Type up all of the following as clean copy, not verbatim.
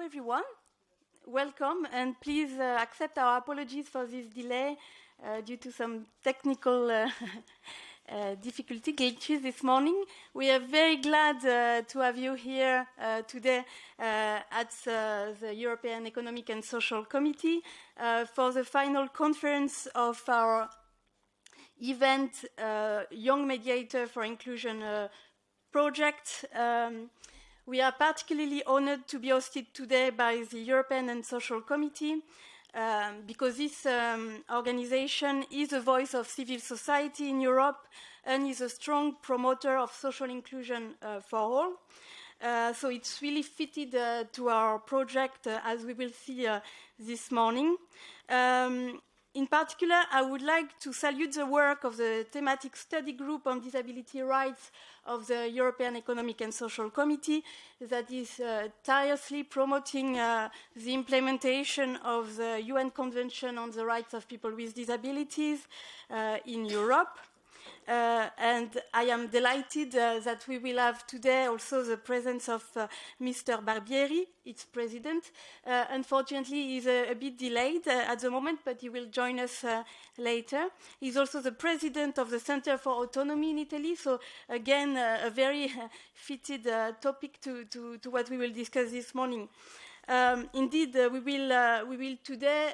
everyone. Welcome, and please accept our apologies for this delay due to some technical difficulty glitches this morning. We are very glad to have you here today at the European Economic and Social Committee for the final conference of our event, Young Mediator for Inclusion project. We are particularly honored to be hosted today by the European and Social Committee because this organization is a voice of civil society in Europe and is a strong promoter of social inclusion for all. So it's really fitted to our project, as we will see this morning. In particular, I would like to salute the work of the thematic study group on disability rights of the European Economic and Social Committee that is tirelessly promoting the implementation of the UN Convention on the Rights of People with Disabilities in Europe. And I am delighted that we will have today also the presence of Mr. Barbieri, its president. Unfortunately, he's a bit delayed at the moment, but he will join us later. He's also the president of the Center for Autonomy in Italy. So again, a very fitted topic to what we will discuss this morning. Indeed, we will today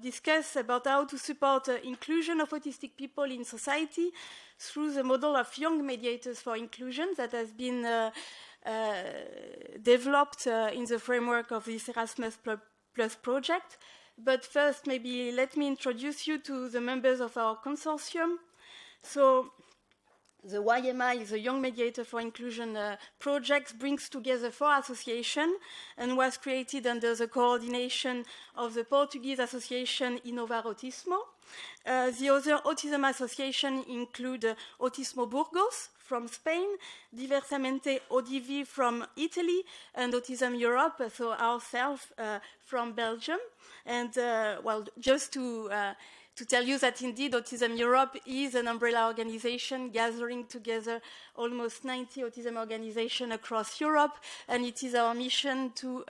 discuss about how to support inclusion of autistic people in society through the model of Young Mediators for Inclusion that has been developed in the framework of this Erasmus Plus project. But first, maybe let me introduce you to the members of our consortium. So, the YMI, the Young Mediator for Inclusion project, brings together 4 associations and was created under the coordination of the Portuguese association Inovar Autismo. The other autism associations include Autismo Burgos from Spain, Diversamente ODV from Italy, and Autism Europe, so ourselves from Belgium. And, well, just to tell you that indeed Autism Europe is an umbrella organization gathering together almost 90 autism organizations across Europe, and it is our mission to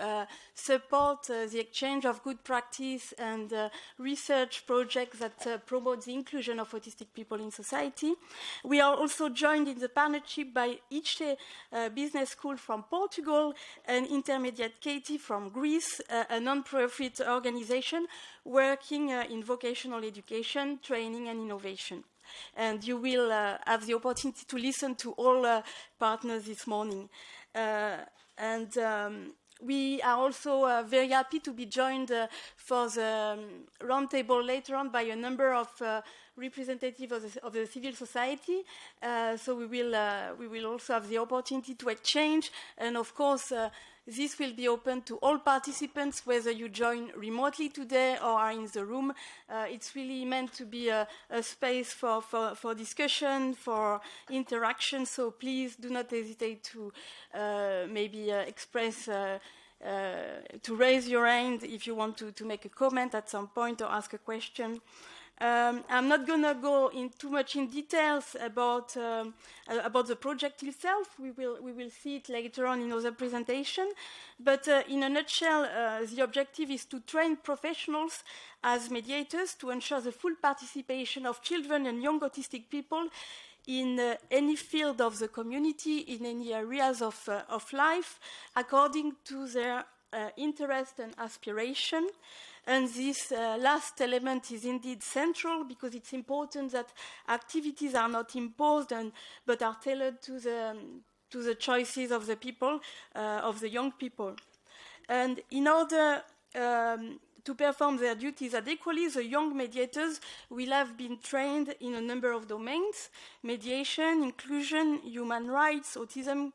support the exchange of good practice and research projects that promote the inclusion of autistic people in society. We are also joined in the partnership by ICE Business School from Portugal and Intermediate Katie from Greece, a non-profit organization working in vocational education, training, and innovation. And you will have the opportunity to listen to all partners this morning. We are also very happy to be joined for the roundtable later on by a number of representatives of the civil society. So we will also have the opportunity to exchange, and of course, this will be open to all participants, whether you join remotely today or are in the room. It's really meant to be a space for discussion, for interaction, so please do not hesitate to maybe express, to raise your hand if you want to make a comment at some point or ask a question. I'm not going to go in too much in details about the project itself. We will see it later on in other presentation. But in a nutshell, the objective is to train professionals as mediators to ensure the full participation of children and young autistic people in any field of the community, in any areas of life, according to their interest and aspiration. And this last element is indeed central because it's important that activities are not imposed but are tailored to the choices of the people, of the young people. And in order to perform their duties adequately, the young mediators will have been trained in a number of domains: mediation, inclusion, human rights, autism,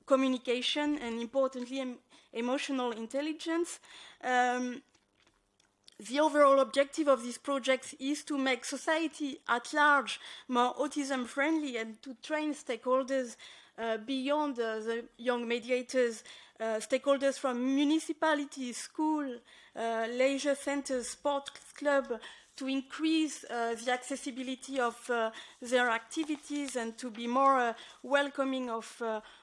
communication, and importantly, emotional intelligence. The overall objective of this project is to make society at large more autism-friendly and to train stakeholders beyond the young mediators, stakeholders from municipalities, schools, leisure centers, sports clubs, to increase the accessibility of their activities and to be more welcoming of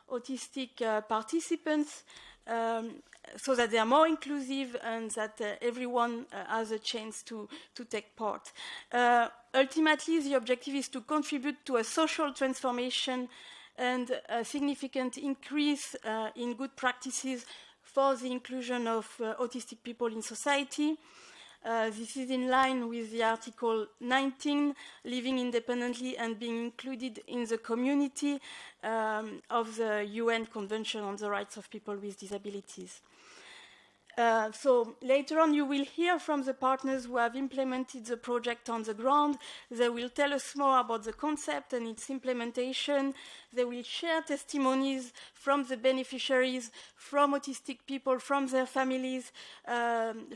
autistic participants. so that they are more inclusive and that everyone has a chance to take part. Ultimately, the objective is to contribute to a social transformation and a significant increase in good practices for the inclusion of autistic people in society. This is in line with the Article 19, living independently and being included in the community of the UN Convention on the Rights of People with Disabilities. So later on you will hear from the partners who have implemented the project on the ground. They will tell us more about the concept and its implementation. They will share testimonies from the beneficiaries, from autistic people, from their families,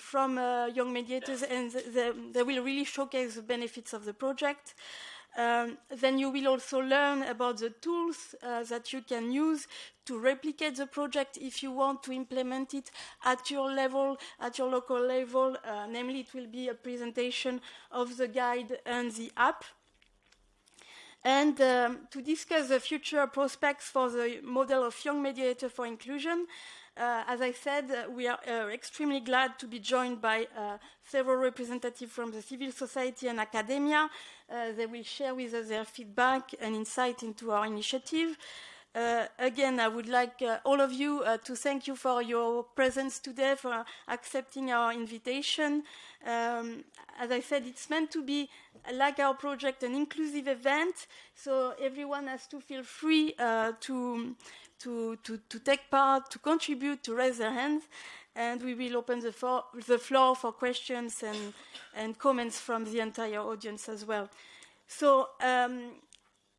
from young mediators, and they will really showcase the benefits of the project. Then you will also learn about the tools that you can use to replicate the project if you want to implement it at your level, at your local level. Namely, it will be a presentation of the guide and the app. And to discuss the future prospects for the model of Young Mediator for Inclusion, as I said, we are extremely glad to be joined by several representatives from the civil society and academia. They will share with us their feedback and insight into our initiative. Again, I would like all of you to thank you for your presence today, for accepting our invitation. As I said, it's meant to be, like our project, an inclusive event, so everyone has to feel free to take part, to contribute, to raise their hands, and we will open the floor for questions and comments from the entire audience as well. So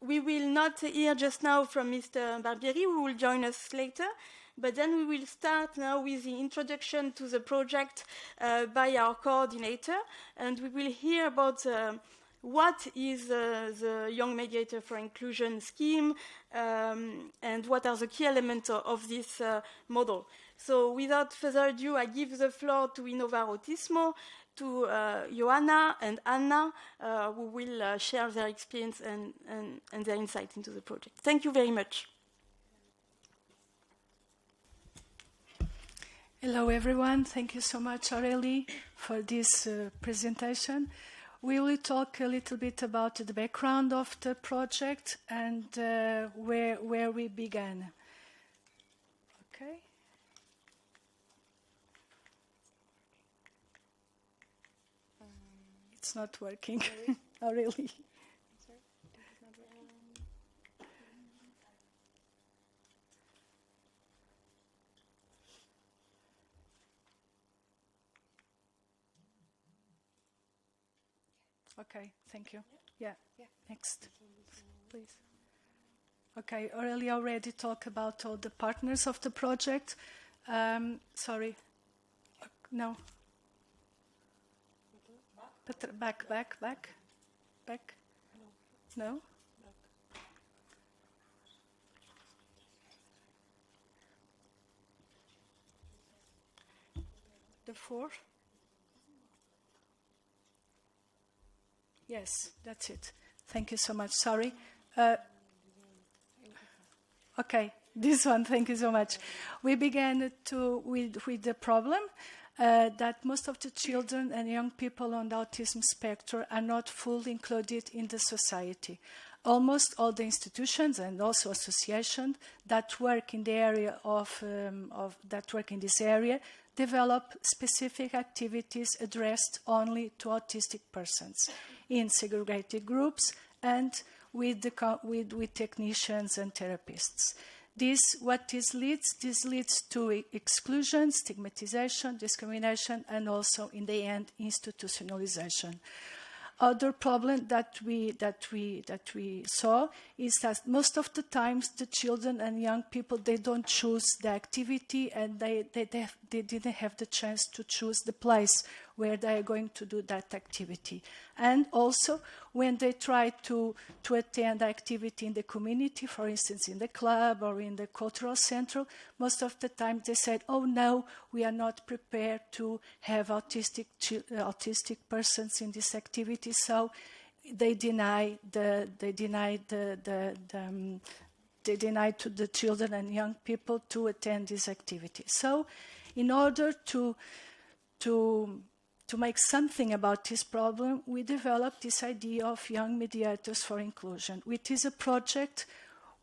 we will not hear just now from Mr. Barbieri, who will join us later, but then we will start now with the introduction to the project by our coordinator, and we will hear about what is the Young Mediator for Inclusion scheme and what are the key elements of this model. So without further ado, I give the floor to Innova Autismo, to Joanna and Anna, who will share their experience and their insight into the project. Thank you very much. Hello, everyone. Thank you so much, Aurélie, for this presentation. We will talk a little bit about the background of the project and where we began. Okay. It's not working. Aurélie. Okay, thank you. Yeah. Next, please. Okay, Aurélie already talked about all the partners of the project. Sorry. No. But back. No? The four? Yes, that's it. Thank you so much. Sorry. Okay, this one, thank you so much. We began with the problem that most of the children and young people on the autism spectrum are not fully included in the society. Almost all the institutions and also associations that work in the area that work in this area develop specific activities addressed only to autistic persons in segregated groups and with technicians and therapists. This leads to exclusion, stigmatization, discrimination, and also, in the end, institutionalization. Other problem that we saw is that most of the times the children and young people, they don't choose the activity, and they didn't have the chance to choose the place where they are going to do that activity. And also, when they try to attend the activity in the community, for instance, in the club or in the cultural center, most of the time they said, "Oh no, we are not prepared to have autistic persons in this activity," so they deny they deny to the children and young people to attend these activities. So in order to make something about this problem, we developed this idea of Young Mediators for Inclusion, which is a project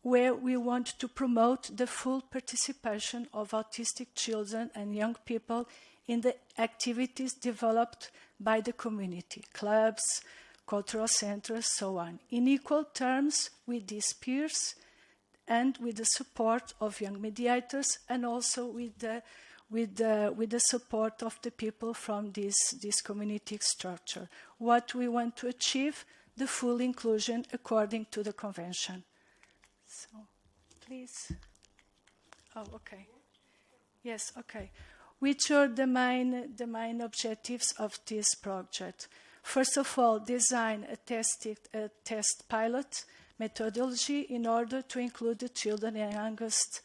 where we want to promote the full participation of autistic children and young people in the activities developed by the community, clubs, cultural centers, so on, in equal terms with these peers and with the support of young mediators, and also with the support of the people from this community structure. What we want to achieve, the full inclusion according to the convention. So, please. Oh, okay. Yes, okay. Which are the main objectives of this project? First of all, design a test pilot methodology in order to include the children and youngest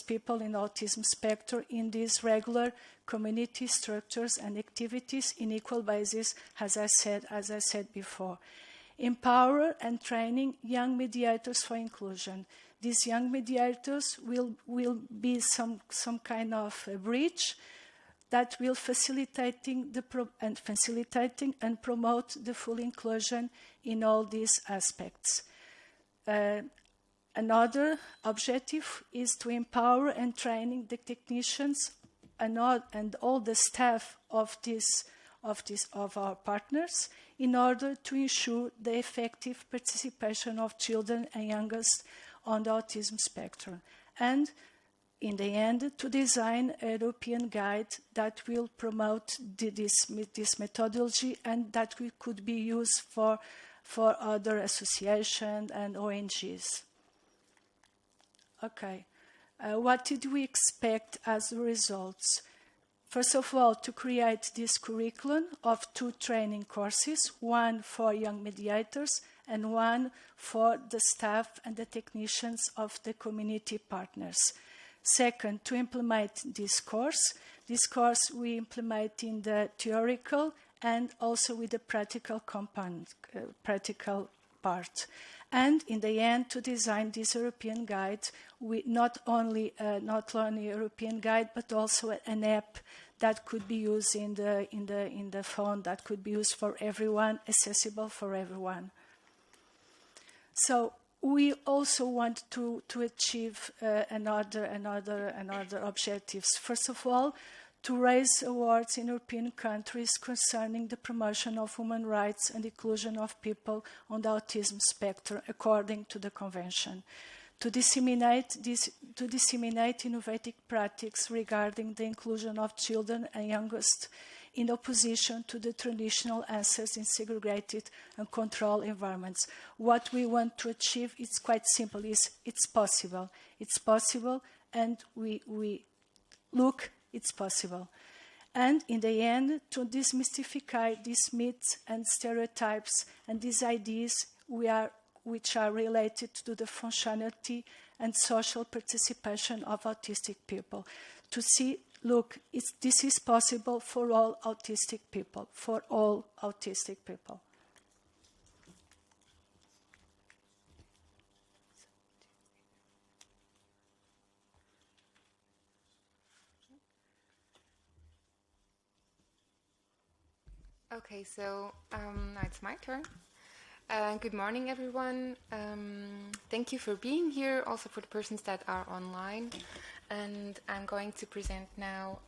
people in autism spectrum in these regular community structures and activities in equal basis, as I said before. Empower and training young mediators for inclusion. These young mediators will be some kind of a bridge that will facilitating and promote the full inclusion in all these aspects. Another objective is to empower and training the technicians and all the staff of our partners in order to ensure the effective participation of children and youngest on the autism spectrum. And in the end, to design a European guide that will promote this methodology and that could be used for other associations and ONGs. Okay, what did we expect as the results? First of all, to create this curriculum of 2 training courses, one for young mediators and one for the staff and the technicians of the community partners. Second, to implement this course. This course we implement in the theoretical and also with the practical component, practical part. And in the end, to design this European guide, with not only European guide, but also an app that could be used in the phone, that could be used for everyone, accessible for everyone. So we also want to achieve another objectives. First of all, to raise awards in European countries concerning the promotion of human rights and inclusion of people on the autism spectrum according to the convention. To disseminate innovative practices regarding the inclusion of children and youngest in opposition to the traditional answers in segregated and controlled environments. What we want to achieve is quite simple, it's possible. It's possible, and we look, it's possible. And in the end, to demystify these myths and stereotypes and these ideas which are related to the functionality and social participation of autistic people. To see, look, this is possible for all autistic people, for all autistic people. Okay, so now it's my turn. Good morning, everyone. Thank you for being here, also for the persons that are online. And I'm going to present now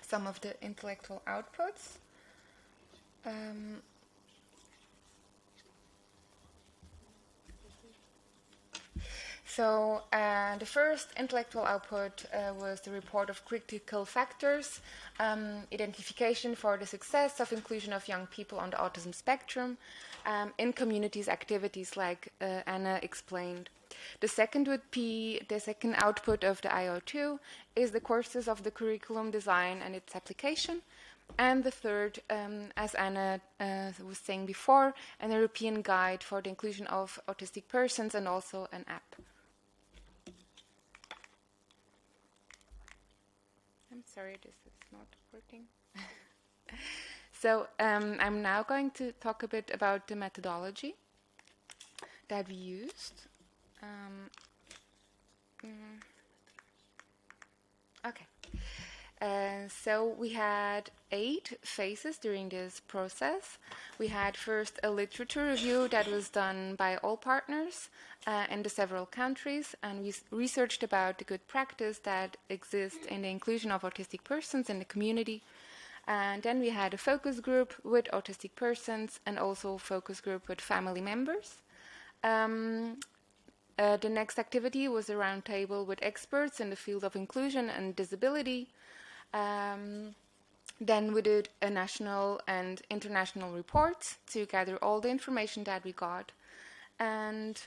some of the intellectual outputs. So the first intellectual output was the report of critical factors, identification for the success of inclusion of young people on the autism spectrum in communities activities like Anna explained. The second would be the second output of the IO2 is the courses of the curriculum design and its application. And the third, as Anna was saying before, an European guide for the inclusion of autistic persons and also an app. I'm sorry, this is not working. So I'm now going to talk a bit about the methodology that we used. Okay. So we had 8 phases during this process. We had first a literature review that was done by all partners in the several countries, and we researched about the good practice that exists in the inclusion of autistic persons in the community. And then we had a focus group with autistic persons and also a focus group with family members. The next activity was a roundtable with experts in the field of inclusion and disability. Then we did a national and international report to gather all the information that we got. And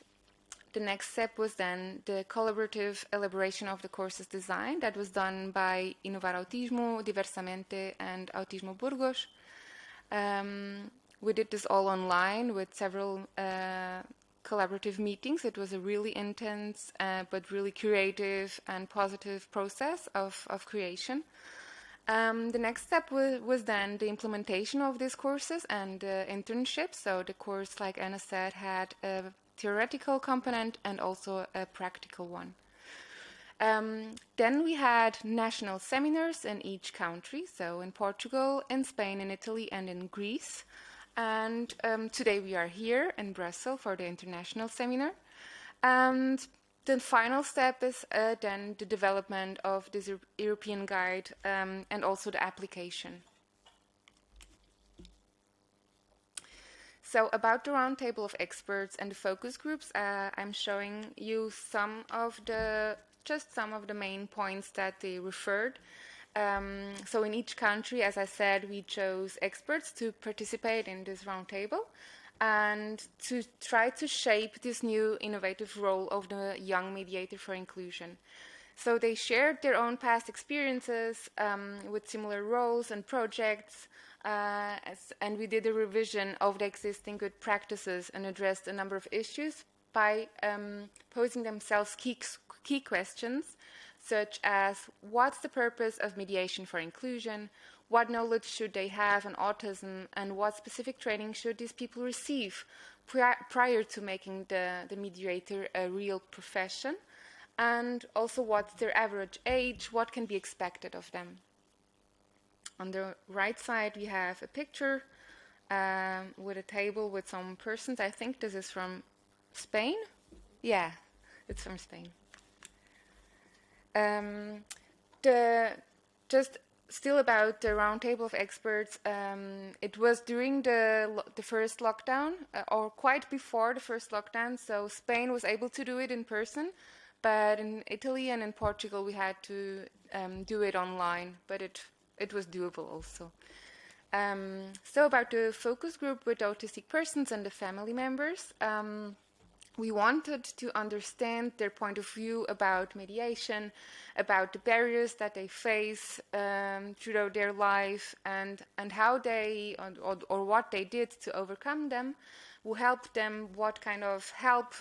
the next step was then the collaborative elaboration of the courses design that was done by Inovar Autismo, Diversamente, and Autismo Burgos. We did this all online with several collaborative meetings. It was a really intense but really creative and positive process of creation. The next step was then the implementation of these courses and internships. So the course, like Anna said, had a theoretical component and also a practical one. Then we had national seminars in each country, so in Portugal, in Spain, in Italy, and in Greece. And today we are here in Brussels for the international seminar. And the final step is then the development of this European guide and also the application. So about the roundtable of experts and the focus groups, I'm showing you some of the main points that they referred. So in each country, as I said, we chose experts to participate in this roundtable and to try to shape this new innovative role of the young mediator for inclusion. So they shared their own past experiences with similar roles and projects, and we did a revision of the existing good practices and addressed a number of issues by posing themselves key questions, such as what's the purpose of mediation for inclusion, what knowledge should they have on autism, and what specific training should these people receive prior to making the mediator a real profession, and also what's their average age, what can be expected of them. On the right side, we have a picture with a table with some persons. I think this is from Spain. Yeah, it's from Spain. Just still about the roundtable of experts, it was during the first lockdown, or quite before the first lockdown, so Spain was able to do it in person, but in Italy and in Portugal we had to do it online, but it was doable also. So about the focus group with autistic persons and the family members, we wanted to understand their point of view about mediation, about the barriers that they face throughout their life, and how they, or what they did to overcome them, who helped them, what kind of help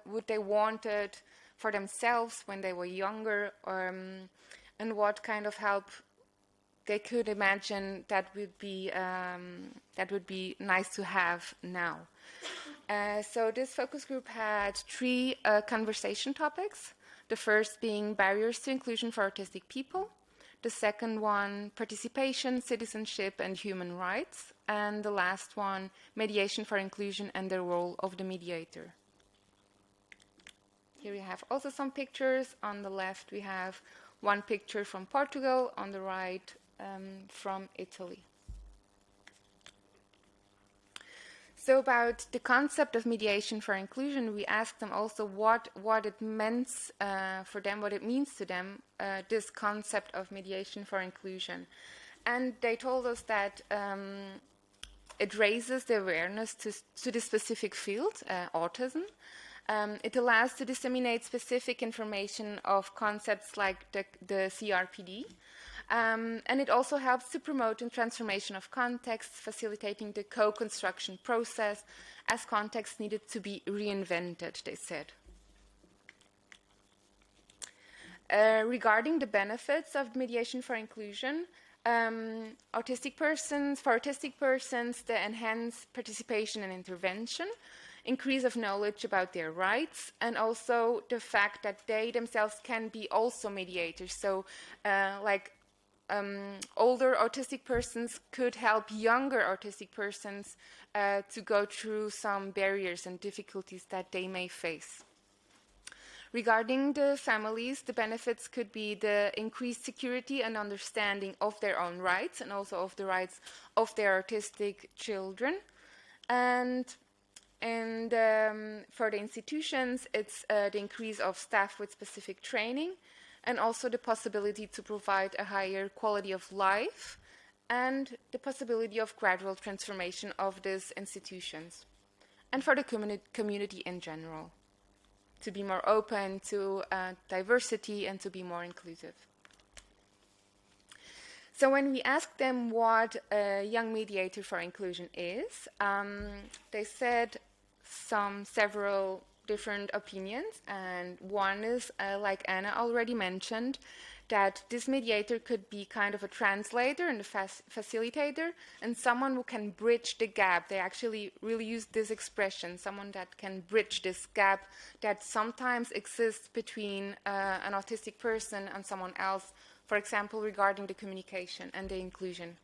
would they wanted for themselves when they were younger, and what kind of help they could imagine that would be nice to have now. So this focus group had 3 conversation topics. The first being barriers to inclusion for autistic people. The second one, participation, citizenship, and human rights. And the last one, mediation for inclusion and the role of the mediator. Here we have also some pictures. On the left, we have one picture from Portugal. On the right, from Italy. So about the concept of mediation for inclusion, we asked them also what it means for them, what it means to them, this concept of mediation for inclusion. And they told us that it raises the awareness to the specific field, autism. It allows to disseminate specific information of concepts like the CRPD. And it also helps to promote the transformation of context, facilitating the co-construction process as context needed to be reinvented, they said. Regarding the benefits of mediation for inclusion, autistic persons, the enhanced participation and intervention increase of knowledge about their rights, and also the fact that they themselves can be also mediators. So older autistic persons could help younger autistic persons to go through some barriers and difficulties that they may face. Regarding the families, the benefits could be the increased security and understanding of their own rights and also of the rights of their autistic children. And for the institutions, it's the increase of staff with specific training, and also the possibility to provide a higher quality of life, and the possibility of gradual transformation of these institutions, and for the community in general, to be more open to diversity and to be more inclusive. So when we asked them what a young mediator for inclusion is, they said several different opinions, and one is, like Anna already mentioned, that this mediator could be kind of a translator and a facilitator, and someone who can bridge the gap. They actually really use this expression, someone that can bridge this gap that sometimes exists between an autistic person and someone else, for example, regarding the communication and the inclusion.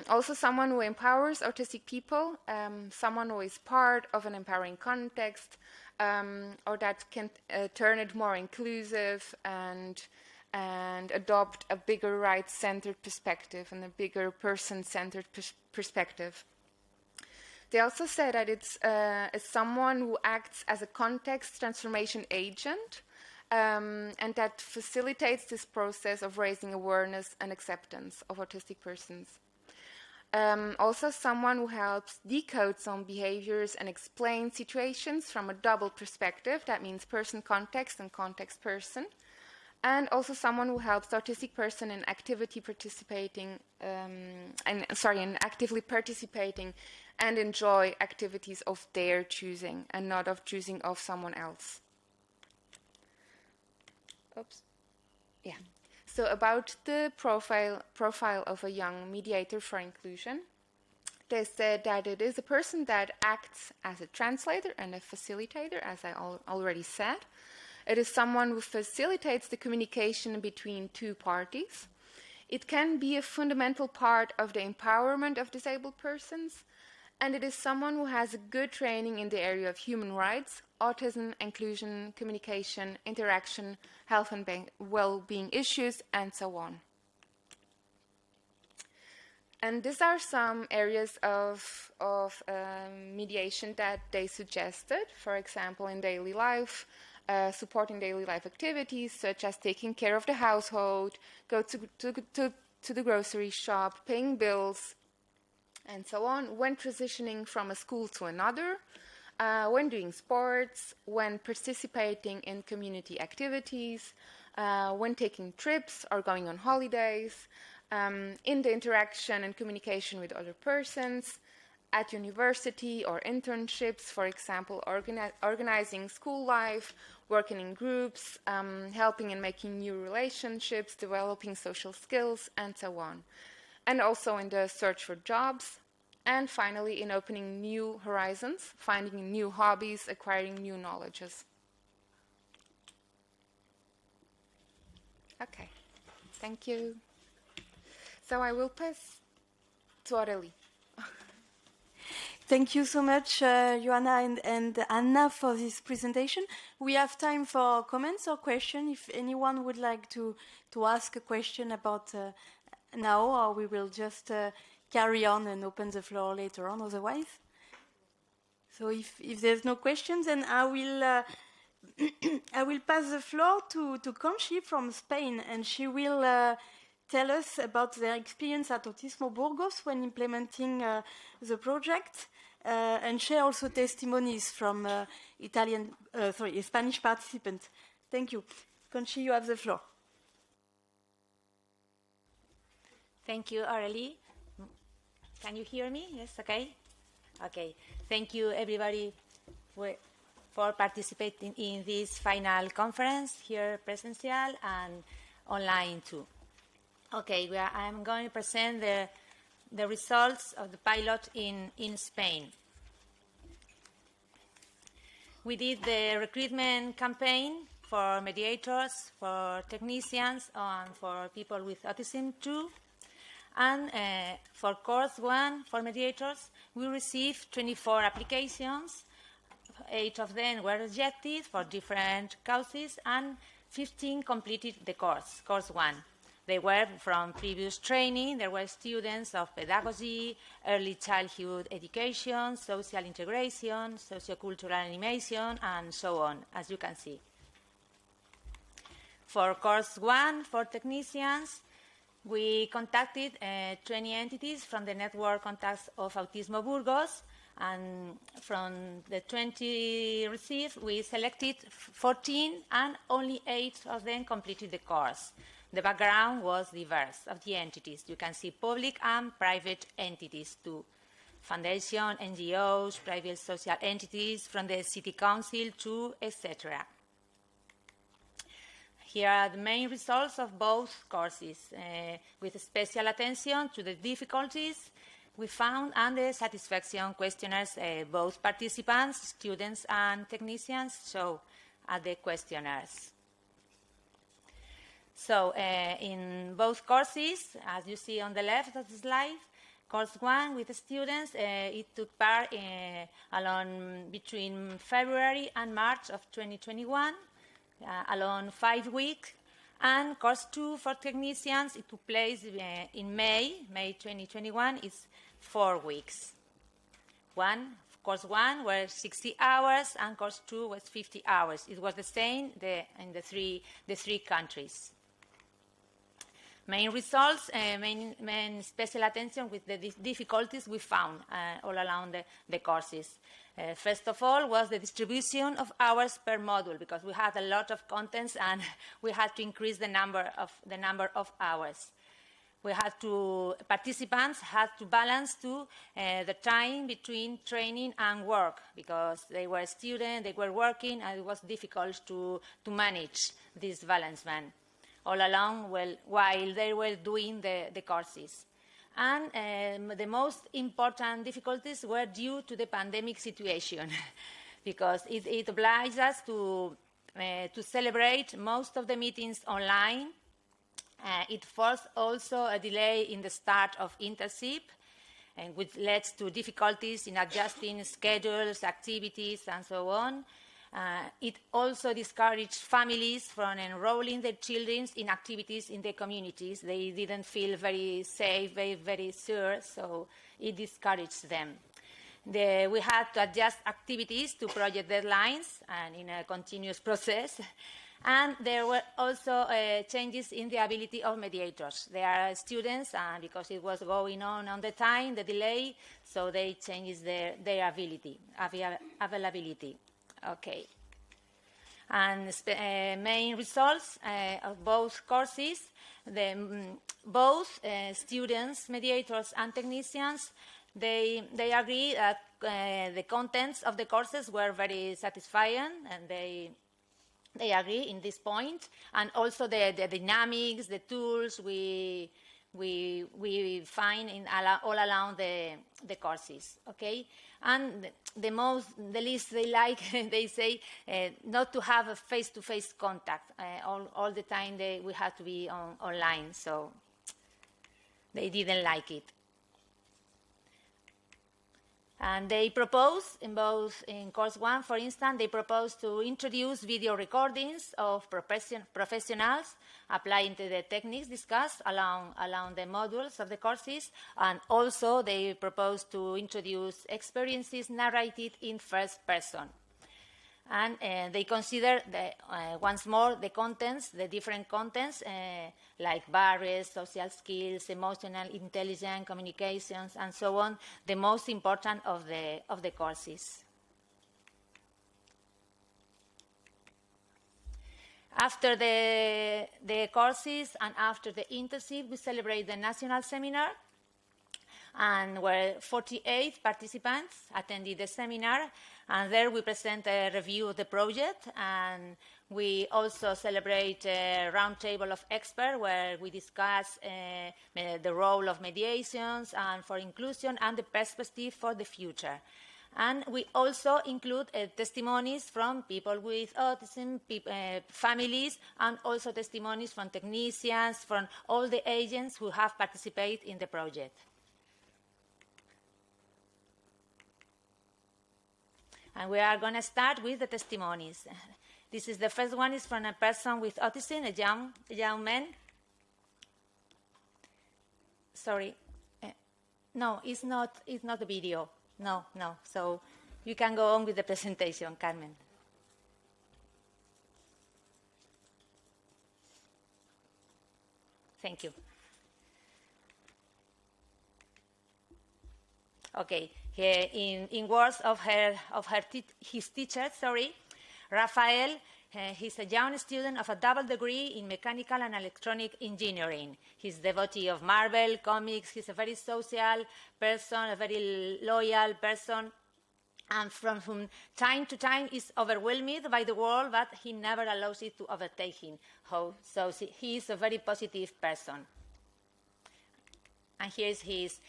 Also someone who empowers autistic people, someone who is part of an empowering context, or that can turn it more inclusive and adopt a bigger rights-centered perspective and a bigger person-centered perspective. They also said that it's someone who acts as a context transformation agent, and that facilitates this process of raising awareness and acceptance of autistic persons. Also someone who helps decode some behaviors and explain situations from a double perspective. That means person context and context person. And also someone who helps the autistic person in actively participating and enjoy activities of their choosing and not of choosing of someone else. Oops. Yeah. So about the profile of a young mediator for inclusion, they said that it is a person that acts as a translator and a facilitator, as I already said. It is someone who facilitates the communication between two parties. It can be a fundamental part of the empowerment of disabled persons, and it is someone who has a good training in the area of human rights, autism, inclusion, communication, interaction, health and well-being issues, and so on. And these are some areas of mediation that they suggested, for example, in daily life, supporting daily life activities such as taking care of the household, go to the grocery shop, paying bills, and so on, when transitioning from a school to another, when doing sports, when participating in community activities, when taking trips or going on holidays, in the interaction and communication with other persons, at university or internships, for example, organizing school life, working in groups, helping in making new relationships, developing social skills, and so on. And also in the search for jobs, and finally in opening new horizons, finding new hobbies, acquiring new knowledges. Okay, thank you. So I will pass to Aurélie. Thank you so much, Joanna and Anna, for this presentation. We have time for comments or questions. If anyone would like to ask a question about now, or we will just carry on and open the floor later on otherwise. So if there's no questions, then I will pass the floor to Conchi from Spain, and she will tell us about their experience at Autismo Burgos when implementing the project, and share also testimonies from Spanish participants. Thank you. Conchi, you have the floor. Thank you, Aurélie. Can you hear me? Yes, okay? Okay. Thank you, everybody, for participating in this final conference, here presential and online too. Okay, I'm going to present the results of the pilot in Spain. We did the recruitment campaign for mediators, for technicians, and for people with autism too. And for course 1, for mediators, we received 24 applications. 8 of them were rejected for different causes, and 15 completed the course 1. They were from previous training. There were students of pedagogy, early childhood education, social integration, sociocultural animation, and so on, as you can see. For course 1, for technicians, we contacted 20 entities from the network Contacts of Autismo Burgos, and from the 20 received, we selected 14, and only 8 of them completed the course. The background was diverse of the entities. You can see public and private entities too. Foundation, NGOs, private social entities, from the city council too, etc. Here are the main results of both courses, with special attention to the difficulties we found and the satisfaction questionnaires both participants, students, and technicians show at the questionnaires. So in both courses, as you see on the left of the slide, course 1 with the students, it took part along between February and March of 2021, along 5 weeks. And course 2 for technicians, it took place in May 2021, it's 4 weeks. Course 1 was 60 hours, and course 2 was 50 hours. It was the same in the three countries. Main results, main special attention with the difficulties we found all along the courses. First of all was the distribution of hours per module, because we had a lot of contents and we had to increase the number of hours. Participants had to balance the time between training and work, because they were students, they were working, and it was difficult to manage this balancement all along while they were doing the courses. And the most important difficulties were due to the pandemic situation, because it obliged us to celebrate most of the meetings online. It forced also a delay in the start of internship, which led to difficulties in adjusting schedules, activities, and so on. It also discouraged families from enrolling their children in activities in the communities. They didn't feel very safe, very sure, so it discouraged them. We had to adjust activities to project deadlines and in a continuous process. And there were also changes in the ability of mediators. They are students, and because it was going on the time, the delay, so they changed their availability. Okay. And main results of both courses, both students, mediators, and technicians, they agree that the contents of the courses were very satisfying, and they agree in this point, and also the dynamics, the tools we find all along the courses. Okay, and the least they like, they say, not to have a face-to-face contact all the time. We have to be online, so they didn't like it. And they propose, in course 1, for instance, they propose to introduce video recordings of professionals applying to the techniques discussed along the modules of the courses, and also they propose to introduce experiences narrated in first person. And they consider, once more, the contents, the different contents, like barriers, social skills, emotional intelligence, communications, and so on, the most important of the courses. After the courses and after the internship, we celebrate the national seminar, and where 48 participants attended the seminar, and there we present a review of the project, and we also celebrate a roundtable of experts where we discuss the role of mediations and for inclusion and the perspective for the future. And we also include testimonies from people with autism, families, and also testimonies from technicians, from all the agents who have participated in the project. And we are going to start with the testimonies. This is the first one is from a person with autism, a young man. Sorry. No, it's not a video. No. So you can go on with the presentation, Carmen. Thank you. Okay. Here, in words of his teacher, Rafael, he's a young student of a double degree in mechanical and electronic engineering. He's a devotee of Marvel, comics. He's a very social person, a very loyal person, and from time to time is overwhelmed by the world, but he never allows it to overtake him. So he is a very positive person. And here's his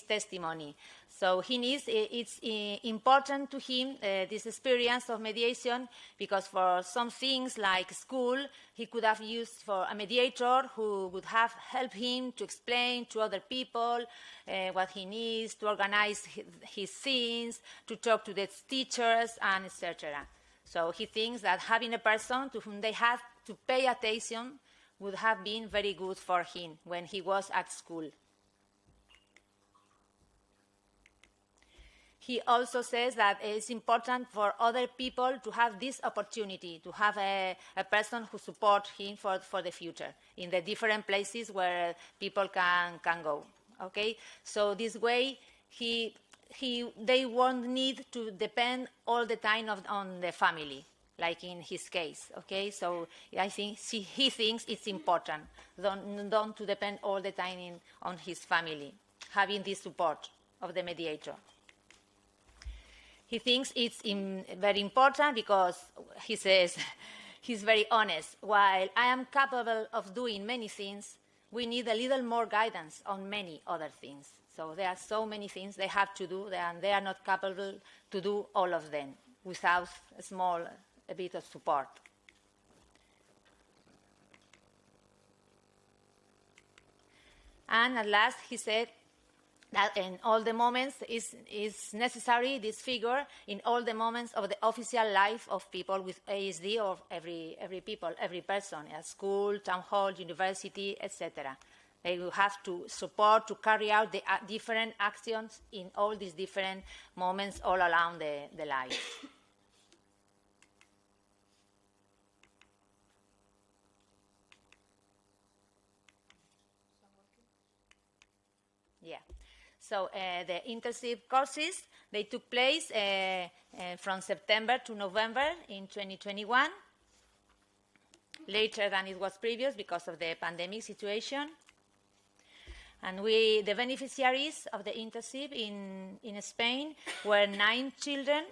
testimony. So it's important to him, this experience of mediation, because for some things like school, he could have used for a mediator who would have helped him to explain to other people what he needs, to organize his things, to talk to the teachers, and etc. So he thinks that having a person to whom they have to pay attention would have been very good for him when he was at school. He also says that it's important for other people to have this opportunity, to have a person who supports him for the future in the different places where people can go. Okay, so this way they won't need to depend all the time on the family, like in his case. Okay, so I think he thinks it's important don't to depend all the time on his family, having this support of the mediator. He thinks it's very important because he says, he's very honest. While I am capable of doing many things, we need a little more guidance on many other things. So there are so many things they have to do, and they are not capable to do all of them without a bit of support. And at last he said, that in all the moments is necessary, this figure, in all the moments of the official life of people with ASD, or every person, at school, town hall, university, etc. They will have to support to carry out the different actions in all these different moments all around the life. Yeah. So the internship courses, they took place from September to November in 2021, later than it was previous because of the pandemic situation. And the beneficiaries of the internship in Spain were 9 children,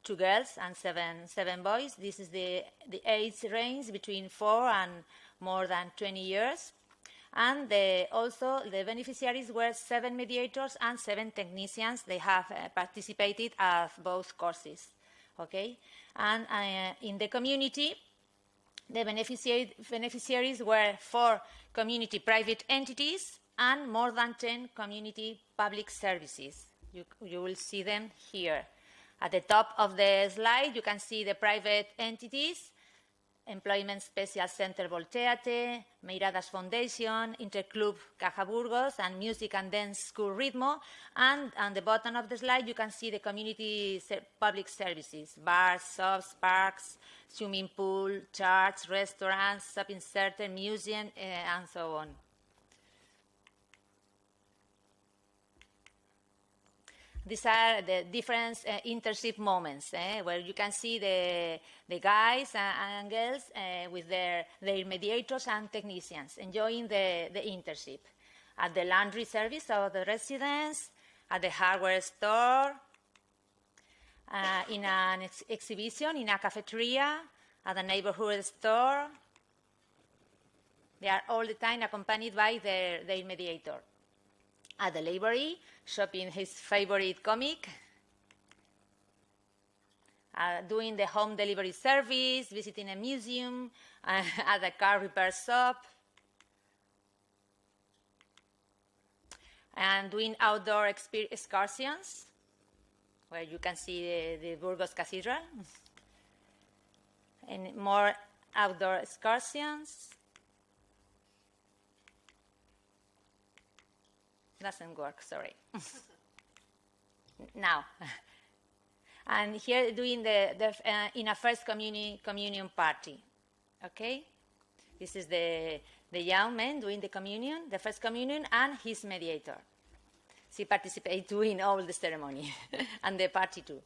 2 girls and 7 boys. This is the age range between 4 and more than 20 years. And also the beneficiaries were 7 mediators and 7 technicians. They have participated at both courses. Okay, and in the community, the beneficiaries were 4 community private entities and more than 10 community public services. You will see them here. At the top of the slide, you can see the private entities: Employment Special Center Volteate, Meiradas Foundation, Interclub Caja Burgos, and Music and Dance School Ritmo. And on the bottom of the slide, you can see the community public services: bars, shops, parks, swimming pool, church, restaurants, shopping center, museum, and so on. These are the different internship moments where you can see the guys and girls with their mediators and technicians enjoying the internship. At the laundry service of the residents, at the hardware store, in an exhibition, in a cafeteria, at a neighborhood store. They are all the time accompanied by their mediator. At the library, shopping his favorite comic. doing the home delivery service, visiting a museum, at a car repair shop, and doing outdoor excursions, where you can see the Burgos Cathedral, and more outdoor excursions. Doesn't work, sorry. Now. And here doing in a first communion party, okay? This is the young man doing the communion, the first communion, and his mediator. She participates doing all the ceremony and the party too.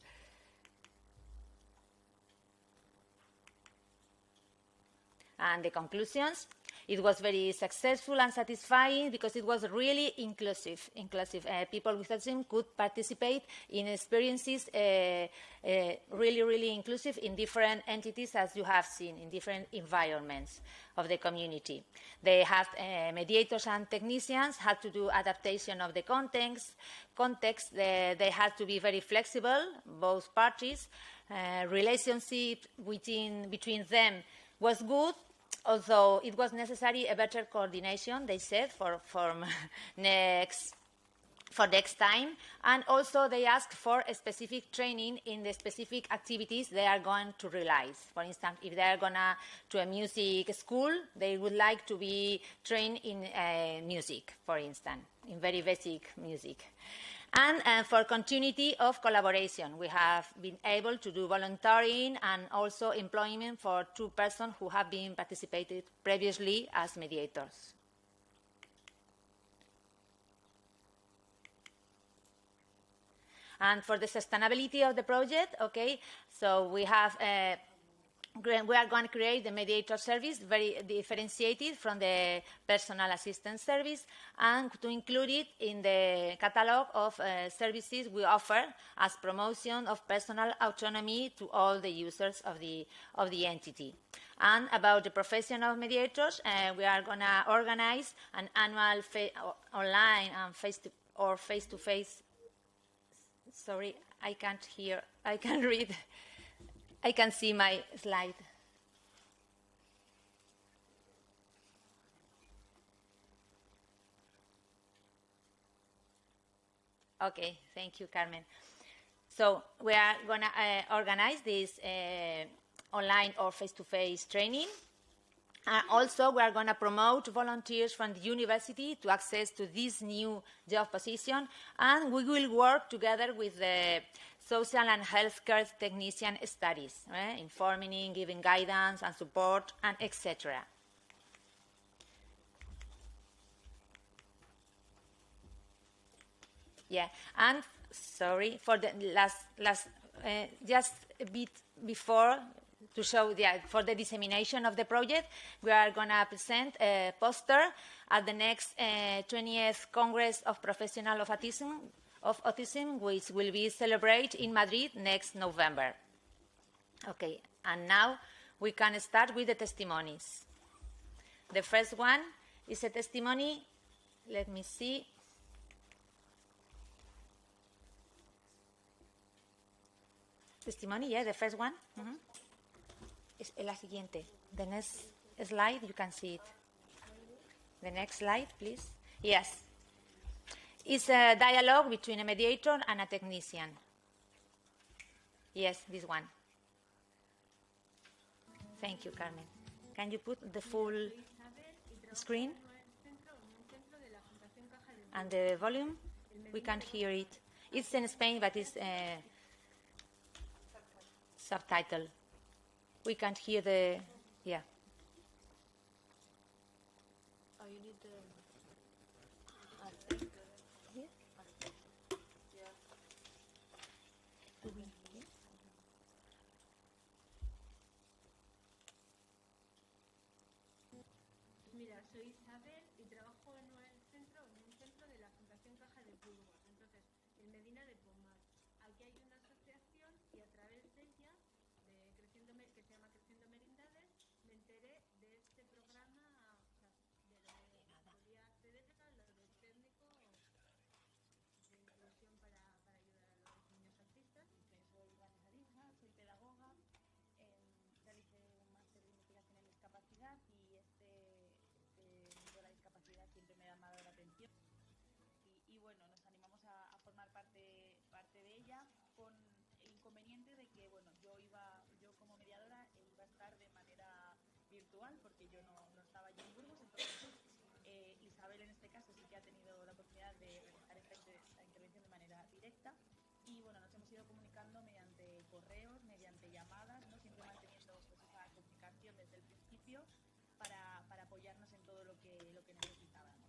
And the conclusions, it was very successful and satisfying because it was really inclusive. People with autism could participate in experiences really, really inclusive in different entities, as you have seen, in different environments of the community. They had mediators and technicians had to do adaptation of the context. They had to be very flexible, both parties. Relationship between them was good, although it was necessary a better coordination, they said, for next time. And also they asked for a specific training in the specific activities they are going to realize. For instance, if they are going to a music school, they would like to be trained in music, for instance, in very basic music. And for continuity of collaboration, we have been able to do volunteering and also employment for 2 persons who have been participated previously as mediators. And for the sustainability of the project, okay, so we are going to create the mediator service, very differentiated from the personal assistance service, and to include it in the catalog of services we offer as promotion of personal autonomy to all the users of the entity. And about the profession of mediators, we are going to organize an annual online and face-to-face. Sorry, I can't hear. I can't read. I can see my slide. Okay, thank you, Carmen. So we are going to organize this online or face-to-face training. Also, we are going to promote volunteers from the university to access to this new job position, and we will work together with the social and healthcare technician studies, right? Informing, giving guidance and support, and etc. Yeah, and sorry for the last just a bit before to show for the dissemination of the project, we are going to present a poster at the next 20th Congress of Professionals of Autism, which will be celebrated in Madrid next November. Okay, and now we can start with the testimonies. The first one is a testimony. Let me see. Testimony, yeah, the first one. Mm-hmm. Es la siguiente. The next slide, you can see it. The next slide, please. Yes. It's a dialogue between a mediator and a technician. Yes, this one. Thank you, Carmen. Can you put the full screen? And the volume? We can't hear it. It's in Spain, but it's subtitle. We can't hear the, yeah. Oh, you need the, Here? yeah. Mira, soy Isabel y trabajo en un centro de la Fundación Caja de Burgos, entonces, en Medina de Pomar. Aquí hay una asociación y a través de ella, que se llama Creciendo Merindades, me enteré de este programa, o sea, de lo que podía acceder a lo del técnico de inclusión para ayudar a los niños autistas. Que soy organizadora, soy pedagoga que bueno, yo como mediadora iba a estar de manera virtual porque yo no estaba allí en Burgos, entonces Isabel en este caso sí que ha tenido la oportunidad de realizar esta intervención de manera directa y bueno, nos hemos ido comunicando mediante correos, mediante llamadas, ¿no? Siempre manteniendo pues, esa comunicación desde el principio para apoyarnos en todo lo que necesitábamos.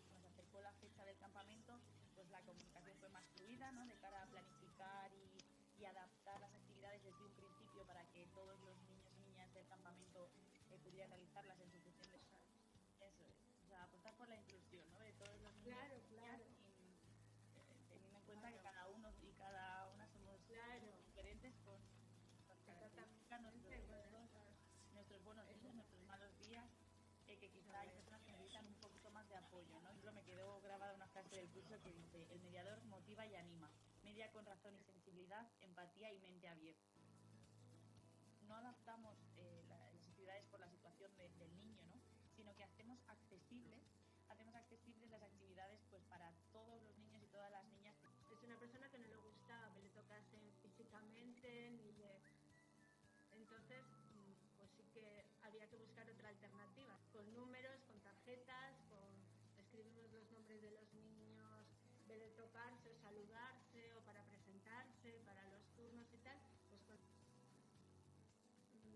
Cuando se acercó la fecha del campamento, pues la comunicación fue más fluida, ¿no? De cara a planificar y adaptar las actividades desde un principio para que todos los niños y niñas del campamento pudieran realizarlas en su función de eso, o sea, apostar por la inclusión, ¿no? De todos los niños y niñas, teniendo en cuenta que cada uno y cada una somos diferentes con nuestras características, nuestros buenos días, nuestros malos días, que quizá hay personas que necesitan un poquito más de apoyo, ¿no? Yo me quedó grabada una frase del curso que dice: el mediador motiva y anima, media con razón y sensibilidad, empatía y mente abierta. No adaptamos las actividades por la situación del niño, ¿no? Sino que hacemos accesibles las actividades pues para todos los niños y todas las niñas. Es una persona que no le gustaba que le tocasen físicamente, entonces pues sí que había que buscar otra alternativa, con números, con tarjetas, escribimos los nombres de los niños, en vez de tocarse o saludarse o para presentarse, para los turnos y tal, pues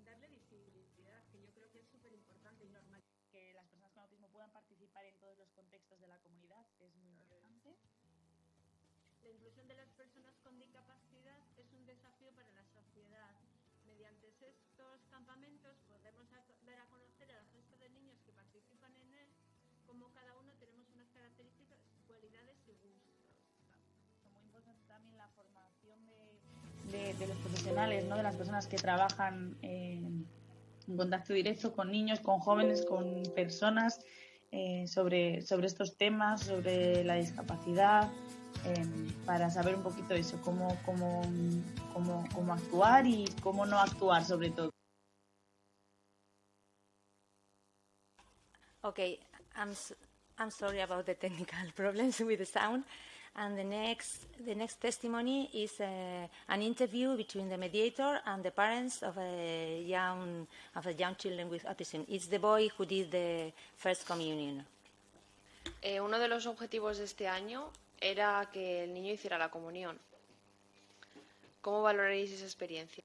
darle visibilidad, que yo creo que es súper importante y normal. Que las personas con autismo puedan participar en todos los contextos de la comunidad es muy importante. La inclusión de las personas con discapacidad es un desafío para la sociedad. Mediante estos campamentos podemos dar a conocer al resto de niños que participan en él cómo cada uno tenemos unas características, cualidades y gustos. Es muy importante también la formación de los profesionales, ¿no? De las personas que trabajan en contacto directo con niños, con jóvenes, con personas sobre estos temas, sobre la discapacidad, para saber un poquito eso, cómo actuar y cómo no actuar sobre todo. Okay, I'm sorry about the technical problems with the sound. And the next testimony is an interview between the mediator and the parents of a young children with autism. It's the boy who did the first communion. Uno de los objetivos de este año era que el niño hiciera la comunión. ¿Cómo valoraréis esa experiencia?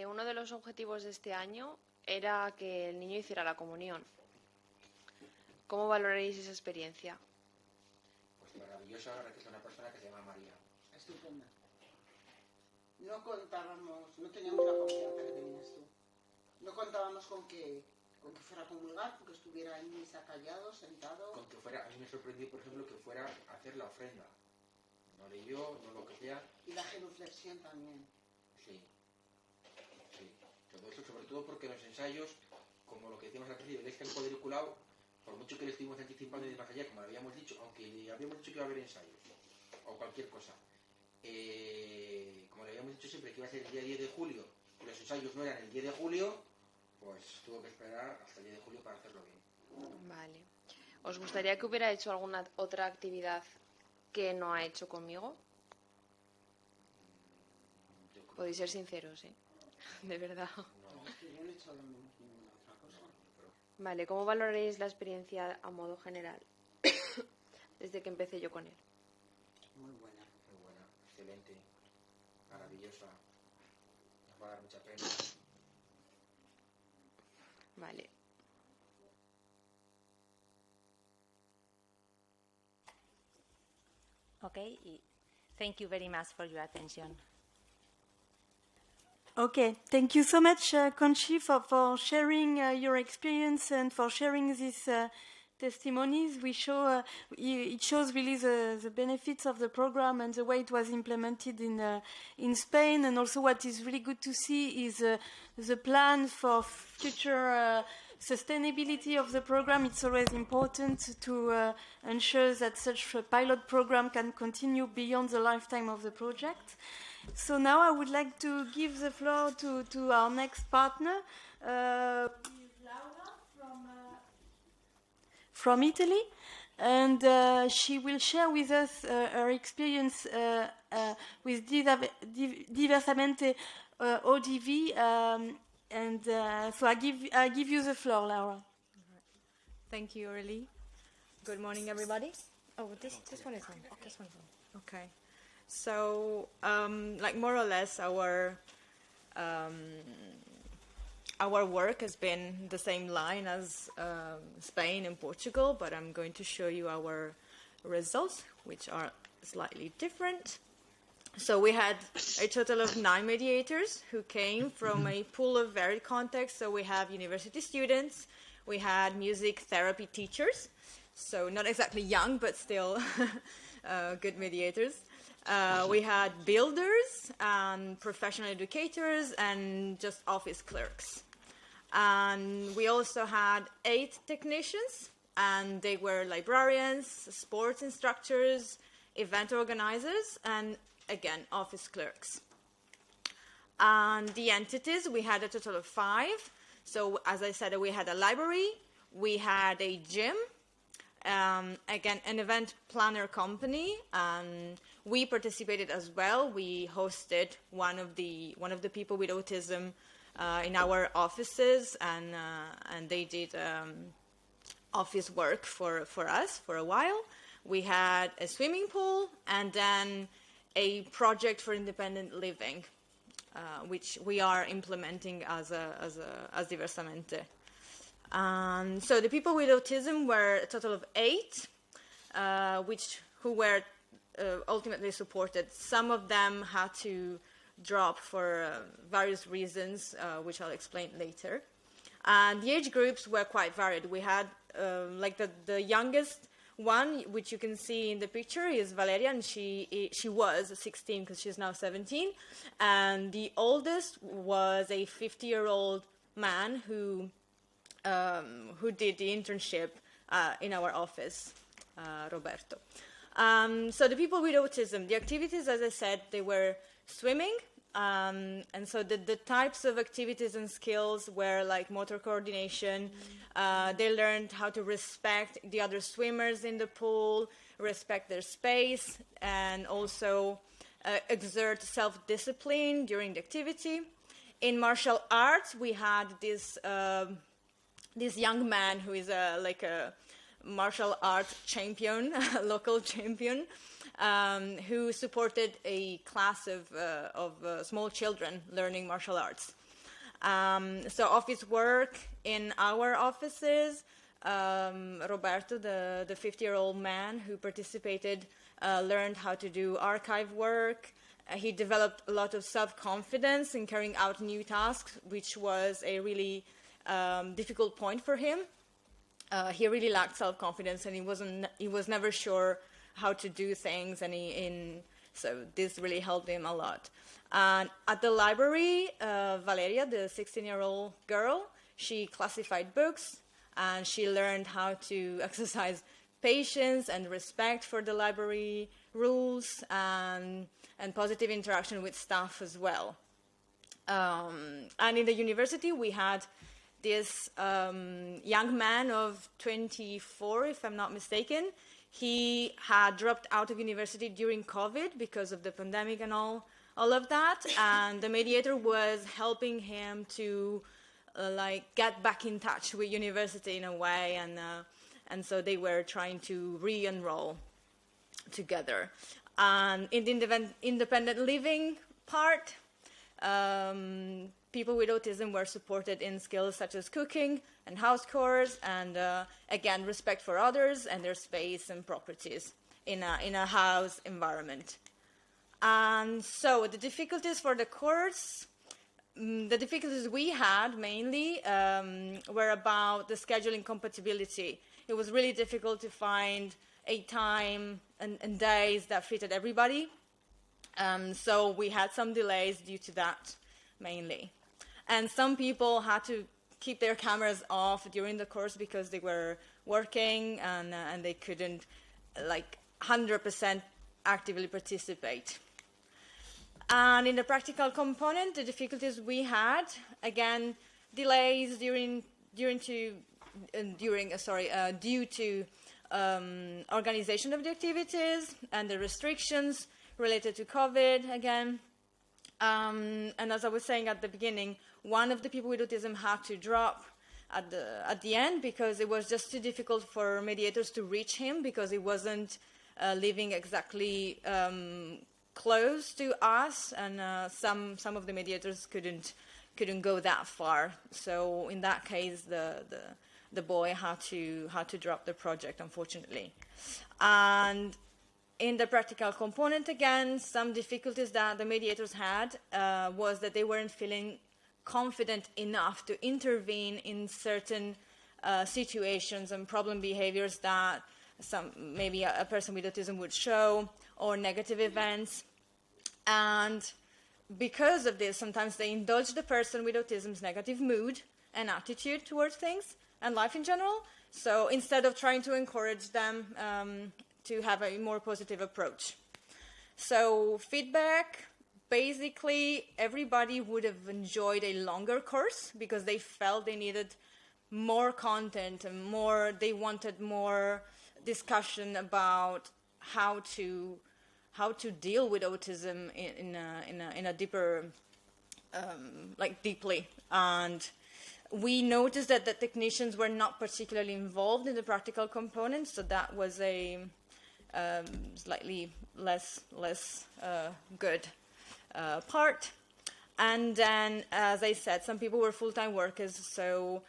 Uno de los objetivos de este año era que el niño hiciera la comunión. ¿Cómo valoraréis esa experiencia? Pues maravillosa, gracias a una persona que se llama María. Estupenda. No contábamos, no teníamos la confianza que tenías tú. No contábamos con que fuera a comulgar, con que estuviera en misa callado, sentado. Con que fuera, a mí me sorprendió, por ejemplo, que fuera a hacer la ofrenda. No leyó, no lo que sea. Y la genuflexión también. Sí. Todo eso, sobre todo porque los ensayos, como lo que decíamos al principio, es que el cuadriculado, por mucho que le estuvimos anticipando y demás allá, como lo habíamos dicho, aunque le habíamos dicho que iba a haber ensayos, o cualquier cosa, como le habíamos dicho siempre que iba a ser el día 10 de julio, y los ensayos no eran el 10 de julio, pues tuvo que esperar hasta el 10 de julio para hacerlo bien. Vale. ¿Os gustaría que hubiera hecho alguna otra actividad que no ha hecho conmigo? Podéis ser sinceros, ¿eh? De verdad. No, es que yo no he hecho ninguna otra cosa. Vale, ¿cómo valoraréis la experiencia a modo general? Desde que empecé yo con él. Muy buena. Muy buena, excelente, maravillosa. Nos va a dar mucha pena. Vale. Okay, thank you very much for your attention. Okay, thank you so much, Conchi, for sharing your experience and for sharing these testimonies. It shows really the benefits of the program and the way it was implemented in Spain. And also what is really good to see is the plan for future sustainability of the program. It's always important to ensure that such a pilot program can continue beyond the lifetime of the project. So now I would like to give the floor to our next partner, Laura. from Italy, and she will share with us her experience with Diversamente ODV, and so I give you the floor, Laura. Thank you, Aurélie. Good morning, everybody. Oh, this one is on. This one's on. Okay. So, like more or less, our work has been the same line as Spain and Portugal, but I'm going to show you our results, which are slightly different. So we had a total of 9 mediators who came from a pool of varied contexts. So we have university students, we had music therapy teachers, so not exactly young, but still good mediators. We had builders, professional educators, and just office clerks. And we also had 8 technicians, and they were librarians, sports instructors, event organizers, and again, office clerks. And the entities, we had a total of 5. So as I said, we had a library, we had a gym, again, an event planner company, and we participated as well. We hosted one of the people with autism in our offices, and they did office work for us for a while. We had a swimming pool, and then a project for independent living, which we are implementing as Diversamente. So the people with autism were a total of 8, who were ultimately supported. Some of them had to drop for various reasons, which I'll explain later. And the age groups were quite varied. We had like the youngest one, which you can see in the picture, is Valeria, and she was 16 because she's now 17. And the oldest was a 50-year-old man who did the internship in our office, Roberto. So the people with autism, the activities, as I said, they were swimming. And so the types of activities and skills were like motor coordination. They learned how to respect the other swimmers in the pool, respect their space, and also exert self-discipline during the activity. In martial arts, we had this young man who is like a martial arts champion, local champion, who supported a class of small children learning martial arts. So office work in our offices, Roberto, the 50-year-old man who participated, learned how to do archive work. He developed a lot of self-confidence in carrying out new tasks, which was a really difficult point for him. He really lacked self-confidence, and he was never sure how to do things, and so this really helped him a lot. And at the library, Valeria, the 16-year-old girl, she classified books, and she learned how to exercise patience and respect for the library rules, and positive interaction with staff as well. And in the university, we had this young man of 24, if I'm not mistaken. He had dropped out of university during COVID because of the pandemic and all of that, and the mediator was helping him to like get back in touch with university in a way, and so they were trying to re-enroll together. And in the independent living part, people with autism were supported in skills such as cooking and house chores, and again, respect for others and their space and properties in a house environment. And so the difficulties for the course, the difficulties we had mainly were about the scheduling compatibility. It was really difficult to find a time and days that fitted everybody. So we had some delays due to that mainly. And some people had to keep their cameras off during the course because they were working and they couldn't like 100% actively participate. And in the practical component, the difficulties we had, again, delays during to due to organization of the activities and the restrictions related to COVID again. And as I was saying at the beginning, one of the people with autism had to drop at the end because it was just too difficult for mediators to reach him because he wasn't living exactly close to us, and some of the mediators couldn't go that far. So in that case, the boy had to drop the project, unfortunately. And in the practical component, again, some difficulties that the mediators had was that they weren't feeling confident enough to intervene in certain situations and problem behaviors that maybe a person with autism would show, or negative events. And because of this, sometimes they indulge the person with autism's negative mood and attitude towards things and life in general. So instead of trying to encourage them to have a more positive approach. So feedback, basically everybody would have enjoyed a longer course because they felt they needed more content and they wanted more discussion about how to deal with autism in a deeper, deeply. And we noticed that the technicians were not particularly involved in the practical components, so that was a slightly less good part. And then, as I said, some people were full-time workers, so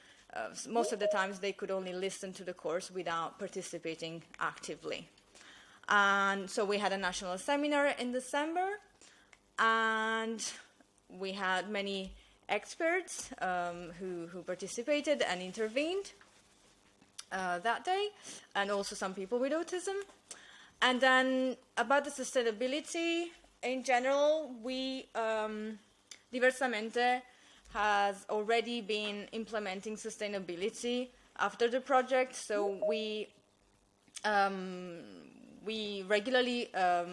most of the times they could only listen to the course without participating actively. And so we had a national seminar in December, and we had many experts who participated and intervened that day, and also some people with autism. And then about the sustainability in general, we, Diversamente has already been implementing sustainability after the project, so we regularly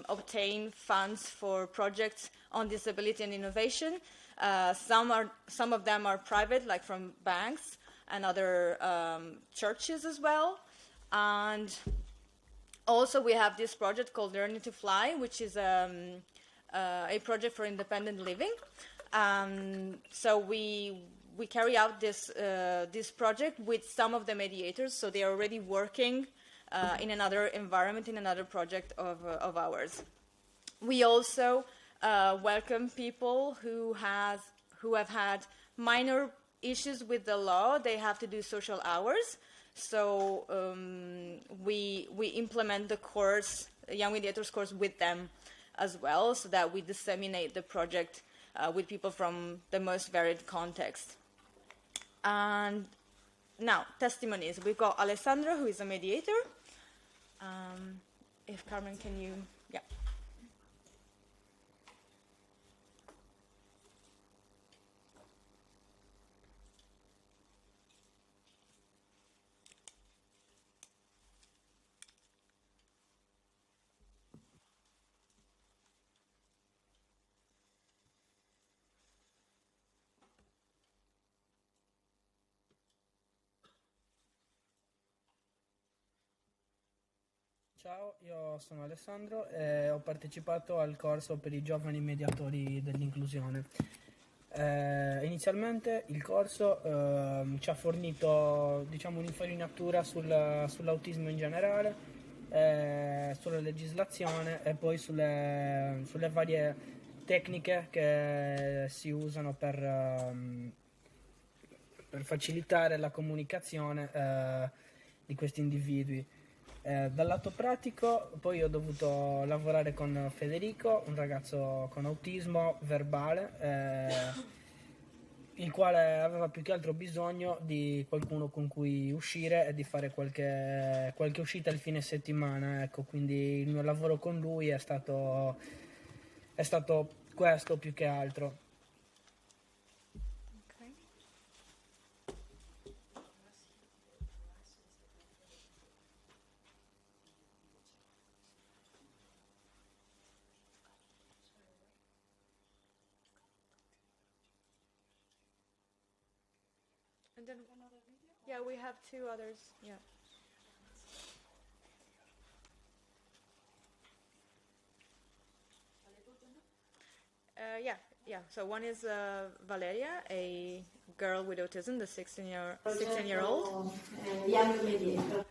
obtain funds for projects on disability and innovation. Some of them are private, like from banks and other churches as well. And also we have this project called Learning to Fly, which is a project for independent living. So we carry out this project with some of the mediators, so they are already working in another environment, in another project of ours. We also welcome people who have had minor issues with the law. They have to do social hours. So we implement the course, Young Mediators course, with them as well, so that we disseminate the project with people from the most varied contexts. And now, testimonies. We've got Alessandro, who is a mediator. If Carmen, can you, yeah. Ciao, io sono Alessandro e ho partecipato al corso per i giovani mediatori dell'inclusione. Inizialmente il corso ci ha fornito, diciamo, un'infarinatura sull'autismo in generale, sulla legislazione e poi sulle varie tecniche che si usano per facilitare la comunicazione di questi individui. Dal lato pratico poi ho dovuto lavorare con Federico, un ragazzo con autismo verbale, il quale aveva più che altro bisogno di qualcuno con cui uscire e di fare qualche uscita il fine settimana, ecco. Quindi il mio lavoro con lui è stato questo più che altro. Yeah, we have 2 others. Yeah. Yeah. So one is Valeria, a girl with autism, the 16-year-old. Young Mediator.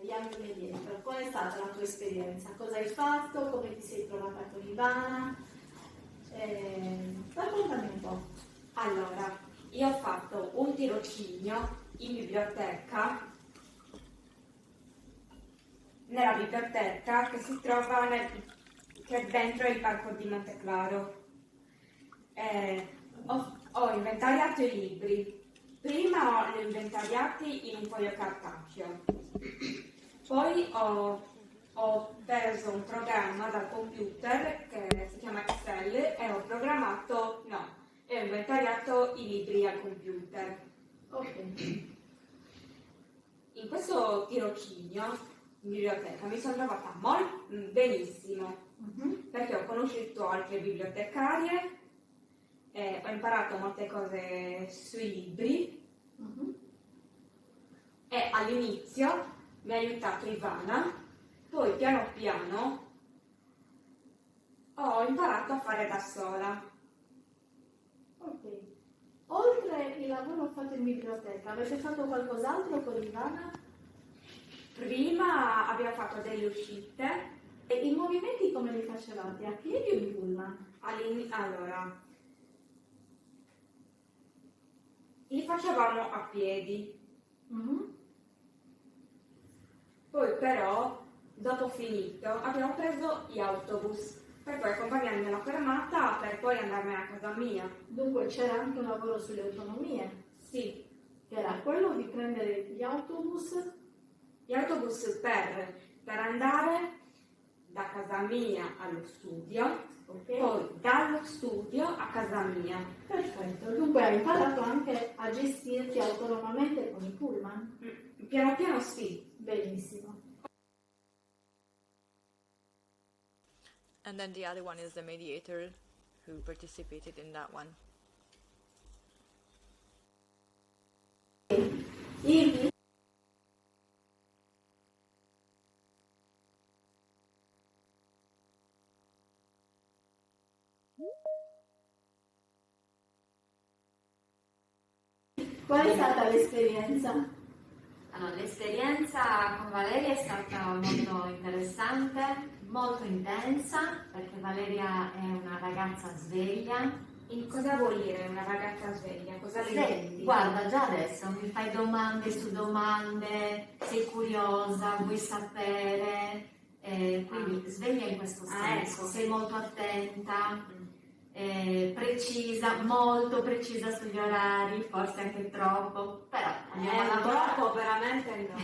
Young Mediator, qual è stata la tua esperienza? Cosa hai fatto? Come ti sei trovata con Ivana? Raccontami un po'. Allora, io ho fatto un tirocinio in biblioteca, nella biblioteca che si trova che è dentro il parco di Monteclaro. Ho inventariato i libri. Prima li ho inventariati in un foglio cartaceo, poi ho preso un programma dal computer che si chiama Excel e ho inventariato i libri al computer. Ok. In questo tirocinio in biblioteca mi sono trovata benissimo, perché ho conosciuto altre bibliotecarie, ho imparato molte cose sui libri e all'inizio mi ha aiutato Ivana, poi piano piano ho imparato a fare da sola. Ok. Oltre il lavoro fatto in biblioteca, avete fatto qualcos'altro con Ivana? Prima abbiamo fatto delle uscite. E i movimenti come li facevate? A piedi o in pullman? Allora, li facevamo a piedi. Poi però, dopo finito, abbiamo preso gli autobus per poi accompagnarmi alla fermata per poi andarmene a casa mia. Dunque c'era anche un lavoro sulle autonomie? Sì. Che era quello di prendere gli autobus per andare da casa mia allo studio, poi dallo studio a casa mia. Perfetto, dunque hai imparato anche a gestirti autonomamente con i pullman? Piano piano sì. Benissimo. And then the other one is the mediator who participated in that one. Qual è stata l'esperienza? Allora, l'esperienza con Valeria è stata molto interessante, molto intensa, perché Valeria è una ragazza sveglia. Cosa vuol dire una ragazza sveglia? Cosa le intendi? Guarda, già adesso mi fai domande su domande, sei curiosa, vuoi sapere, quindi sveglia in questo senso, sei molto attenta, precisa, molto precisa sugli orari, forse anche troppo, però andiamo a lavorare. Troppo, veramente no.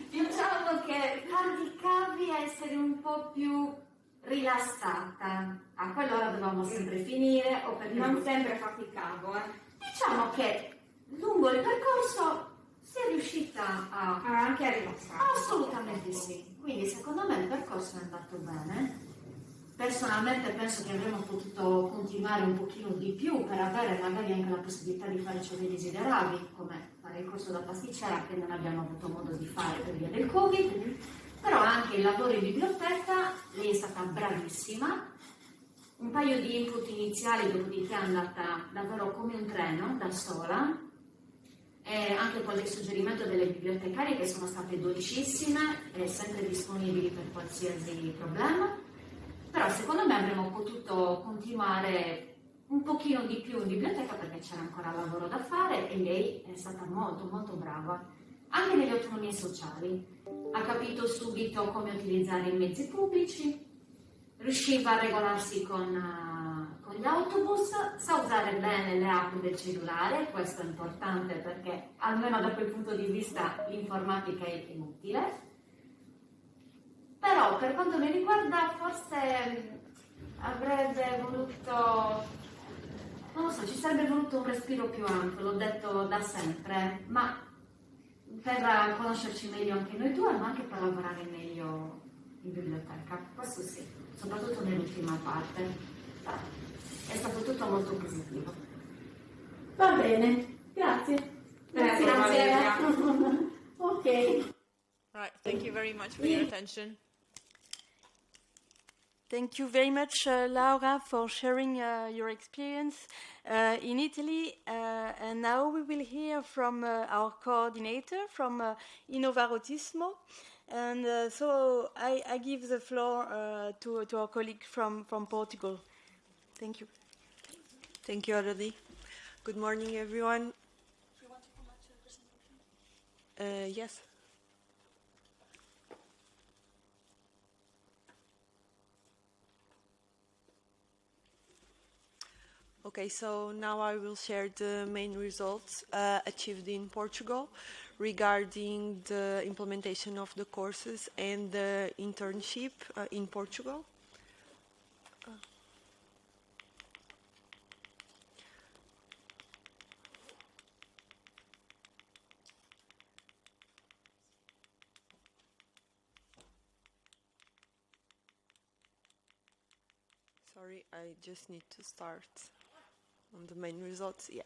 Diciamo che faticavi a essere un po' più rilassata. A quell'ora dovevamo sempre finire, o perché non sempre faticavo. Diciamo che lungo il percorso si è riuscita anche a rilassare. Assolutamente sì. Quindi secondo me il percorso è andato bene. Personalmente penso che avremmo potuto continuare un pochino di più per avere magari anche la possibilità di fare ciò che desideravi, come fare il corso da pasticcera che non abbiamo avuto modo di fare per via del Covid, però anche il lavoro in biblioteca, lei è stata bravissima, un paio di input iniziali, dopodiché è andata davvero come un treno, da sola, e anche con il suggerimento delle bibliotecarie che sono state dolcissime e sempre disponibili per qualsiasi problema. Però secondo me avremmo potuto continuare un pochino di più in biblioteca perché c'era ancora lavoro da fare e lei è stata molto molto brava. Anche nelle autonomie sociali. Ha capito subito come utilizzare i mezzi pubblici, riusciva a regolarsi con l'autobus, sa usare bene le app del cellulare, questo è importante perché almeno da quel punto di vista l'informatica è inutile. Però per quanto mi riguarda forse avrebbe voluto, non lo so, ci sarebbe voluto un respiro più ampio, l'ho detto da sempre, ma per conoscerci meglio anche noi due, ma anche per lavorare meglio in biblioteca, questo sì, soprattutto nell'ultima parte. È stato tutto molto positivo. Va bene, grazie. Grazie. Ok. Right, thank you very much for your attention. Thank you very much, Laura, for sharing your experience in Italy. And now we will hear from our coordinator from Innova Autismo. And so I give the floor to our colleague from Portugal. Thank you. Thank you, Aurélie. Good morning, everyone. Do you want to come back to the presentation? Yes. Okay, so now I will share the main results achieved in Portugal regarding the implementation of the courses and the internship in Portugal. Sorry, I just need to start on the main results. Yeah.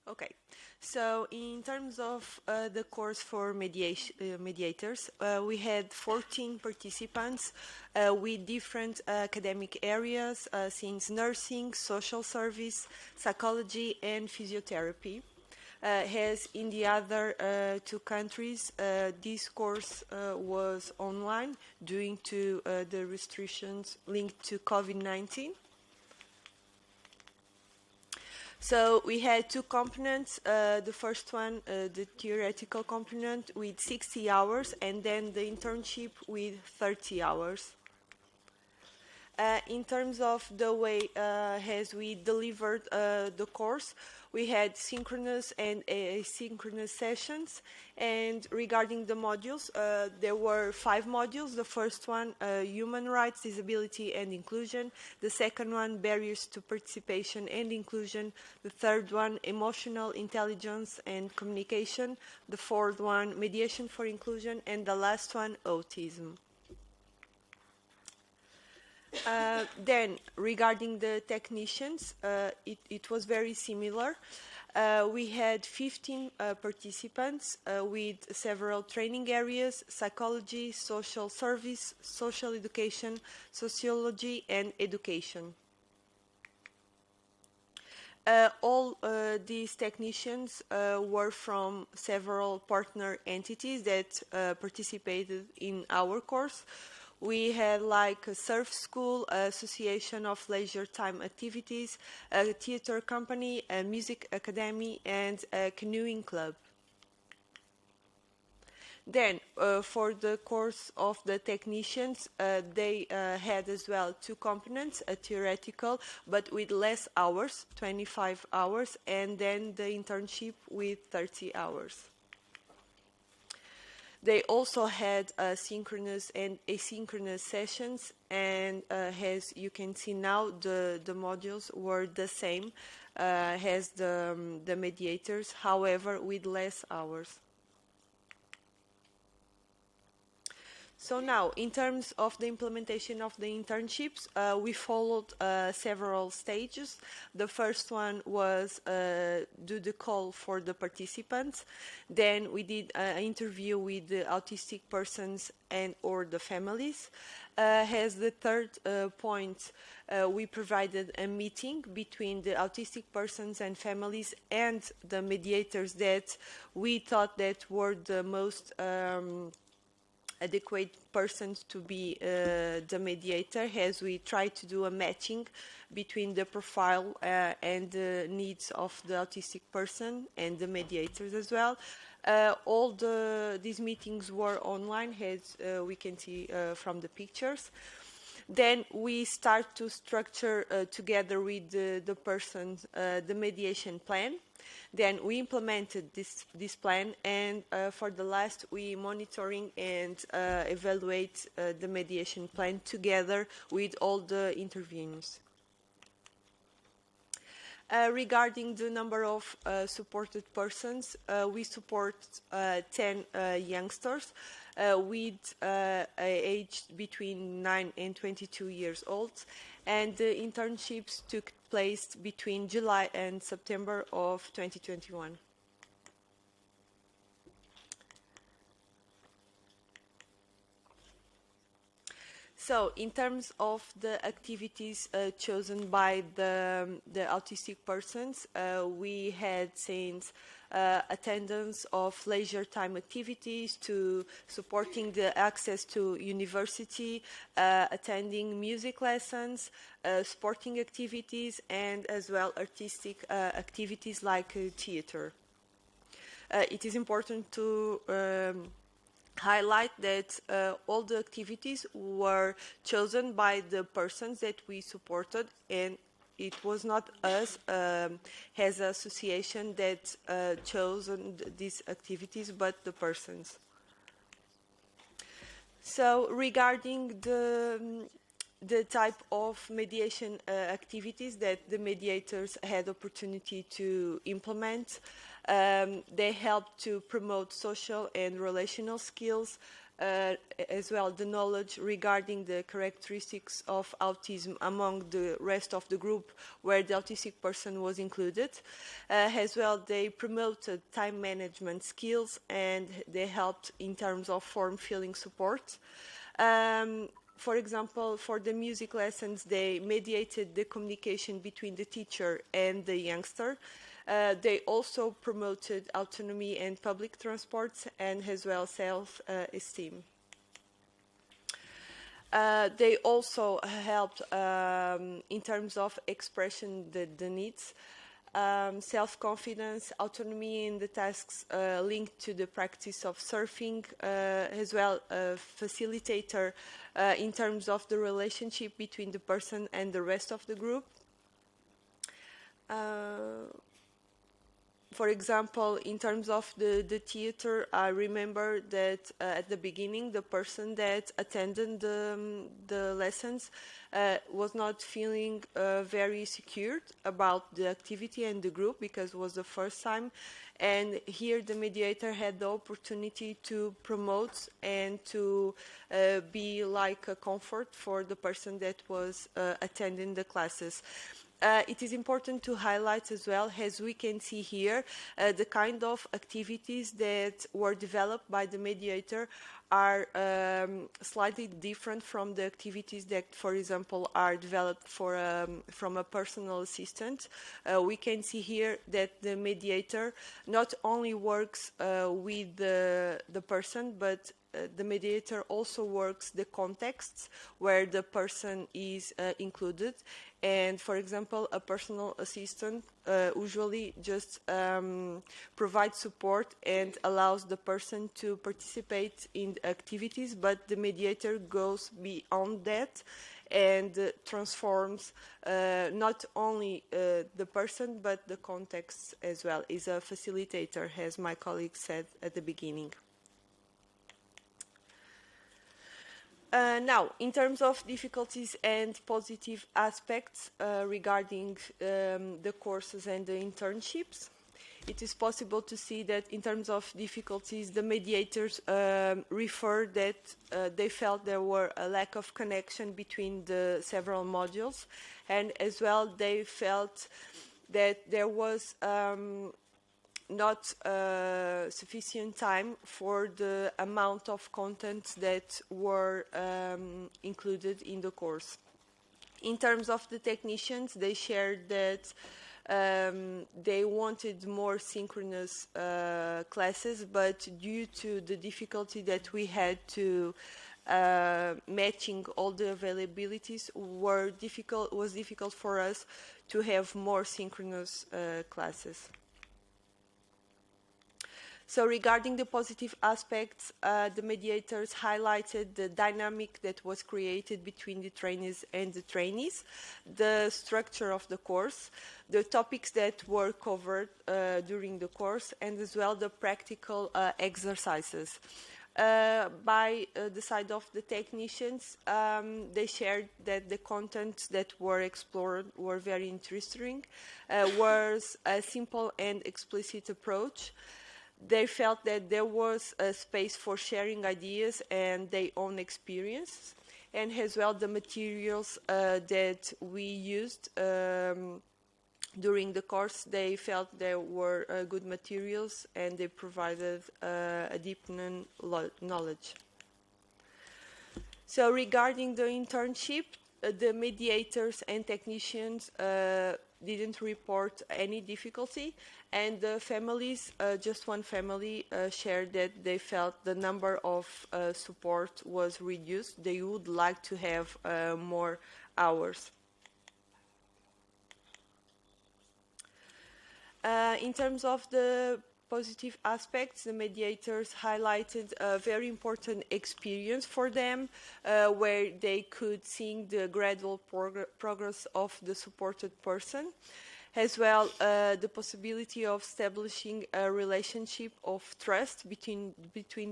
Okay, so in terms of the course for mediators, we had 14 participants with different academic areas, since nursing, social service, psychology, and physiotherapy. As in the other two countries, this course was online due to the restrictions linked to COVID-19. So we had two components. The first one, the theoretical component with 60 hours, and then the internship with 30 hours. In terms of the way as we delivered the course, we had synchronous and asynchronous sessions. And regarding the modules, there were 5 modules. The first one, human rights, disability and inclusion. The second one, barriers to participation and inclusion. The third one, emotional intelligence and communication. The fourth one, mediation for inclusion. And the last one, autism. Then, regarding the technicians, it was very similar. We had 15 participants with several training areas: psychology, social service, social education, sociology, and education. All these technicians were from several partner entities that participated in our course. We had like a surf school, association of leisure time activities, a theater company, a music academy, and a canoeing club. Then, for the course of the technicians, they had as well 2 components, a theoretical, but with less hours, 25 hours, and then the internship with 30 hours. They also had synchronous and asynchronous sessions, and as you can see now, the modules were the same as the mediators, however, with less hours. So now, in terms of the implementation of the internships, we followed several stages. The first one was do the call for the participants. Then we did an interview with the autistic persons and or the families. As the third point, we provided a meeting between the autistic persons and families and the mediators that we thought that were the most adequate persons to be the mediator, as we try to do a matching between the profile and the needs of the autistic person and the mediators as well. All these meetings were online, as we can see from the pictures. Then we start to structure together with the person the mediation plan. Then we implemented this plan, and for the last, we monitoring and evaluate the mediation plan together with all the interveners. Regarding the number of supported persons, we support 10 youngsters with age between 9 and 22 years old, and the internships took place between July and September of 2021. So, in terms of the activities chosen by the autistic persons, we had since attendance of leisure time activities to supporting the access to university, attending music lessons, sporting activities, and as well artistic activities like theater. It is important to highlight that all the activities were chosen by the persons that we supported, and it was not us as an association that chosen these activities, but the persons. So regarding the type of mediation activities that the mediators had opportunity to implement, they help to promote social and relational skills, as well the knowledge regarding the characteristics of autism among the rest of the group where the autistic person was included. As well, they promoted time management skills, and they helped in terms of form-filling support. For example, for the music lessons, they mediated the communication between the teacher and the youngster. They also promoted autonomy and public transports, and as well self-esteem. They also helped in terms of expression the needs, self-confidence, autonomy in the tasks linked to the practice of surfing, as well a facilitator in terms of the relationship between the person and the rest of the group. For example, in terms of the theater, I remember that at the beginning, the person that attended the lessons was not feeling very secure about the activity and the group, because it was the first time. And here the mediator had the opportunity to promote and to be like a comfort for the person that was attending the classes. It is important to highlight as well, as we can see here, the kind of activities that were developed by the mediator are slightly different from the activities that, for example, are developed from a personal assistant. We can see here that the mediator not only works with the person, but the mediator also works the contexts where the person is included. And for example, a personal assistant usually just provides support and allows the person to participate in activities, but the mediator goes beyond that and transforms not only the person but the context as well. Is a facilitator, as my colleague said at the beginning. Now, in terms of difficulties and positive aspects regarding the courses and the internships, it is possible to see that in terms of difficulties, the mediators refer that they felt there were a lack of connection between the several modules, and as well they felt that there was not sufficient time for the amount of content that were included in the course. In terms of the technicians, they shared that they wanted more synchronous classes, but due to the difficulty that we had to matching all the availabilities was difficult for us to have more synchronous classes. So regarding the positive aspects, the mediators highlighted the dynamic that was created between the trainees and the trainees, the structure of the course, the topics that were covered during the course, and as well the practical exercises. By the side of the technicians, they shared that the content that were explored were very interesting, was a simple and explicit approach. They felt that there was a space for sharing ideas and their own experience, and as well the materials that we used during the course, they felt there were good materials and they provided a deepened knowledge. So regarding the internship, the mediators and technicians didn't report any difficulty, and the families, just one family, shared that they felt the number of support was reduced. They would like to have more hours. In terms of the positive aspects, the mediators highlighted a very important experience for them, where they could see the gradual progress of the supported person, as well the possibility of establishing a relationship of trust between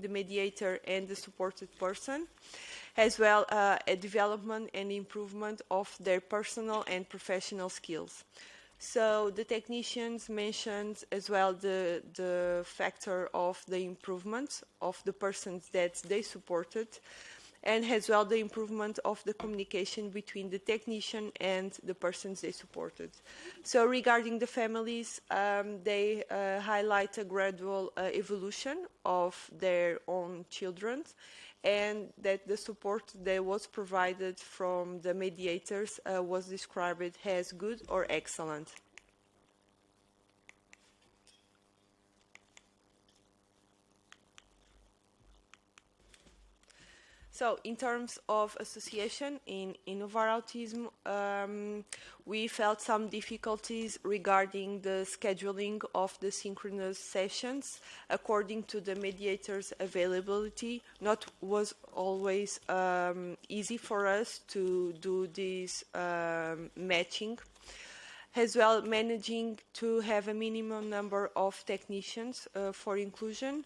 the mediator and the supported person, as well a development and improvement of their personal and professional skills. So the technicians mentioned as well the factor of the improvement of the persons that they supported, and as well the improvement of the communication between the technician and the persons they supported. So regarding the families, they highlight a gradual evolution of their own children, and that the support that was provided from the mediators was described as good or excellent. So in terms of association in Innovar Autism, we felt some difficulties regarding the scheduling of the synchronous sessions. According to the mediators' availability, not was always easy for us to do this matching. As well, managing to have a minimum number of technicians for inclusion.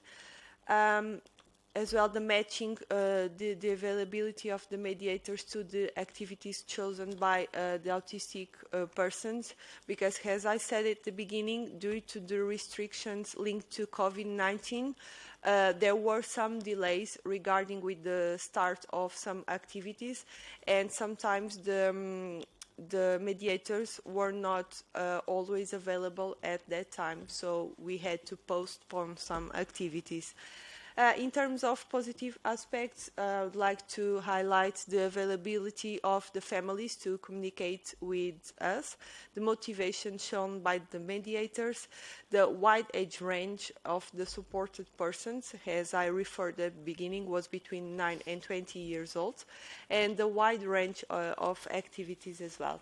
As well, the matching, the availability of the mediators to the activities chosen by the autistic persons, because as I said at the beginning, due to the restrictions linked to COVID-19, there were some delays regarding with the start of some activities, and sometimes the mediators were not always available at that time, so we had to postpone some activities. In terms of positive aspects, I would like to highlight the availability of the families to communicate with us, the motivation shown by the mediators, the wide age range of the supported persons, as I referred at the beginning, was between 9 and 20 years old, and the wide range of activities as well.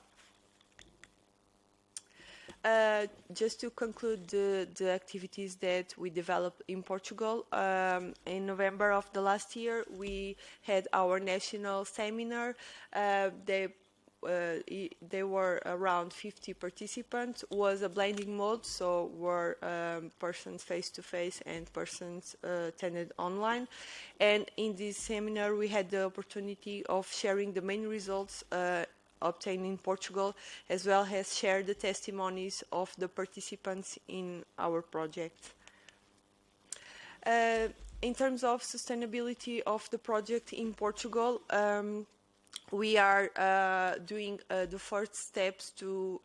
Just to conclude the activities that we developed in Portugal, in November of the last year, we had our national seminar. There were around 50 participants. It was a blending mode, so were persons face-to-face and persons attended online. And in this seminar, we had the opportunity of sharing the main results obtained in Portugal, as well as share the testimonies of the participants in our project. In terms of sustainability of the project in Portugal, we are doing the first steps to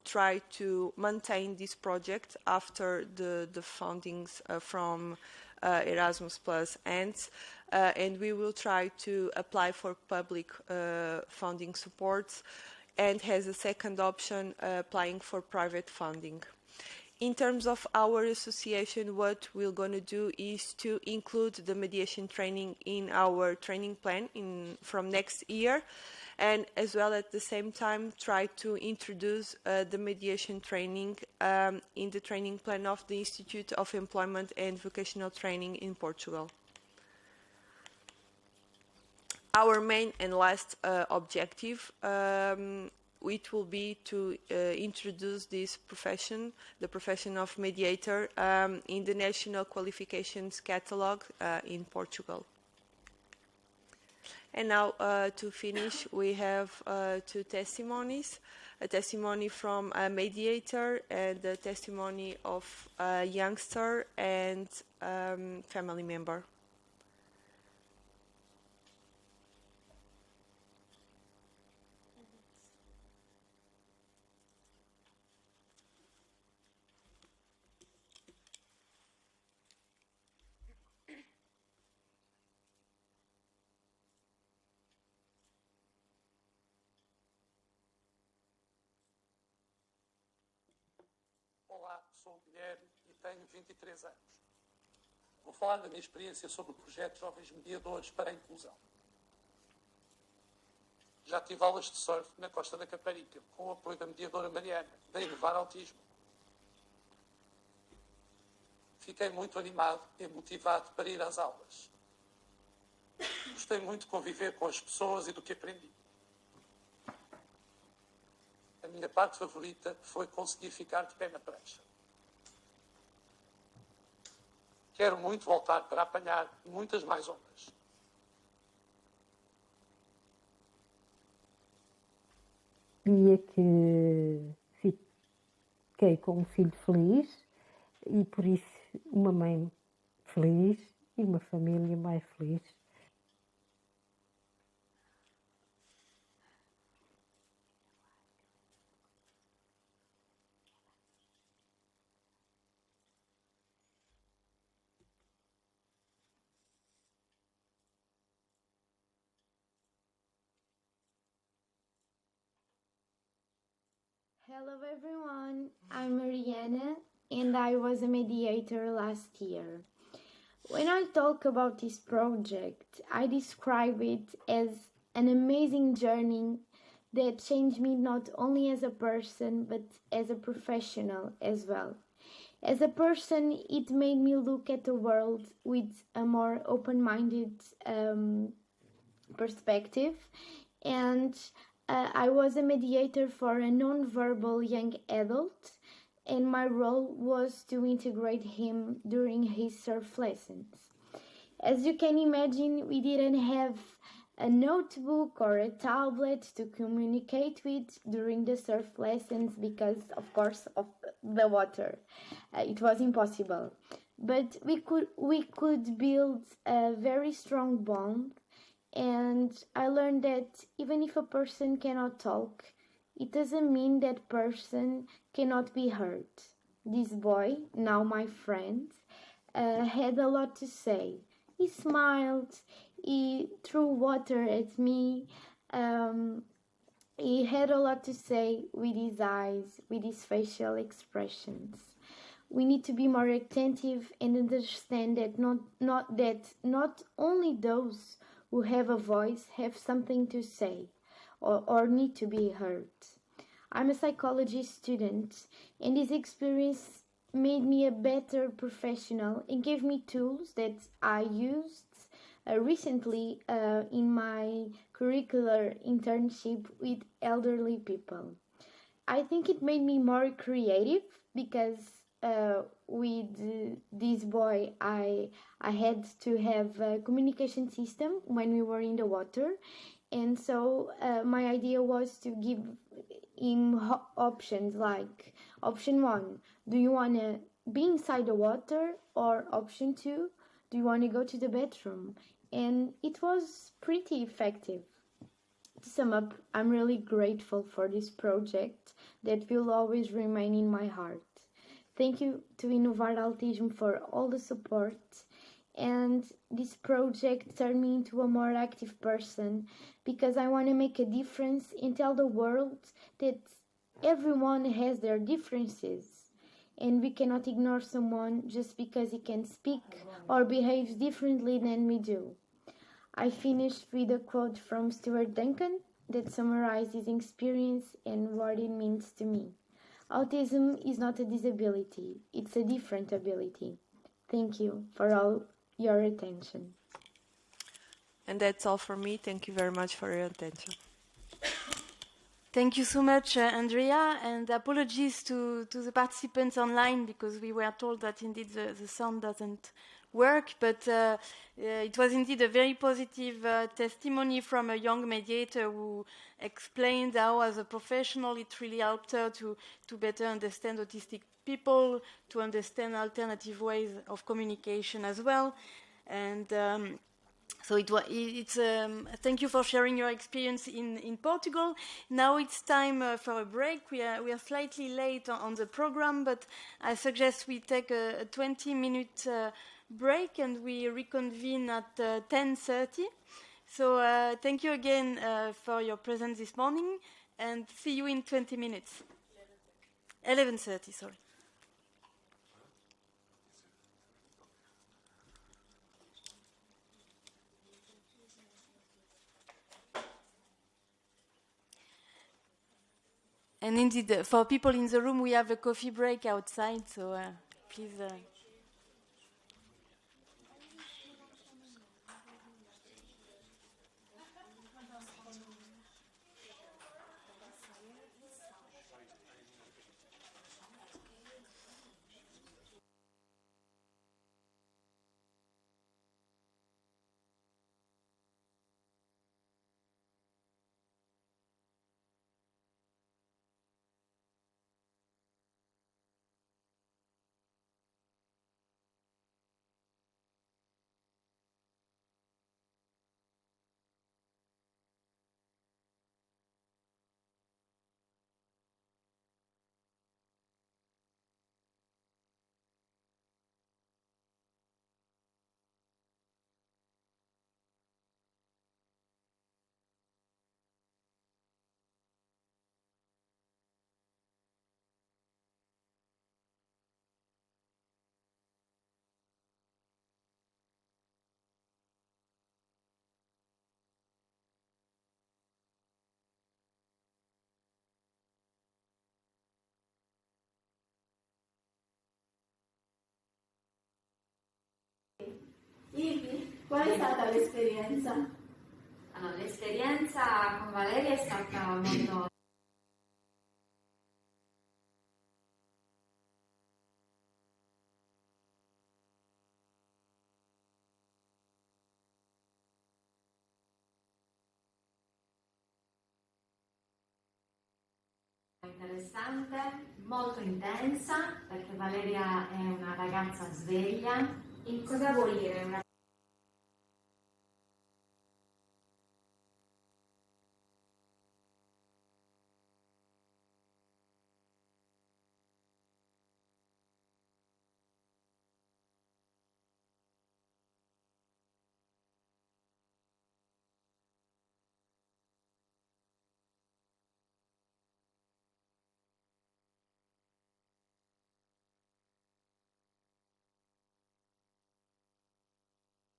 try to maintain this project after the fundings from Erasmus Plus ends, and we will try to apply for public funding supports, and has a second option, applying for private funding. In terms of our association, what we're going to do is to include the mediation training in our training plan from next year, and as well at the same time try to introduce the mediation training in the training plan of the Institute of Employment and Vocational Training in Portugal. Our main and last objective, it will be to introduce this profession, the profession of mediator, in the National Qualifications Catalogue in Portugal. And now, to finish, we have 2 testimonies, a testimony from a mediator and a testimony of a youngster and family member. Olá, sou o Guilherme e tenho 23 anos. Vou falar da minha experiência sobre o projeto Jovens Mediadores para a Inclusão. Já tive aulas de surf na Costa da Caparica, com o apoio da mediadora Mariana, da Inovar Autismo. Fiquei muito animado e motivado para ir às aulas. Gostei muito de conviver com as pessoas e do que aprendi. A minha parte favorita foi conseguir ficar de pé na prancha. Quero muito voltar para apanhar muitas mais ondas. Diria que fiquei com um filho feliz e por isso uma mãe feliz e uma família mais feliz. Hello everyone, I'm Mariana and I was a mediator last year. When I talk about this project, I describe it as an amazing journey that changed me not only as a person but as a professional as well. As a person, it made me look at the world with a more open-minded perspective, and I was a mediator for a non-verbal young adult, and my role was to integrate him during his surf lessons. As you can imagine, we didn't have a notebook or a tablet to communicate with during the surf lessons because, of course, of the water. It was impossible. But we could build a very strong bond. And I learned that even if a person cannot talk, it doesn't mean that person cannot be heard. This boy, now my friend, had a lot to say. He smiled, he threw water at me, he had a lot to say with his eyes, with his facial expressions. We need to be more attentive and understand that not only those who have a voice have something to say or need to be heard. I'm a psychology student, and this experience made me a better professional and gave me tools that I used recently in my curricular internship with elderly people. I think it made me more creative because with this boy I had to have a communication system when we were in the water, and so my idea was to give him options like option 1, do you want to be inside the water, or option 2, do you want to go to the bathroom? And it was pretty effective. To sum up, I'm really grateful for this project that will always remain in my heart. Thank you to Inovar Autism for all the support, and this project turned me into a more active person because I want to make a difference and tell the world that everyone has their differences and we cannot ignore someone just because he can speak or behaves differently than we do. I finished with a quote from Stuart Duncan that summarizes his experience and what it means to me. Autism is not a disability, it's a different ability. Thank you for all your attention. And that's all from me. Thank you very much for your attention. Thank you so much, Andrea, and apologies to the participants online because we were told that indeed the sound doesn't work, but it was indeed a very positive testimony from a young mediator who explained how, as a professional, it really helped her to better understand autistic people, to understand alternative ways of communication as well. And so thank you for sharing your experience in Portugal. Now it's time for a break. We are slightly late on the program, but I suggest we take a 20-minute break and we reconvene at 10:30. So thank you again for your presence this morning, and see you in 20 minutes. 11:30, sorry. And indeed, for people in the room, we have a coffee break outside, so please... Ivi, qual è stata l'esperienza? Allora, l'esperienza con Valeria è stata molto interessante, molto intensa, perché Valeria è una ragazza sveglia. E cosa vuol dire una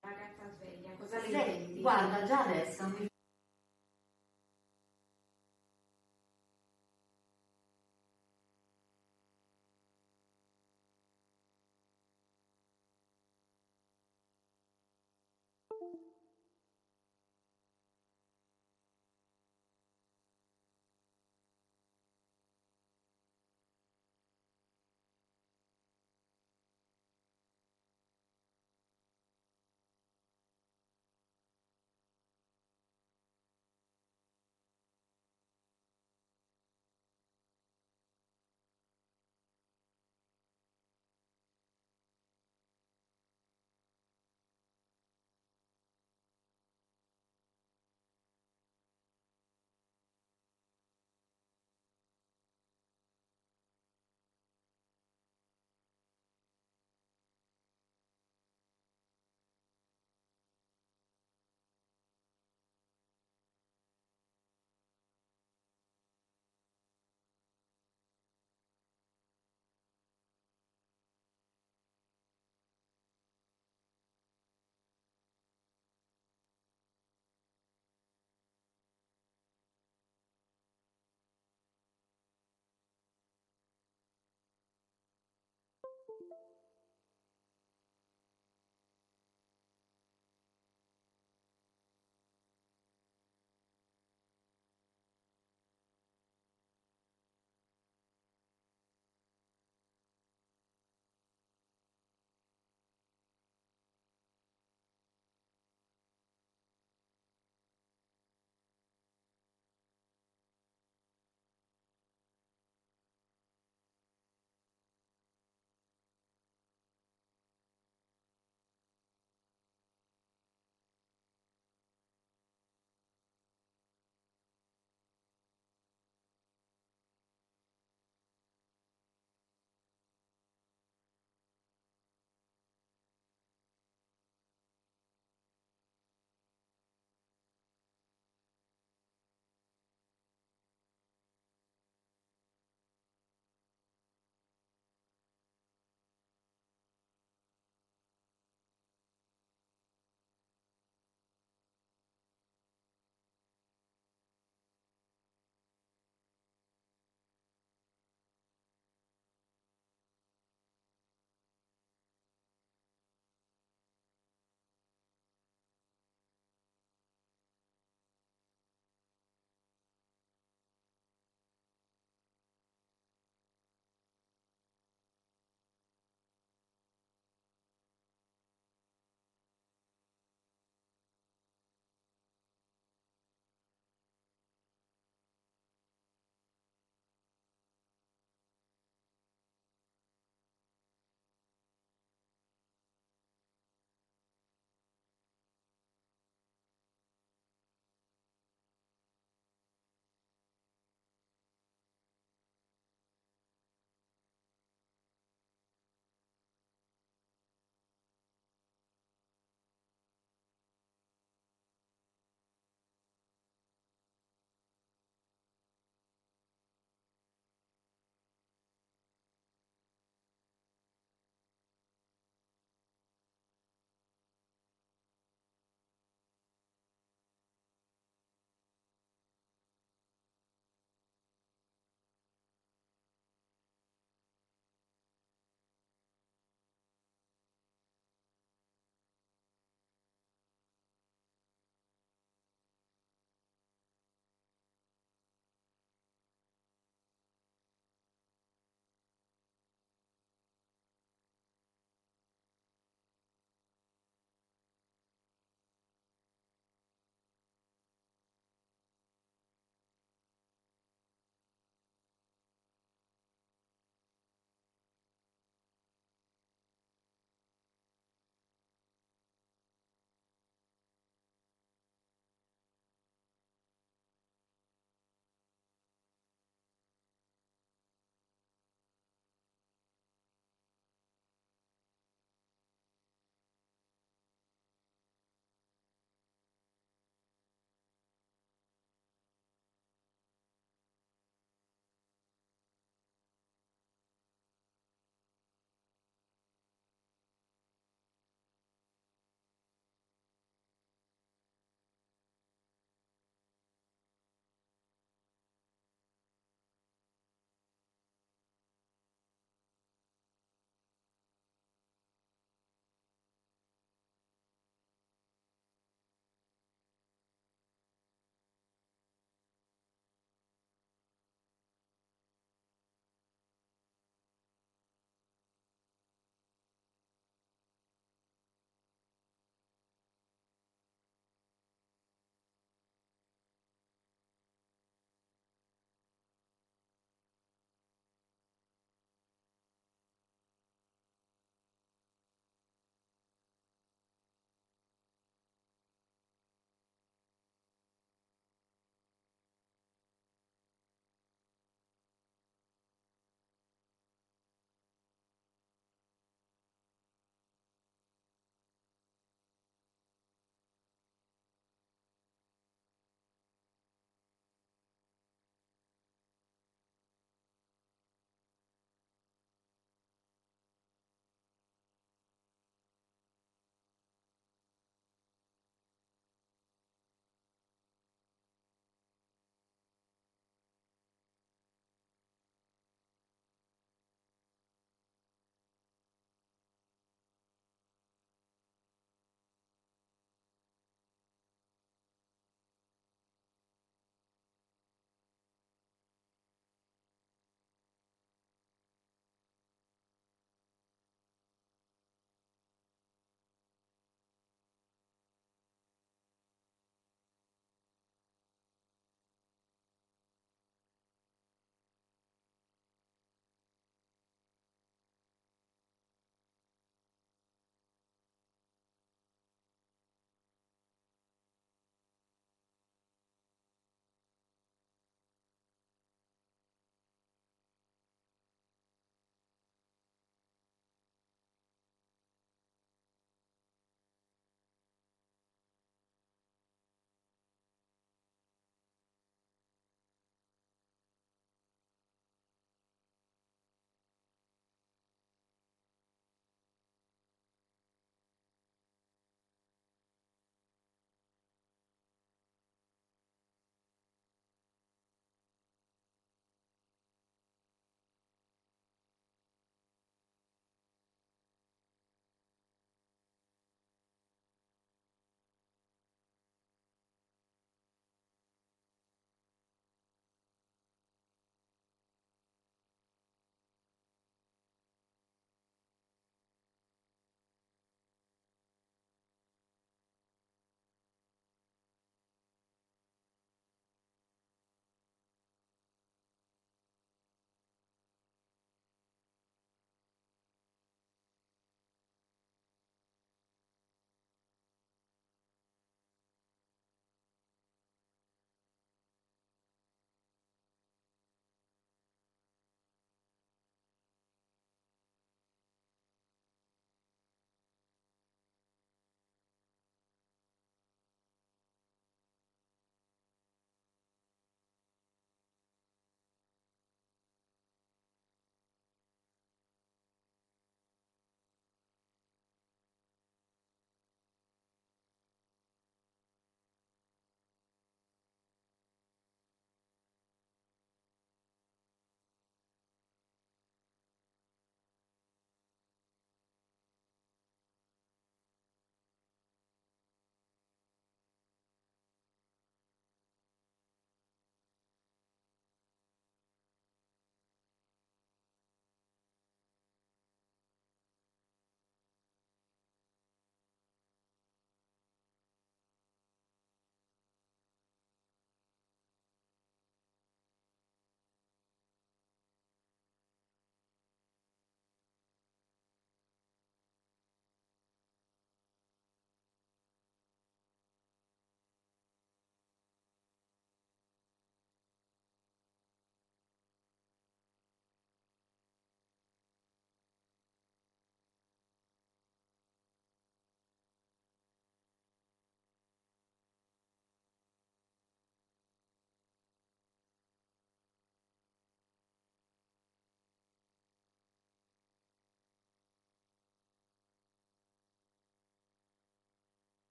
Ragazza sveglia, cosa le intendi? Guarda, già adesso mi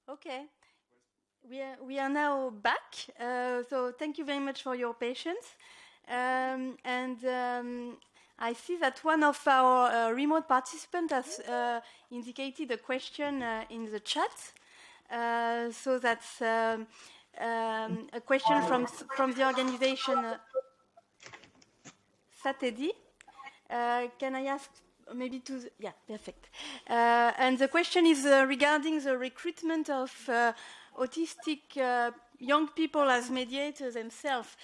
Okay, we are now back. So thank you very much for your patience. I see that one of our remote participants has indicated a question in the chat. So that's a question from the organization Satedi. Can I ask maybe to... yeah, perfect. And the question is regarding the recruitment of autistic young people as mediators themselves.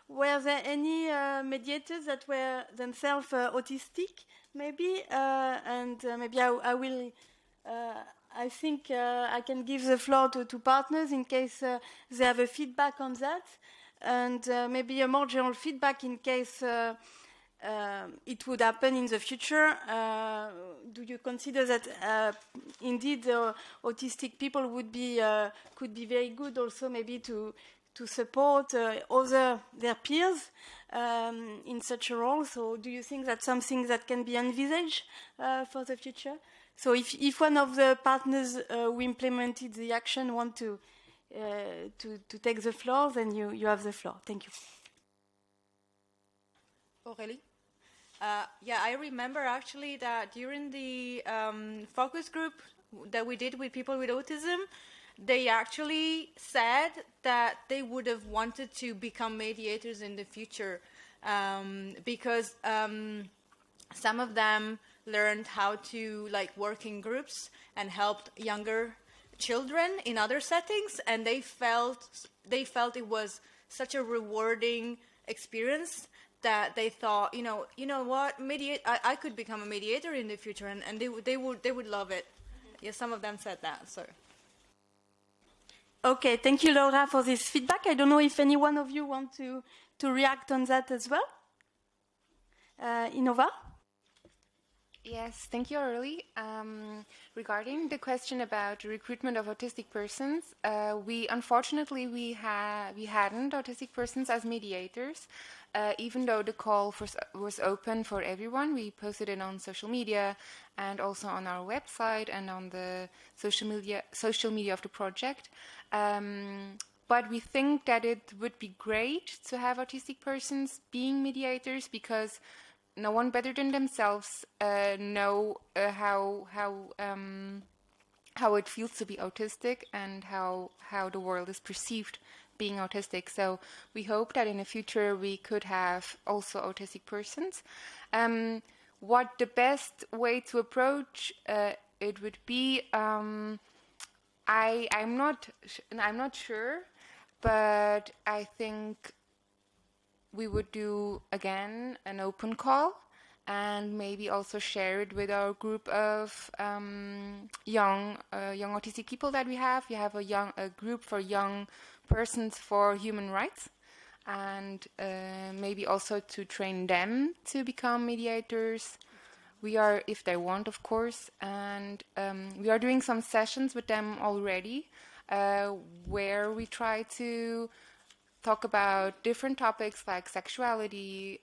Were there any mediators that were themselves autistic, maybe? Maybe I will... I think I can give the floor to partners in case they have a feedback on that. and maybe a more general feedback in case it would happen in the future. Do you consider that indeed autistic people would be could be very good also maybe to support their peers in such a role? So do you think that's something that can be envisaged for the future? So if one of the partners who implemented the action want to take the floor, then you have the floor. Thank you. Aurélie? Yeah, I remember actually that during the focus group that we did with people with autism, they actually said that they would have wanted to become mediators in the future because some of them learned how to work in groups and helped younger children in other settings, and they felt it was such a rewarding experience that they thought, you know what, I could become a mediator in the future, and they would love it. Yeah, some of them said that. So. Okay, thank you, Laura, for this feedback. I don't know if any one of you want to react on that as well. Inova? Yes, thank you, Aurélie. Regarding the question about recruitment of autistic persons, unfortunately we hadn't autistic persons as mediators, even though the call was open for everyone. We posted it on social media and also on our website and on the social media of the project. But we think that it would be great to have autistic persons being mediators, because no one better than themselves know how it feels to be autistic and how the world is perceived being autistic. So we hope that in the future we could have also autistic persons. What the best way to approach it would be, I'm not sure, but I think we would do again an open call and maybe also share it with our group of young autistic people that we have. We have a group for young persons for human rights, and maybe also to train them to become mediators. We are, if they want, of course, and we are doing some sessions with them already, where we try to talk about different topics like sexuality,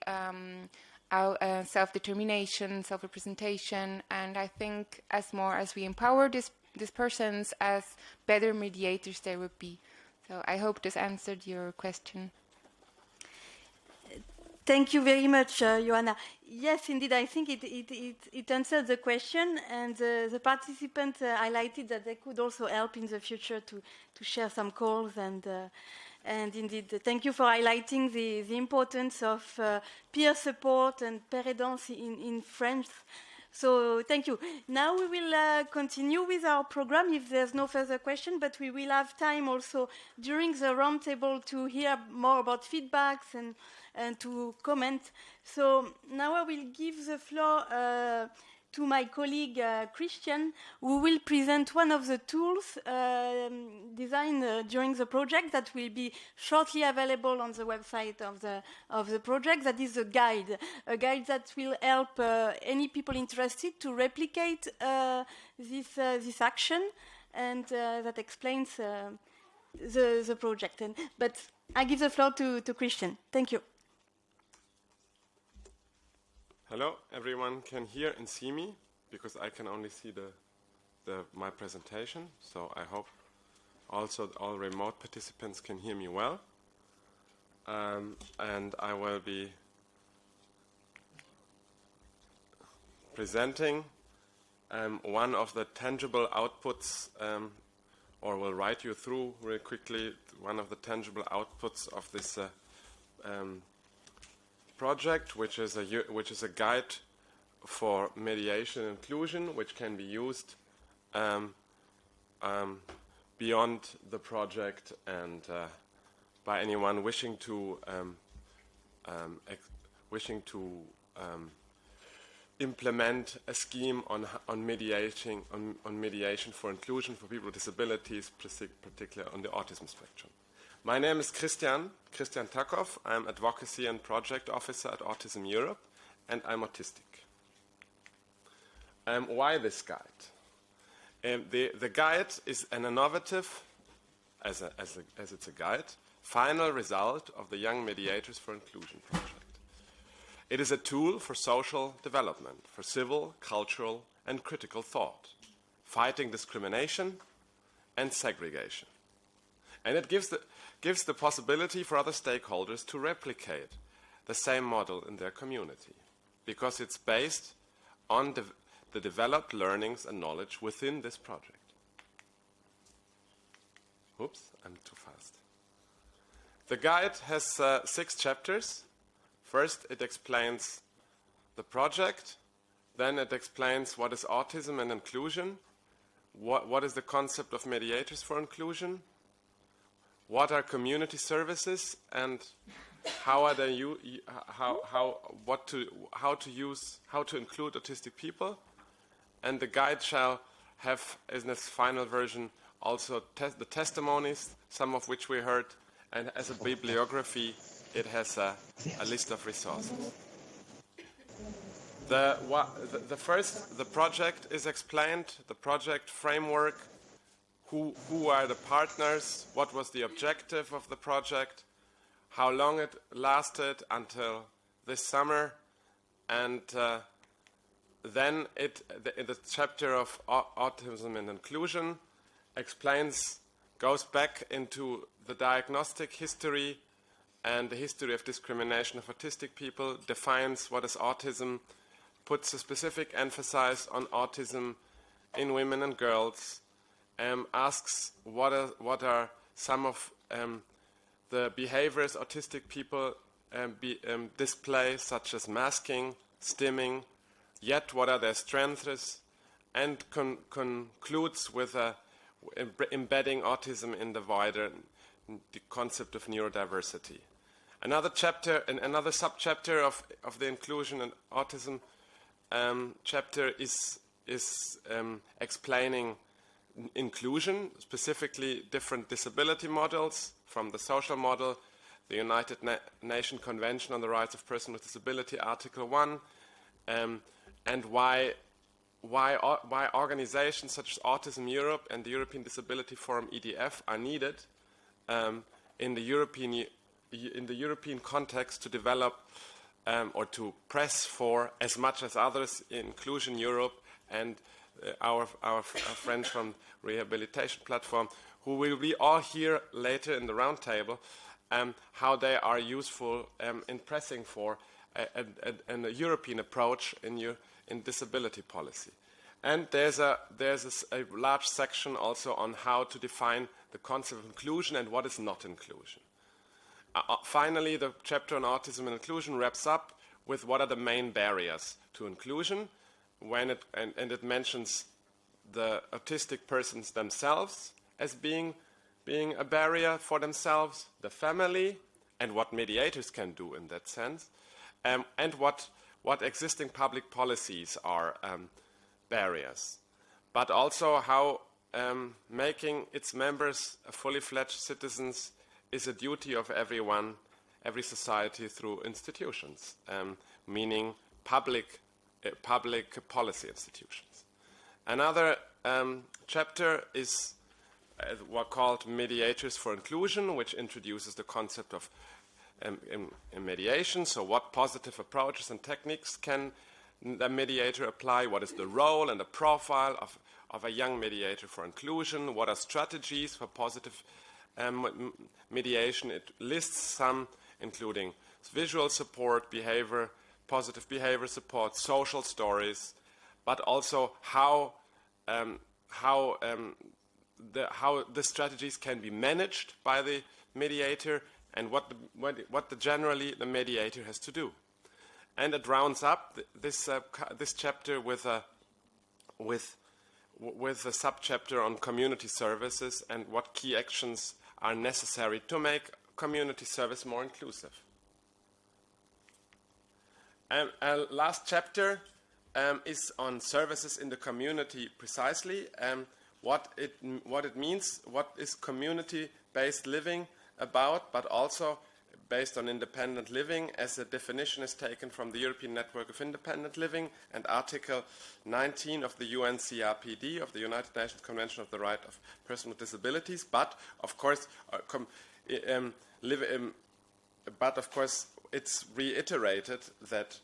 self-determination, self-representation, and I think as we empower these persons, as better mediators they would be. So I hope this answered your question. Thank you very much, Johanna. Yes, indeed, I think it answered the question, and the participant highlighted that they could also help in the future to share some calls, and indeed, thank you for highlighting the importance of peer support and paredance in French. So thank you. Now we will continue with our program if there's no further question, but we will have time also during the roundtable to hear more about feedbacks and to comment. So now I will give the floor to my colleague Christian, who will present one of the tools designed during the project that will be shortly available on the website of the project. That is a guide that will help any people interested to replicate this action, and that explains the project. But I give the floor to Christian. Thank you. Hello, everyone can hear and see me, because I can only see my presentation. So I hope also all remote participants can hear me well. And I will be presenting one of the tangible outputs, or will write you through really quickly one of the tangible outputs of this project, which is a guide for mediation and inclusion, which can be used beyond the project and by anyone wishing to implement a scheme on mediation for inclusion for people with disabilities, particularly on the autism spectrum. My name is Christian Takov. I'm Advocacy and Project Officer at Autism Europe, and I'm autistic. Why this guide? The guide is an innovative, as it's a guide, final result of the Young Mediators for Inclusion project. It is a tool for social development, for civil, cultural, and critical thought, fighting discrimination and segregation. And it gives the possibility for other stakeholders to replicate the same model in their community, because it's based on the developed learnings and knowledge within this project. Oops, I'm too fast. The guide has 6 chapters. First, it explains the project. Then it explains what is autism and inclusion, what is the concept of mediators for inclusion, what are community services, and how to include autistic people. And the guide shall have, in its final version, also the testimonies, some of which we heard, and as a bibliography, it has a list of resources. The project is explained, the project framework, who are the partners, what was the objective of the project, how long it lasted until this summer, and then in the chapter of autism and inclusion goes back into the diagnostic history and the history of discrimination of autistic people, defines what is autism, puts a specific emphasis on autism in women and girls, asks what are some of the behaviors autistic people display, such as masking, stimming, yet what are their strengths, and concludes with embedding autism in the wider the concept of neurodiversity. Another subchapter of the inclusion and autism chapter is explaining inclusion, specifically different disability models from the social model, the United Nations Convention on the Rights of Persons with Disability, Article 1, and why organizations such as Autism Europe and the European Disability Forum EDF are needed in the European context to develop or to press for, as much as others, Inclusion Europe and our friends from Rehabilitation Platform, who will be all here later in the roundtable, how they are useful in pressing for a European approach in disability policy. And there's a large section also on how to define the concept of inclusion and what is not inclusion. Finally, the chapter on autism and inclusion wraps up with what are the main barriers to inclusion, and it mentions the autistic persons themselves as being a barrier for themselves, the family, and what mediators can do in that sense, and what existing public policies are barriers, but also how making its members fully fledged citizens is a duty of everyone, every society through institutions, meaning public policy institutions. Another chapter is what called Mediators for Inclusion, which introduces the concept of mediation. So what positive approaches and techniques can the mediator apply? What is the role and the profile of a young mediator for inclusion? What are strategies for positive mediation? It lists some, including visual support, positive behavior support, social stories, but also how the strategies can be managed by the mediator and what generally the mediator has to do. And it rounds up this chapter with a subchapter on community services and what key actions are necessary to make community service more inclusive. And last chapter is on services in the community precisely, what it means, what is community-based living, about, but also based on independent living, as a definition is taken from the European Network of Independent Living and Article 19 of the UNCRPD, of the United Nations Convention of the Right of Persons with Disabilities. But of course, it's reiterated that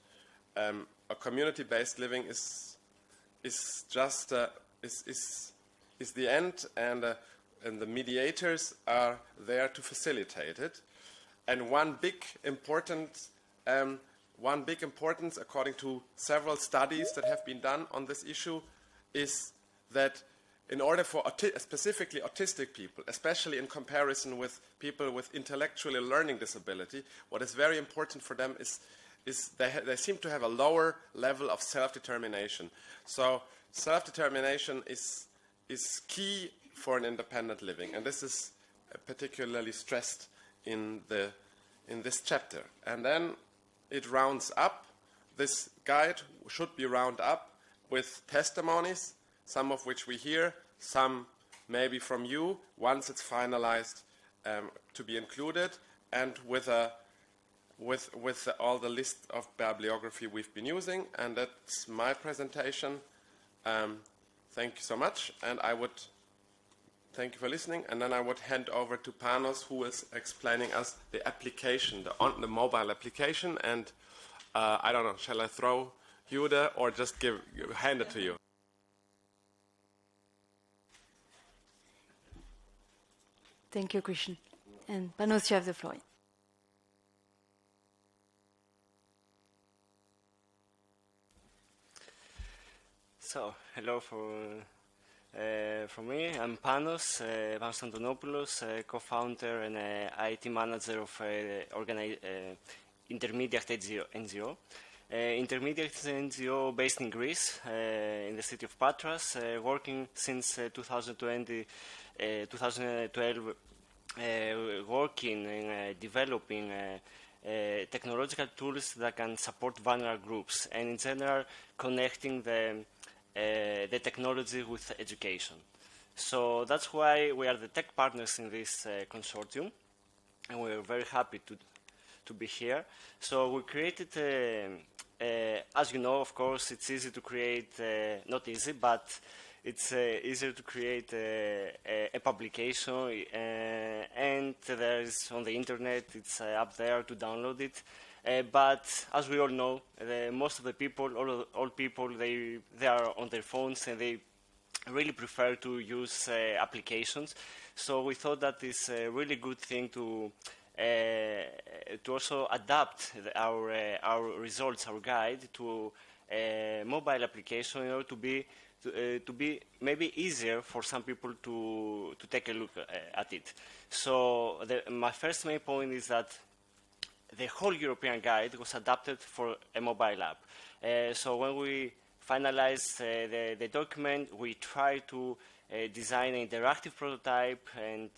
a community-based living is the end, and the mediators are there to facilitate it. And one big importance, according to several studies that have been done on this issue, is that in order for specifically autistic people, especially in comparison with people with intellectually learning disability, what is very important for them is they seem to have a lower level of self-determination. So self-determination is key for an independent living, and this is particularly stressed in this chapter. And then it rounds up. This guide should be round up with testimonies, some of which we hear, some maybe from you, once it's finalized to be included, and with all the list of bibliography we've been using. And that's my presentation. Thank you so much, and I would thank you for listening, and then I would hand over to Panos, who is explaining us the application, the mobile application, and I don't know, shall I throw you there or just hand it to you? Thank you, Christian. And Panos, you have the floor. So, hello from me. I'm Panos Antonopoulos, co-founder and IT manager of Intermediate NGO. Intermediate NGO based in Greece, in the city of Patras, working since 2012, working in developing technological tools that can support vulnerable groups, and in general connecting the technology with education. So that's why we are the tech partners in this consortium, and we are very happy to be here. So we created, as you know, of course, it's easy to create, not easy, but it's easier to create a publication, and there is on the internet, it's up there to download it. But as we all know, most of the people, all people, they are on their phones and they really prefer to use applications. So we thought that it's a really good thing to also adapt our results, our guide, to a mobile application in order to be maybe easier for some people to take a look at it. So my first main point is that the whole European guide was adapted for a mobile app. So when we finalized the document, we tried to design an interactive prototype, and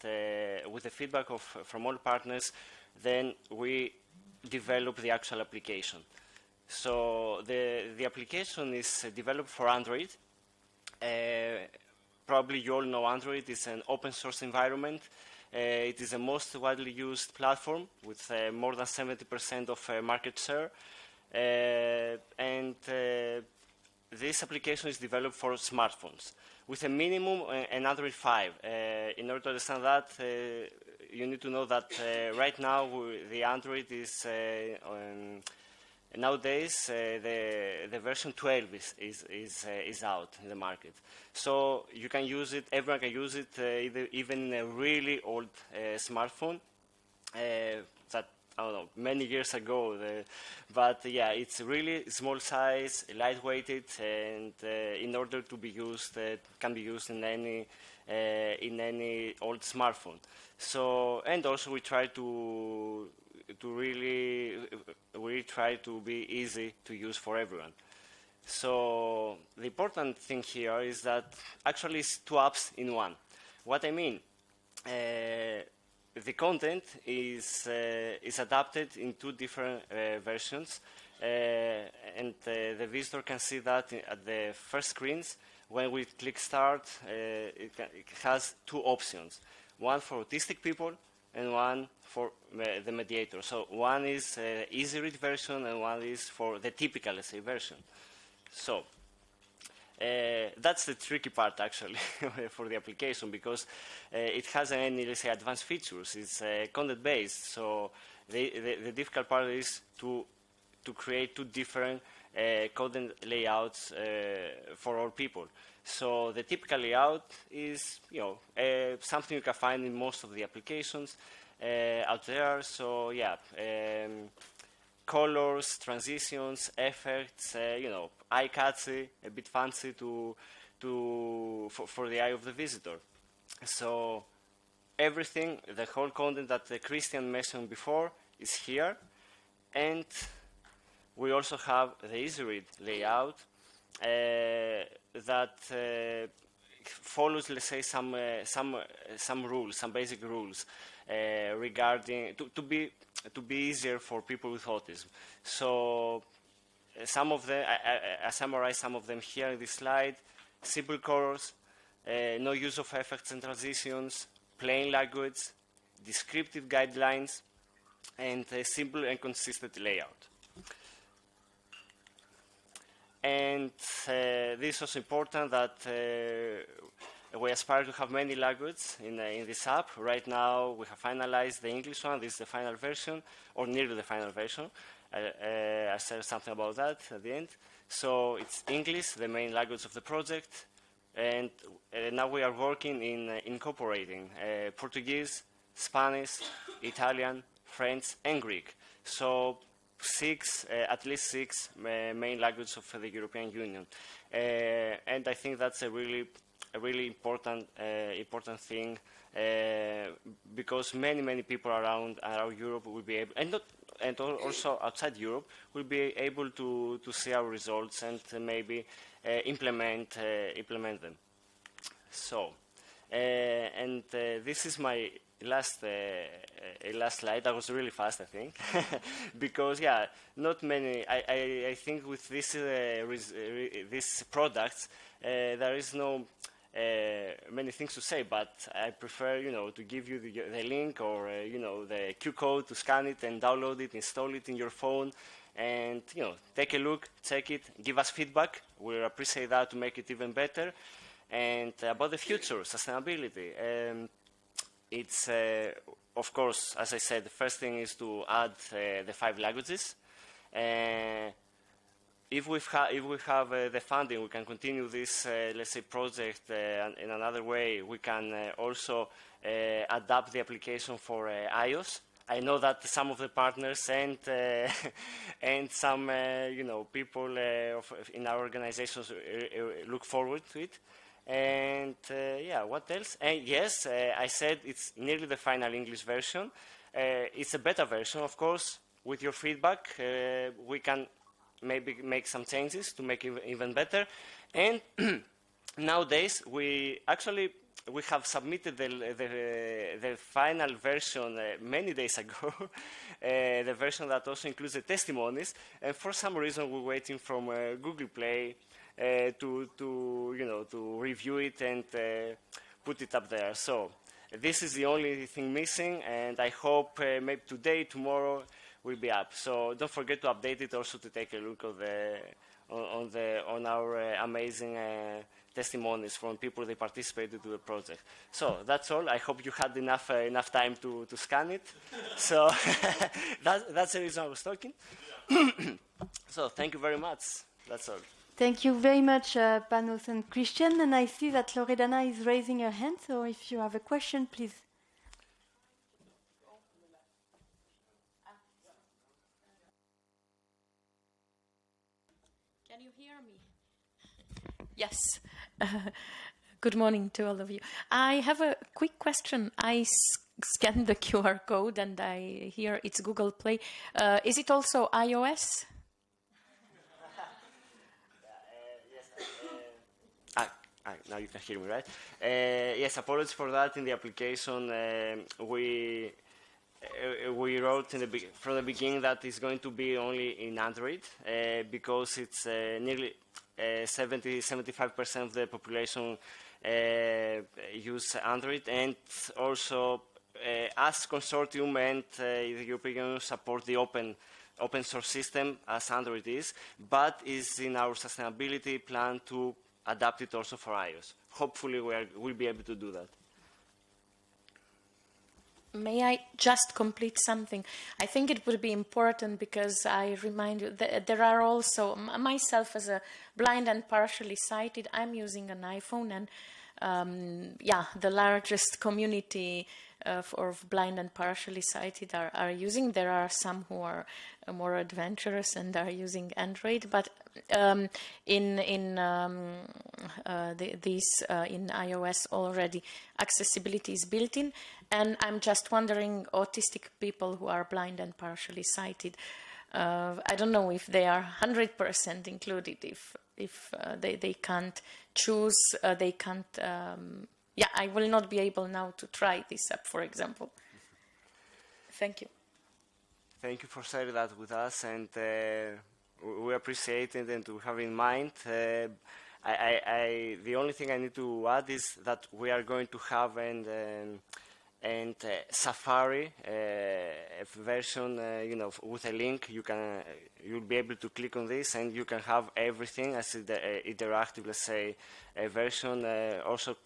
with the feedback from all partners, then we developed the actual application. So the application is developed for Android. Probably you all know Android is an open source environment. It is the most widely used platform with more than 70% of market share. And this application is developed for smartphones with a minimum an Android 5. In order to understand that, you need to know that right now the Android is nowadays the version 12 is out in the market. So you can use it, everyone can use it, even in a really old smartphone that, I don't know, many years ago. But yeah, it's really small size, lightweighted, and in order to be used, can be used in any old smartphone. So, and also we try to really try to be easy to use for everyone. So the important thing here is that actually it's two apps in one. What I mean, the content is adapted in two different versions, and the visitor can see that at the first screens. When we click start, it has two options: one for autistic people and one for the Mediator. So one is easy read version and one is for the typical, let's say, version. So that's the tricky part, actually, for the application, because it hasn't any, let's say, advanced features. It's content-based, so the difficult part is to create two different content layouts for all people. So the typical layout is, something you can find in most of the applications out there. So yeah, colors, transitions, effects, eye-catchy, a bit fancy for the eye of the visitor. So everything, the whole content that Christian mentioned before is here, and we also have the easy read layout that follows, let's say, some rules, some basic rules regarding to be easier for people with autism. So some of them, I summarize some of them here in this slide. Simple colors, no use of effects and transitions, plain language, descriptive guidelines, and a simple and consistent layout. And this is also important that we aspire to have many languages in this app. Right now, we have finalized the English one. This is the final version, or nearly the final version. I said something about that at the end. So it's English, the main language of the project. And now we are working in incorporating Portuguese, Spanish, Italian, French, and Greek. So at least six main languages of the European Union. And I think that's a really important thing because many people around Europe will be able, and also outside Europe, will be able to see our results and maybe implement them. So, and this is my last slide. That was really fast, I think, because yeah, not many. I think with these products, there is no many things to say, but I prefer, to give you the link or the QR code to scan it and download it, install it in your phone, and take a look, check it, give us feedback. We appreciate that to make it even better. And about the future, sustainability. It's, of course, as I said, the first thing is to add the 5 languages. If we have the funding, we can continue this, let's say, project in another way. We can also adapt the application for iOS. I know that some of the partners and some people in our organizations look forward to it. And yeah, what else? And yes, I said it's nearly the final English version. It's a beta version, of course. With your feedback, we can maybe make some changes to make it even better. And nowadays, we have submitted the final version many days ago, the version that also includes the testimonies. And for some reason, we're waiting from Google Play to review it and put it up there. So this is the only thing missing, and I hope maybe today, tomorrow, will be up. So don't forget to update it, also to take a look on our amazing testimonies from people that participated to the project. So that's all. I hope you had enough time to scan it. So that's the reason I was talking. So thank you very much. That's all. Thank you very much, Panos and Christian. And I see that Loredana is raising her hand, so if you have a question, please. Can you hear me? Yes. Good morning to all of you. I have a quick question. I scanned the QR code and I hear it's Google Play. Is it also iOS? Now you can hear me, right? Yes, apologies for that. In the application, we wrote from the beginning that it's going to be only in Android because it's nearly 70-75% of the population use Android, and also as consortium and the European Union support the open source system as Android is, but is in our sustainability plan to adapt it also for iOS. Hopefully we'll be able to do that. May I just complete something? I think it would be important because I remind you that there are also, myself as a blind and partially sighted, I'm using an iPhone, and the largest community of blind and partially sighted are using. There are some who are more adventurous and are using Android, but in iOS already accessibility is built in, and I'm just wondering, autistic people who are blind and partially sighted, I don't know if they are 100% included, if they can't choose, they can't. I will not be able now to try this app, for example. Thank you. Thank you for sharing that with us, and we appreciate it and to have in mind. The only thing I need to add is that we are going to have Safari version, with a link. You'll be able to click on this, and you can have everything as the interactive, let's say, version, also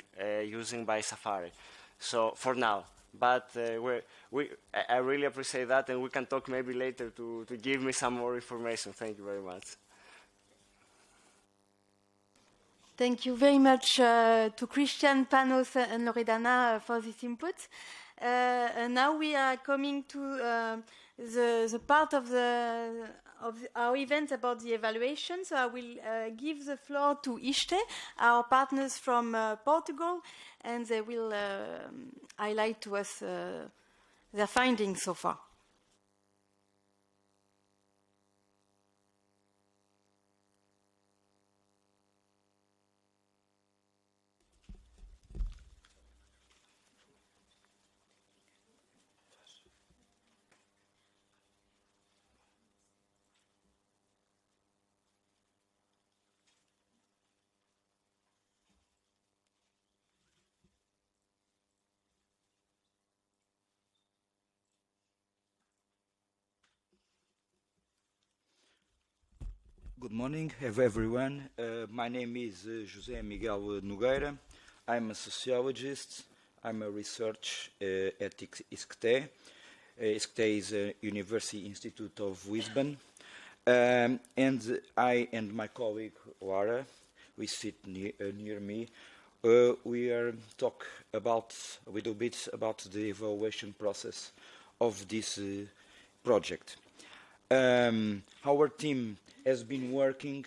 using by Safari. So for now, but I really appreciate that, and we can talk maybe later to give me some more information. Thank you very much. Thank you very much to Christian, Panos, and Loredana for this input. And now we are coming to the part of our event about the evaluation. So I will give the floor to Iste, our partners from Portugal, and they will highlight to us their findings so far. Good morning, everyone. My name is José Miguel Nogueira. I'm a sociologist. I'm a researcher at ISCTE. ISCTE is a University Institute of Lisbon. And I and my colleague Lara, we sit near me, we are talk about a little bit about the evaluation process of this project. Our team has been working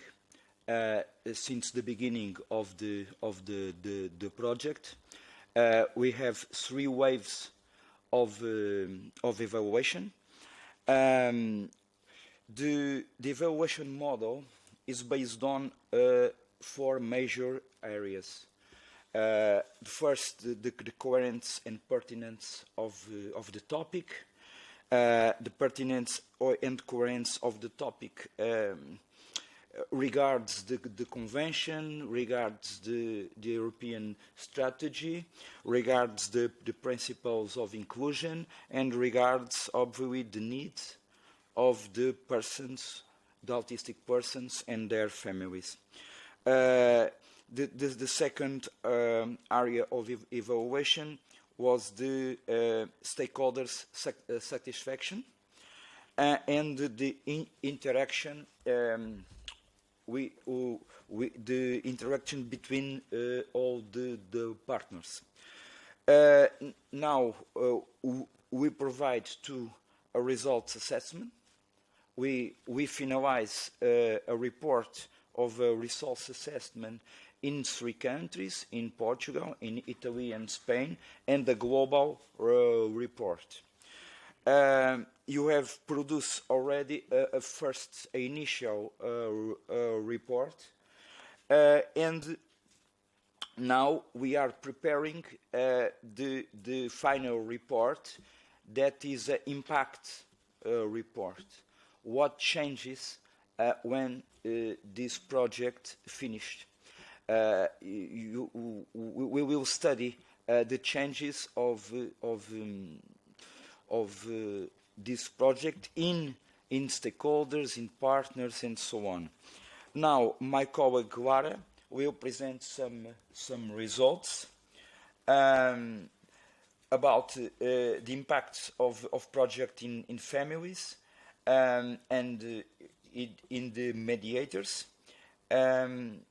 since the beginning of the project. We have 3 waves of evaluation. The evaluation model is based on 4 major areas. First, the coherence and pertinence of the topic. The pertinence and coherence of the topic regards the convention, regards the European strategy, regards the principles of inclusion, and regards obviously the needs of the persons, the autistic persons and their families. The second area of evaluation was the stakeholders' satisfaction and the interaction, the interaction between all the partners. Now we provide a results assessment. We finalize a report of a results assessment in 3 countries, in Portugal, in Italy and Spain, and the global report. You have produced already a first initial report, and now we are preparing the final report, that is an impact report. What changes when this project finished? We will study the changes of this project in stakeholders, in partners, and so on. Now, my colleague Lara will present some results about the impact of project in families and in the mediators. And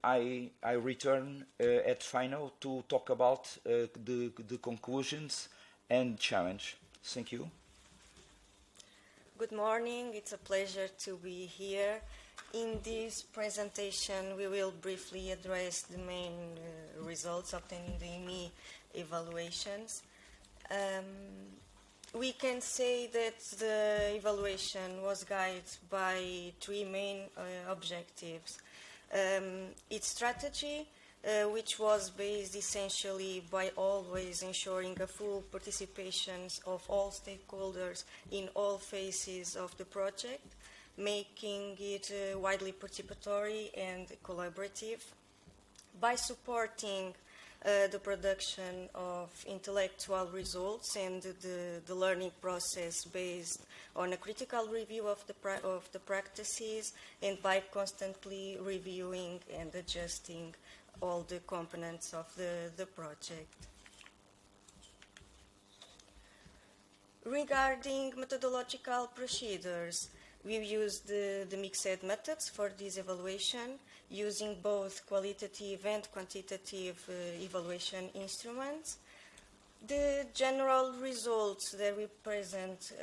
I return at final to talk about the conclusions and challenge. Thank you. Good morning. It's a pleasure to be here. In this presentation, we will briefly address the main results obtained in the IME evaluations. We can say that the evaluation was guided by three main objectives. Its strategy, which was based essentially by always ensuring a full participation of all stakeholders in all phases of the project, making it widely participatory and collaborative. By supporting the production of intellectual results and the learning process based on a critical review of the practices, and by constantly reviewing and adjusting all the components of the project. Regarding methodological procedures, we've used the mixed methods for this evaluation, using both qualitative and quantitative evaluation instruments. The general results that we present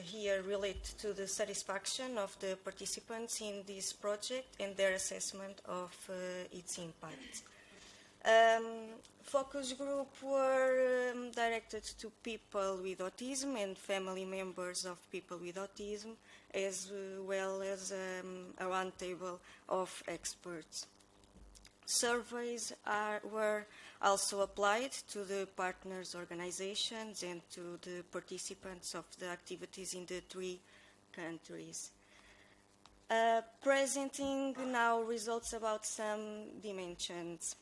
here relate to the satisfaction of the participants in this project and their assessment of its impact. Focus group were directed to people with autism and family members of people with autism, as well as a roundtable of experts. Surveys were also applied to the partners' organizations and to the participants of the activities in the three countries. Presenting now results about some dimensions.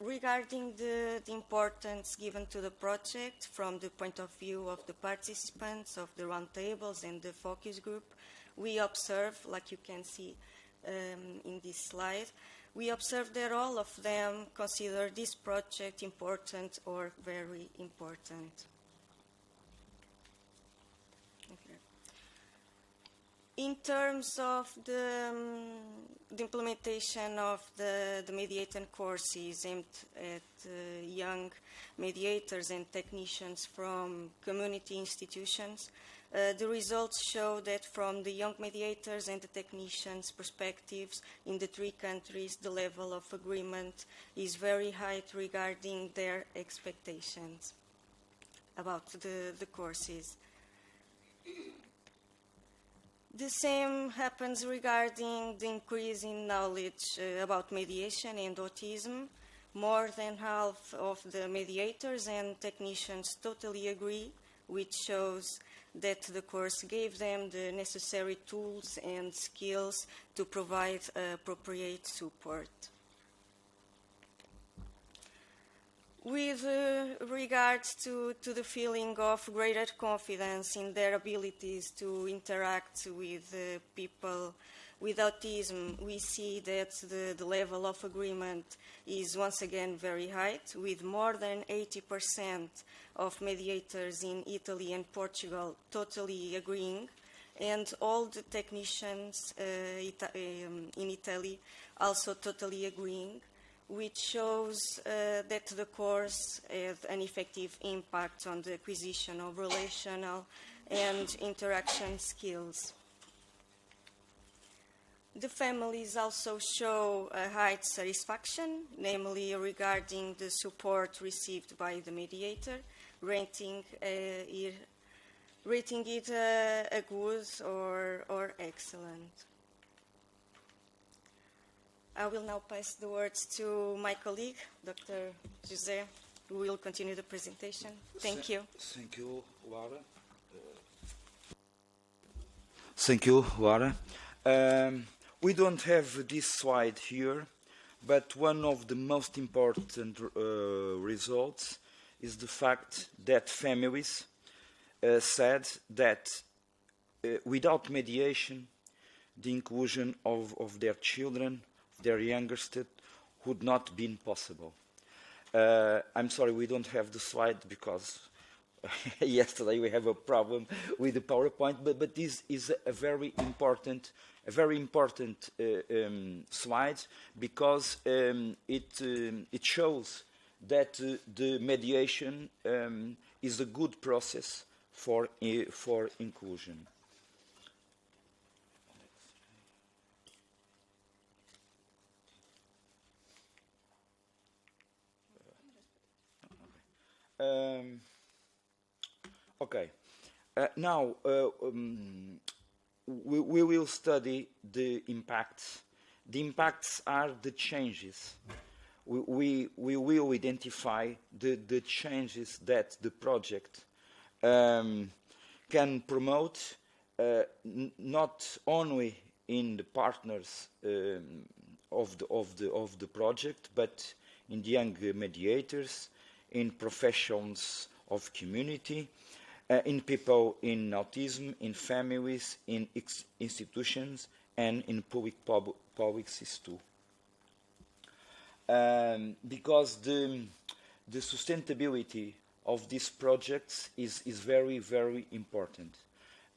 Regarding the importance given to the project from the point of view of the participants, of the roundtables and the focus group, we observe, like you can see in this slide, we observe that all of them consider this project important or very important. Okay. In terms of the implementation of the Mediator courses aimed at young mediators and technicians from community institutions, the results show that from the young mediators and the technicians' perspectives in the three countries, the level of agreement is very high regarding their expectations about the courses. The same happens regarding the increase in knowledge about mediation and autism. More than half of the mediators and technicians totally agree, which shows that the course gave them the necessary tools and skills to provide appropriate support. With regards to the feeling of greater confidence in their abilities to interact with people with autism, we see that the level of agreement is once again very high, with more than 80% of mediators in Italy and Portugal totally agreeing, and all the technicians in Italy also totally agreeing, which shows that the course has an effective impact on the acquisition of relational and interaction skills. The families also show a high satisfaction, namely regarding the support received by the mediator, rating it a good or excellent. I will now pass the words to my colleague, Dr. José, who will continue the presentation. Thank you. Thank you, Lara. Thank you, Lara. We don't have this slide here, but one of the most important results is the fact that families said that without mediation, the inclusion of their children, their youngest, would not have been possible. I'm sorry, we don't have the slide because yesterday we have a problem with the PowerPoint, but this is a very important slide because it shows that the mediation is a good process for inclusion. Okay. Now we will study the impacts. The impacts are the changes. We will identify the changes that the project can promote, not only in the partners of the project, but in the young mediators, in professions of community, in people in autism, in families, in institutions, and in public system. Because the sustainability of these projects is very, very important.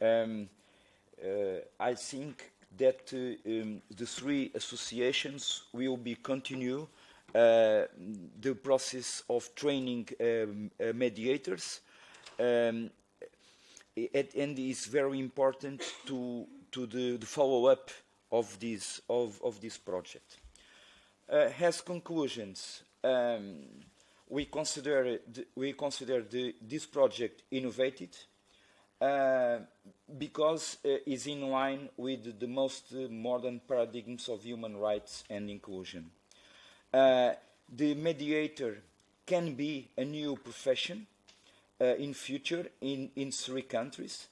I think that the three associations will be continue the process of training mediators, and it's very important to the follow-up of this project. As conclusions, we consider this project innovative because it's in line with the most modern paradigms of human rights and inclusion. The mediator can be a new profession in future in 3 countries.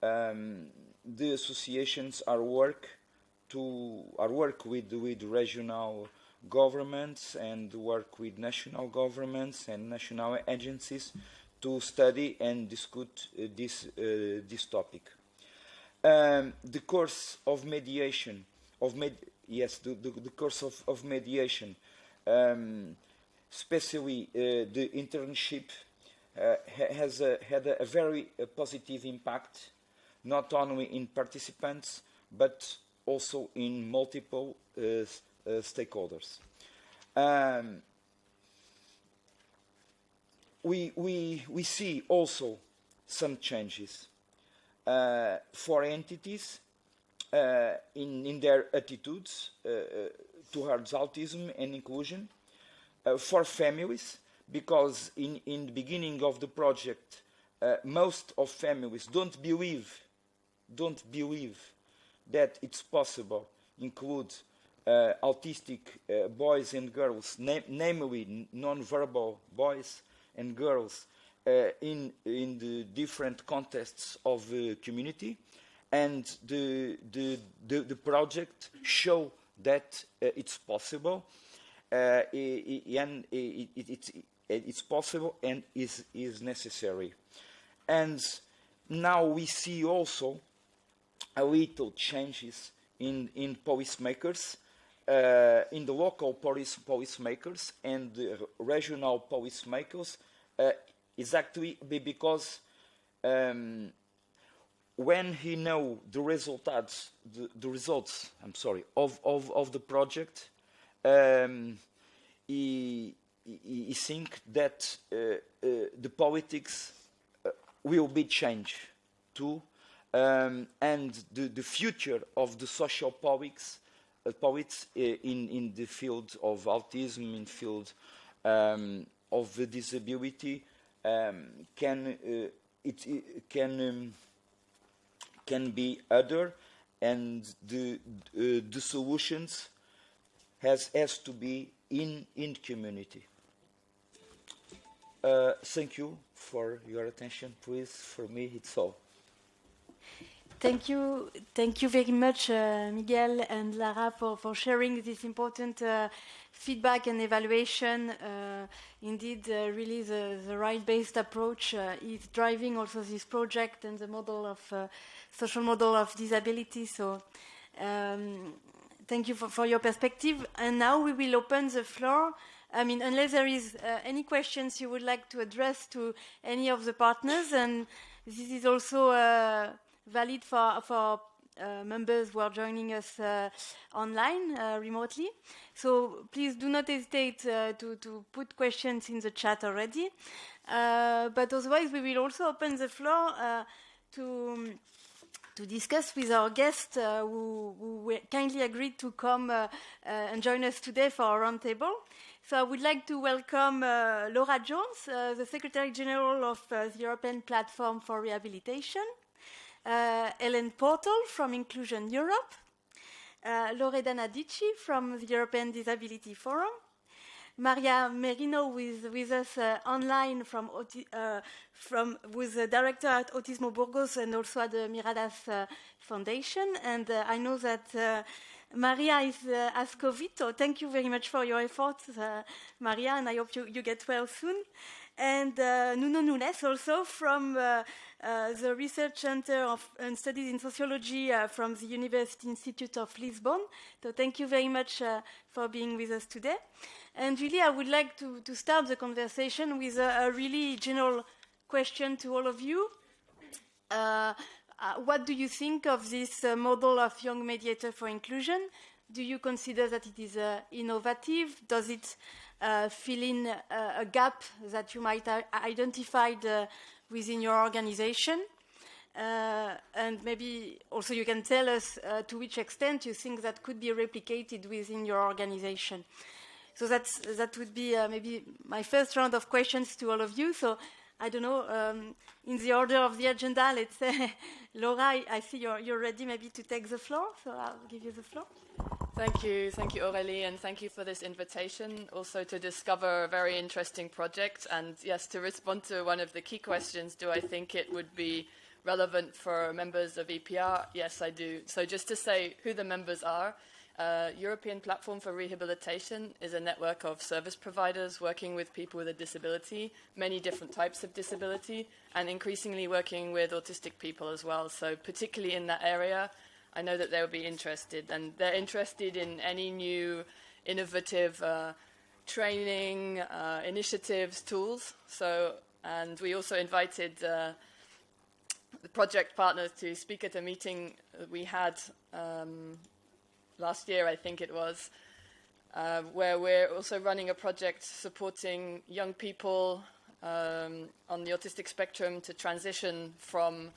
The associations are work with regional governments and work with national governments and national agencies to study and discuss this topic. The course of mediation the course of mediation, especially the internship, has had a very positive impact, not only in participants but also in multiple stakeholders. We see also some changes for entities in their attitudes towards autism and inclusion, for families, because in the beginning of the project, most of families don't believe that it's possible include autistic boys and girls, namely non-verbal boys and girls, in the different contexts of the community, and the project show that it's possible, and it's possible and is necessary. And now we see also a little changes in policymakers, in the local policymakers and the regional policymakers, exactly because when he know the results of the project, he think that the politics will be changed too, and the future of the social politics in the field of autism, in field of the disability, can be other, and the solutions has to be in community. Thank you for your attention. Please, for me, it's all. Thank you very much, Miguel and Lara, for sharing this important feedback and evaluation. Indeed, really the right-based approach is driving also this project and the model of social model of disability. So thank you for your perspective. And now we will open the floor. I mean, unless there is any questions you would like to address to any of the partners, and this is also valid for members who are joining us online remotely. So please do not hesitate to put questions in the chat already. But otherwise, we will also open the floor to discuss with our guests who kindly agreed to come and join us today for our roundtable. So I would like to welcome Laura Jones, the Secretary General of the European Platform for Rehabilitation, Ellen Portal from Inclusion Europe, Loredana Dici from the European Disability Forum, Maria Merino with us online who's the director at Autismo Burgos and also at the Miradas Foundation. And I know that Maria has COVID, so thank you very much for your efforts, Maria, and I hope you get well soon. And Nuno Nunes also from the Research Center and Studies in Sociology from the University Institute of Lisbon. So thank you very much for being with us today. And really, I would like to start the conversation with a really general question to all of you. What do you think of this model of Young Mediator for Inclusion? Do you consider that it is innovative? Does it fill in a gap that you might identified within your organization? And maybe also you can tell us to which extent you think that could be replicated within your organization. So that would be maybe my first round of questions to all of you. So I don't know, in the order of the agenda, let's say, Laura, I see you're ready maybe to take the floor, so I'll give you the floor. Thank you, Aurélie, and thank you for this invitation, also to discover a very interesting project. And yes, to respond to one of the key questions, do I think it would be relevant for members of EPR? Yes, I do. So just to say who the members are, European Platform for Rehabilitation is a network of service providers working with people with a disability, many different types of disability, and increasingly working with autistic people as well. So particularly in that area, I know that they'll be interested, and they're interested in any new innovative training, initiatives, tools. So, and we also invited the project partners to speak at a meeting we had last year, I think it was, where we're also running a project supporting young people on the autistic spectrum to transition from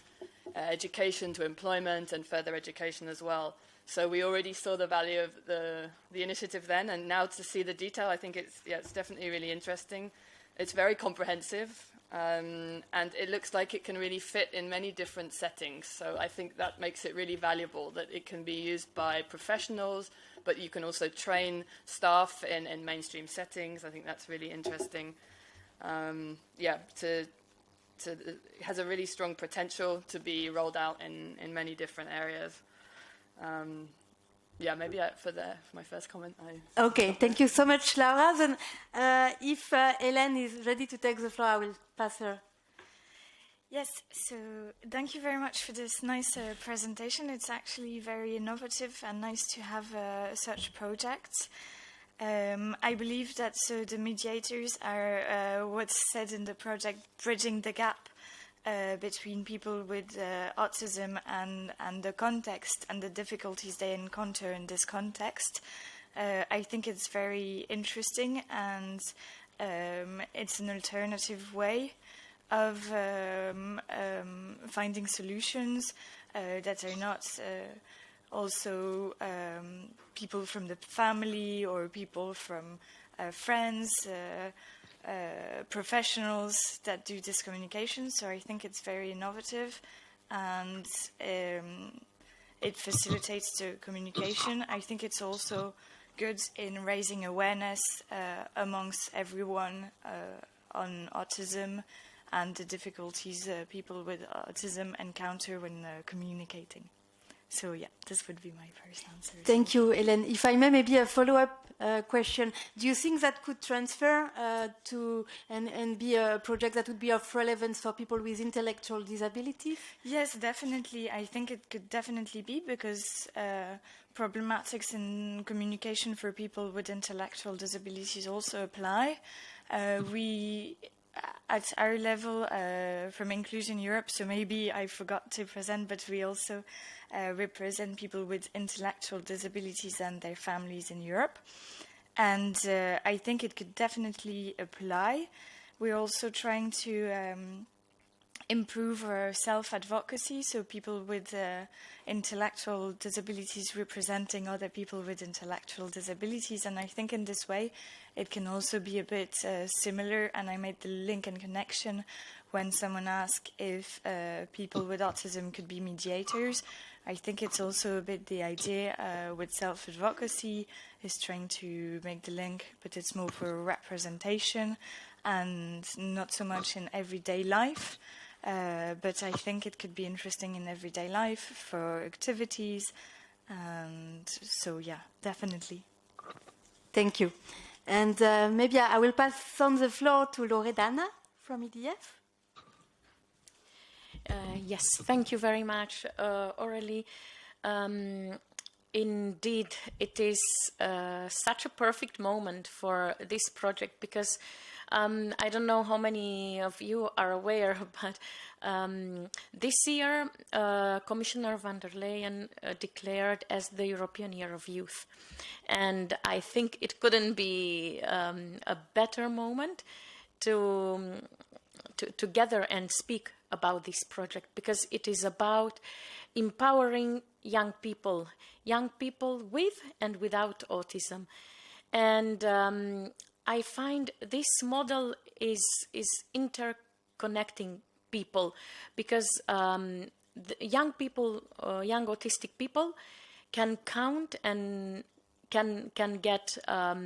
education to employment and further education as well. So we already saw the value of the initiative then, and now to see the detail, I think it's definitely really interesting. It's very comprehensive, and it looks like it can really fit in many different settings. So I think that makes it really valuable, that it can be used by professionals, but you can also train staff in mainstream settings. I think that's really interesting. It has a really strong potential to be rolled out in many different areas. Maybe for my first comment. Okay, thank you so much, Laura. Then, if Hélène is ready to take the floor, I will pass her. Yes, so thank you very much for this nice presentation. It's actually very innovative and nice to have such projects. I believe that the mediators are what's said in the project, bridging the gap between people with autism and the context and the difficulties they encounter in this context. I think it's very interesting, and it's an alternative way of finding solutions that are not also people from the family or people from friends, professionals that do this communication. So I think it's very innovative, and it facilitates the communication. I think it's also good in raising awareness amongst everyone on autism and the difficulties people with autism encounter when communicating. So yeah, this would be my first answer. Thank you, Hélène. If I may, maybe a follow-up question. Do you think that could transfer to and be a project that would be of relevance for people with intellectual disabilities? Yes, definitely. I think it could definitely be, because problematics in communication for people with intellectual disabilities also apply. We, at our level, from Inclusion Europe, so maybe I forgot to present, but we also represent people with intellectual disabilities and their families in Europe. And I think it could definitely apply. We're also trying to improve our self-advocacy, so people with intellectual disabilities representing other people with intellectual disabilities. And I think in this way it can also be a bit similar, and I made the link and connection when someone asked if people with autism could be mediators. I think it's also a bit the idea with self-advocacy is trying to make the link, but it's more for representation and not so much in everyday life. But I think it could be interesting in everyday life for activities. And so, yeah, definitely. Thank you. And maybe I will pass on the floor to Loredana from EDF. Yes, thank you very much, Aurélie. Indeed, it is such a perfect moment for this project, because I don't know how many of you are aware, but this year Commissioner van der Leyen declared as the European Year of Youth. And I think it couldn't be a better moment to gather and speak about this project, because it is about empowering young people with and without autism. And I find this model is interconnecting people, because the young people, young autistic people, can count and can get a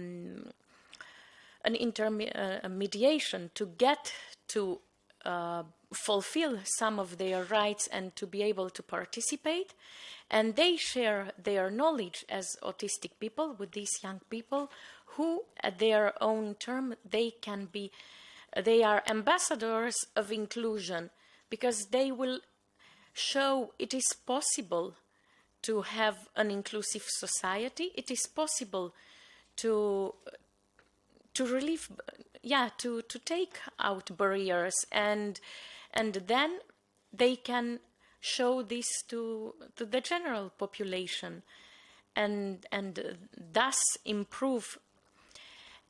mediation to get to fulfill some of their rights and to be able to participate. And they share their knowledge as autistic people with these young people, who at their own term they are ambassadors of inclusion, because they will show it is possible to have an inclusive society. It is possible to relieve, to take out barriers, and then they can show this to the general population, and thus improve.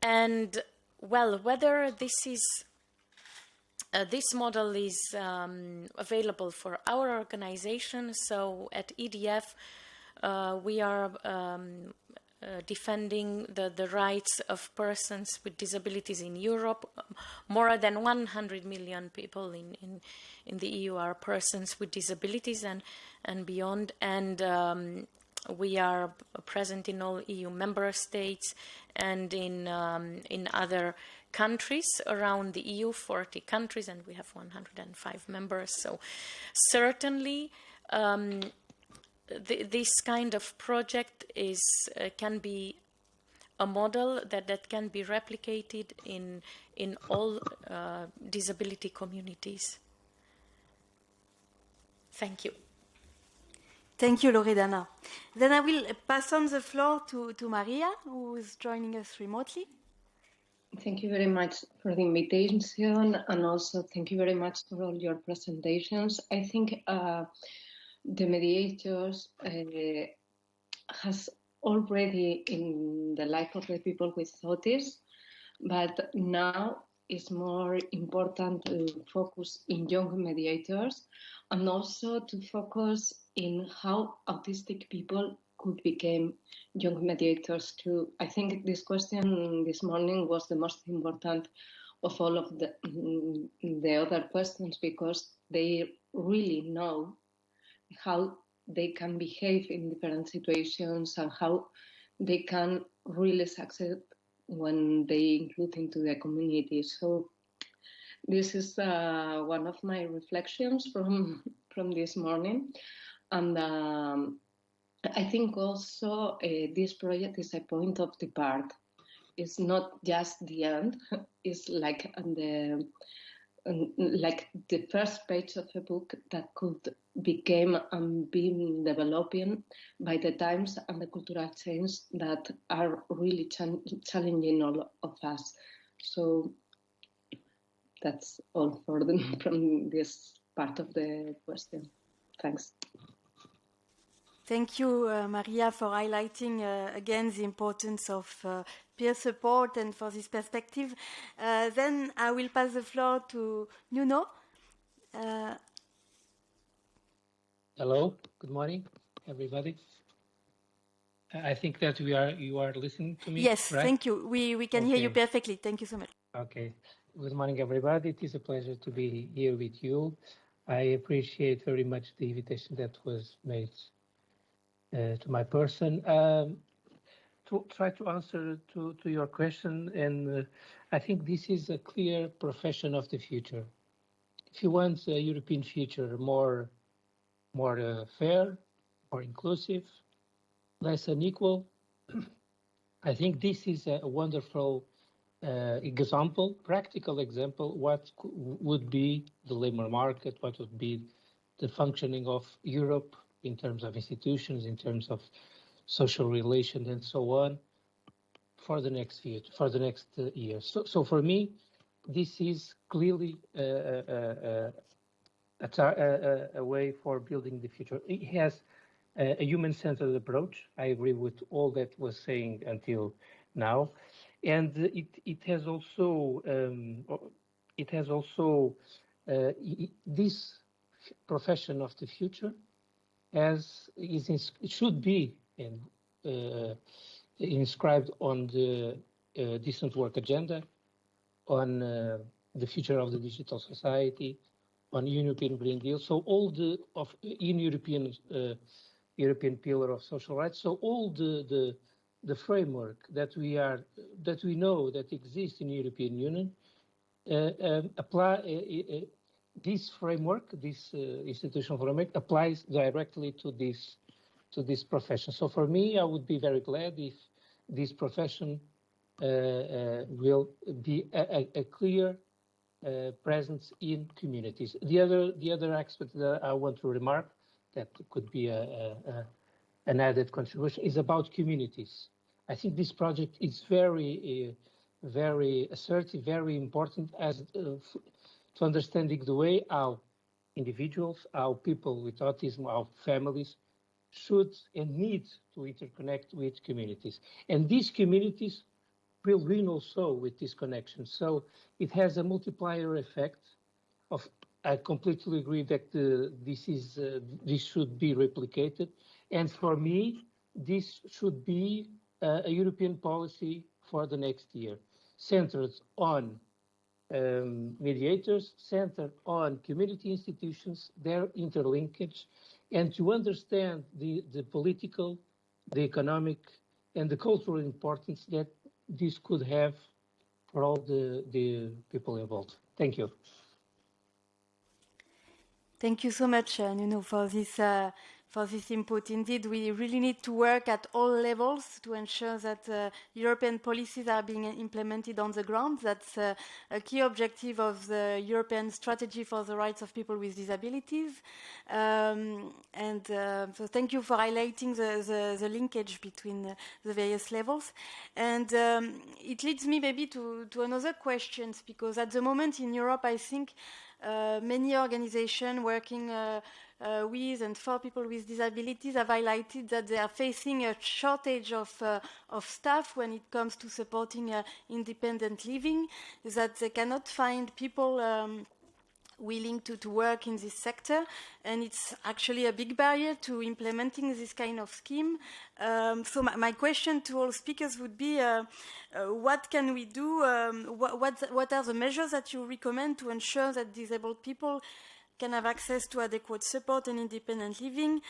And well, whether this model is available for our organization, so at EDF we are defending the rights of persons with disabilities in Europe. More than 100 million people in the EU are persons with disabilities and beyond. And we are present in all EU member states and in other countries around the EU, 40 countries, and we have 105 members. So certainly this kind of project can be a model that can be replicated in all disability communities. Thank you. Thank you, Loredana. Then I will pass on the floor to Maria, who is joining us remotely. Thank you very much for the invitation, and also thank you very much for all your presentations. I think the mediators has already in the life of the people with autism, but now it's more important to focus in young mediators, and also to focus in how autistic people could become young mediators too. I think this question this morning was the most important of all of the other questions, because they really know how they can behave in different situations and how they can really succeed when they include into the community. So this is one of my reflections from this morning, and I think also this project is a point of depart. It's not just the end. It's like the first page of a book that could become and be developing by the times and the cultural change that are really challenging all of us. So that's all for from this part of the question. Thanks. Thank you, Maria, for highlighting again the importance of peer support and for this perspective. Then I will pass the floor to Nuno. Hello, good morning, everybody. I think that you are listening to me. Yes, right? thank you. We can hear you perfectly. Thank you so much. Okay. Good morning, everybody. It is a pleasure to be here with you. I appreciate very much the invitation that was made to my person. To try to answer to your question, and I think this is a clear profession of the future. If you want a European future more fair, more inclusive, less unequal, I think this is a wonderful example, practical example, what would be the labor market, what would be the functioning of Europe in terms of institutions, in terms of social relations, and so on, for the next future, for the next years. So for me, this is clearly a way for building the future. It has a human-centered approach. I agree with all that was saying until now, and it has also this profession of the future should be inscribed on the decent work agenda, on the future of the digital society, on European Green Deal. So all in European Pillar of Social Rights. So all the framework that we know that exists in the European Union apply. This framework, this institutional framework, applies directly to this profession. So for me, I would be very glad if this profession will be a clear presence in communities. The other aspect that I want to remark that could be an added contribution is about communities. I think this project is very assertive, very important as to understanding the way how individuals, how people with autism, how families should and need to interconnect with communities. And these communities will win also with this connection. So it has a multiplier effect I completely agree that this should be replicated. And for me, this should be a European policy for the next year, centered on mediators, centered on community institutions, their interlinkage, and to understand the political, the economic, and the cultural importance that this could have for all the people involved. Thank you. Thank you so much, Nuno, for this input. Indeed, we really need to work at all levels to ensure that European policies are being implemented on the ground. That's a key objective of the European Strategy for the Rights of People with Disabilities. So thank you for highlighting the linkage between the various levels. And it leads me maybe to another question, because at the moment in Europe, I think many organizations working with and for people with disabilities have highlighted that they are facing a shortage of staff when it comes to supporting independent living, that they cannot find people willing to work in this sector, and it's actually a big barrier to implementing this kind of scheme. So my question to all speakers would be, what can we do? What are the measures that you recommend to ensure that disabled people can have access to adequate support and independent living?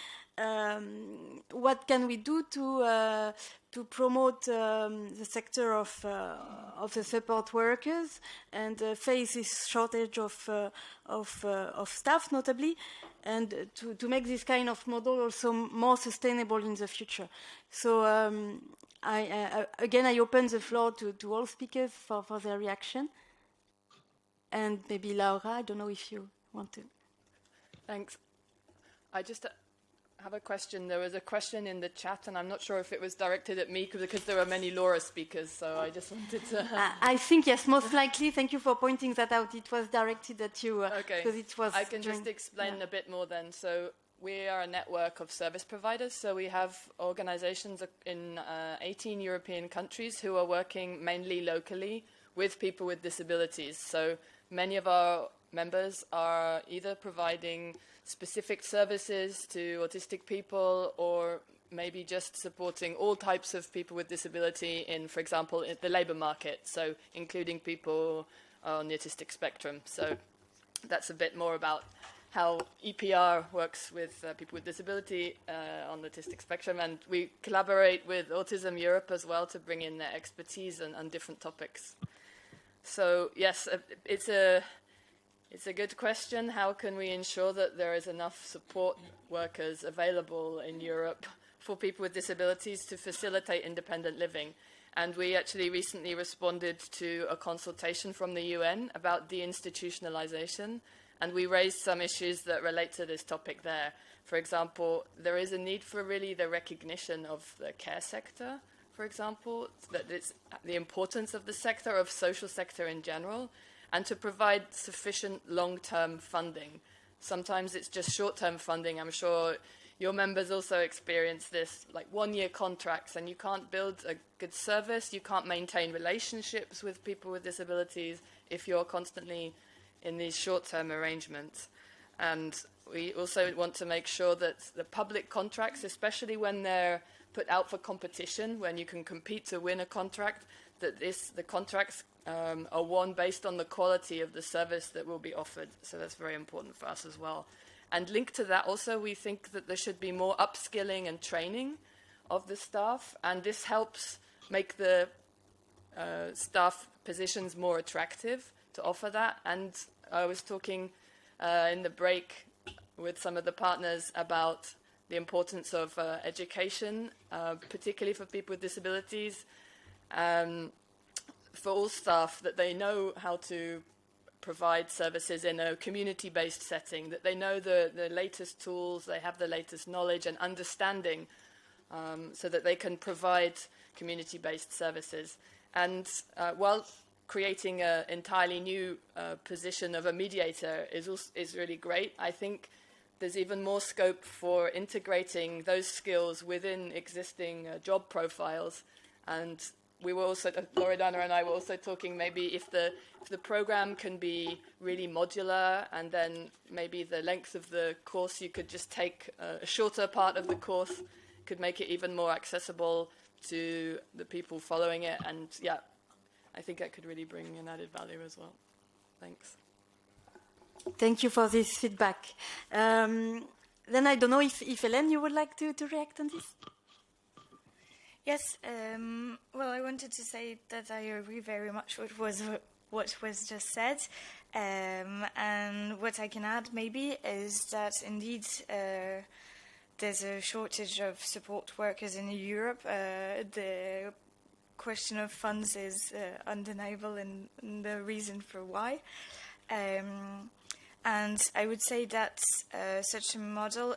What can we do to promote the sector of the support workers and face this shortage of staff, notably, and to make this kind of model also more sustainable in the future. So I open the floor to all speakers for their reaction. And maybe Laura, I don't know if you want to. Thanks. I just have a question. There was a question in the chat, and I'm not sure if it was directed at me because there were many Laura speakers, so I just wanted to... I think, yes, most likely. Thank you for pointing that out. It was directed at you. Okay. Because it was I can just explain a bit more then. So we are a network of service providers, so we have organizations in 18 European countries who are working mainly locally with people with disabilities. So many of our members are either providing specific services to autistic people or maybe just supporting all types of people with disability in, for example, in the labor market, so including people on the autistic spectrum. So that's a bit more about how EPR works with people with disability on the autistic spectrum, and we collaborate with Autism Europe as well to bring in their expertise on different topics. So yes, it's a good question. How can we ensure that there is enough support workers available in Europe for people with disabilities to facilitate independent living? And we actually recently responded to a consultation from the UN about deinstitutionalization, and we raised some issues that relate to this topic there. For example, there is a need for really the recognition of the care sector, for example, that it's the importance of the sector, of social sector in general, and to provide sufficient long-term funding. Sometimes it's just short-term funding. I'm sure your members also experience this, like one-year contracts, and you can't build a good service, you can't maintain relationships with people with disabilities if you're constantly in these short-term arrangements. And we also want to make sure that the public contracts, especially when they're put out for competition, when you can compete to win a contract, that the contracts are won based on the quality of the service that will be offered. So that's very important for us as well. And linked to that also, we think that there should be more upskilling and training of the staff, and this helps make the staff positions more attractive to offer that. And I was talking in the break with some of the partners about the importance of education, particularly for people with disabilities, for all staff, that they know how to provide services in a community-based setting, that they know the latest tools, they have the latest knowledge and understanding, so that they can provide community-based services. And while creating an entirely new position of a mediator is really great, I think there's even more scope for integrating those skills within existing job profiles. And we were also, Loredana and I were also talking, maybe if the program can be really modular, and then maybe the length of the course, you could just take a shorter part of the course, could make it even more accessible to the people following it. And yeah, I think that could really bring an added value as well. Thanks. Thank you for this feedback. Then I don't know if Hélène, you would like to react on this? Yes, well, I wanted to say that I agree very much with what was just said. And what I can add maybe is that indeed there's a shortage of support workers in Europe. The question of funds is undeniable and the reason for why. And I would say that such a model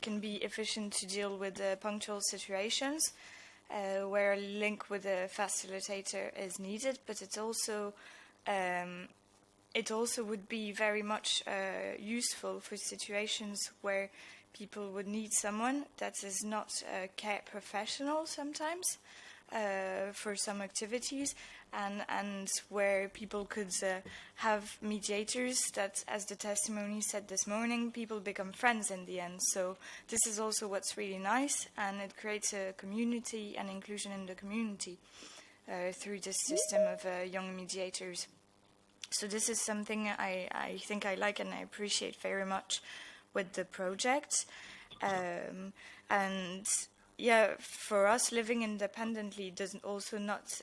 can be efficient to deal with punctual situations where a link with a facilitator is needed, but it also would be very much useful for situations where people would need someone that is not a care professional sometimes for some activities, and where people could have mediators that, as the testimony said this morning, people become friends in the end. So this is also what's really nice, and it creates a community and inclusion in the community through this system of young mediators. So this is something I think I like and I appreciate very much with the project. And yeah, for us, living independently doesn't also not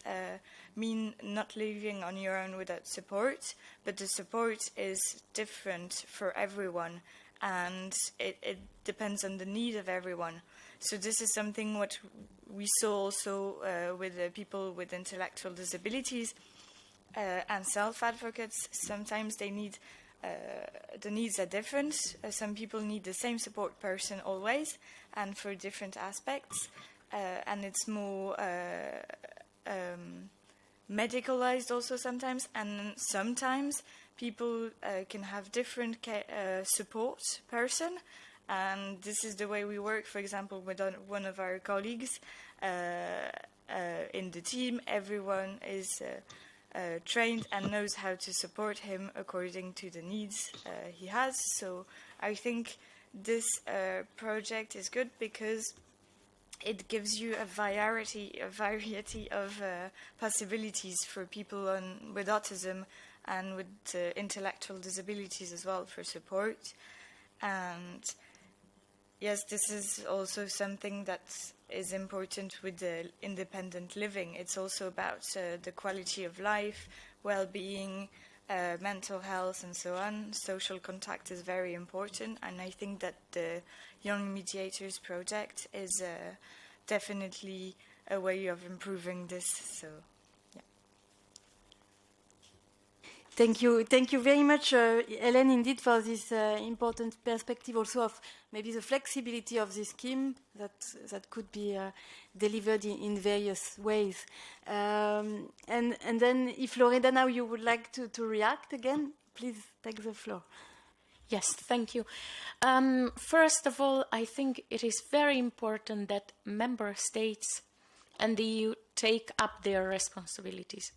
mean not living on your own without support, but the support is different for everyone, and it depends on the need of everyone. So this is something what we saw also with people with intellectual disabilities and self-advocates. Sometimes they need, the needs are different. Some people need the same support person always, and for different aspects, and it's more medicalized also sometimes, and sometimes people can have different support person, and this is the way we work. For example, with one of our colleagues in the team, everyone is trained and knows how to support him according to the needs he has. So I think this project is good because it gives you a variety of possibilities for people with autism and with intellectual disabilities as well for support. And yes, this is also something that is important with the independent living. It's also about the quality of life, well-being, mental health, and so on. Social contact is very important, and I think that the Young Mediators project is definitely a way of improving this. So, yeah. Thank you very much, Hélène, indeed, for this important perspective also of maybe the flexibility of this scheme that could be delivered in various ways. And then, if Lorena, now you would like to react again, please take the floor. Yes, thank you. First of all, I think it is very important that member states and the EU take up their responsibilities.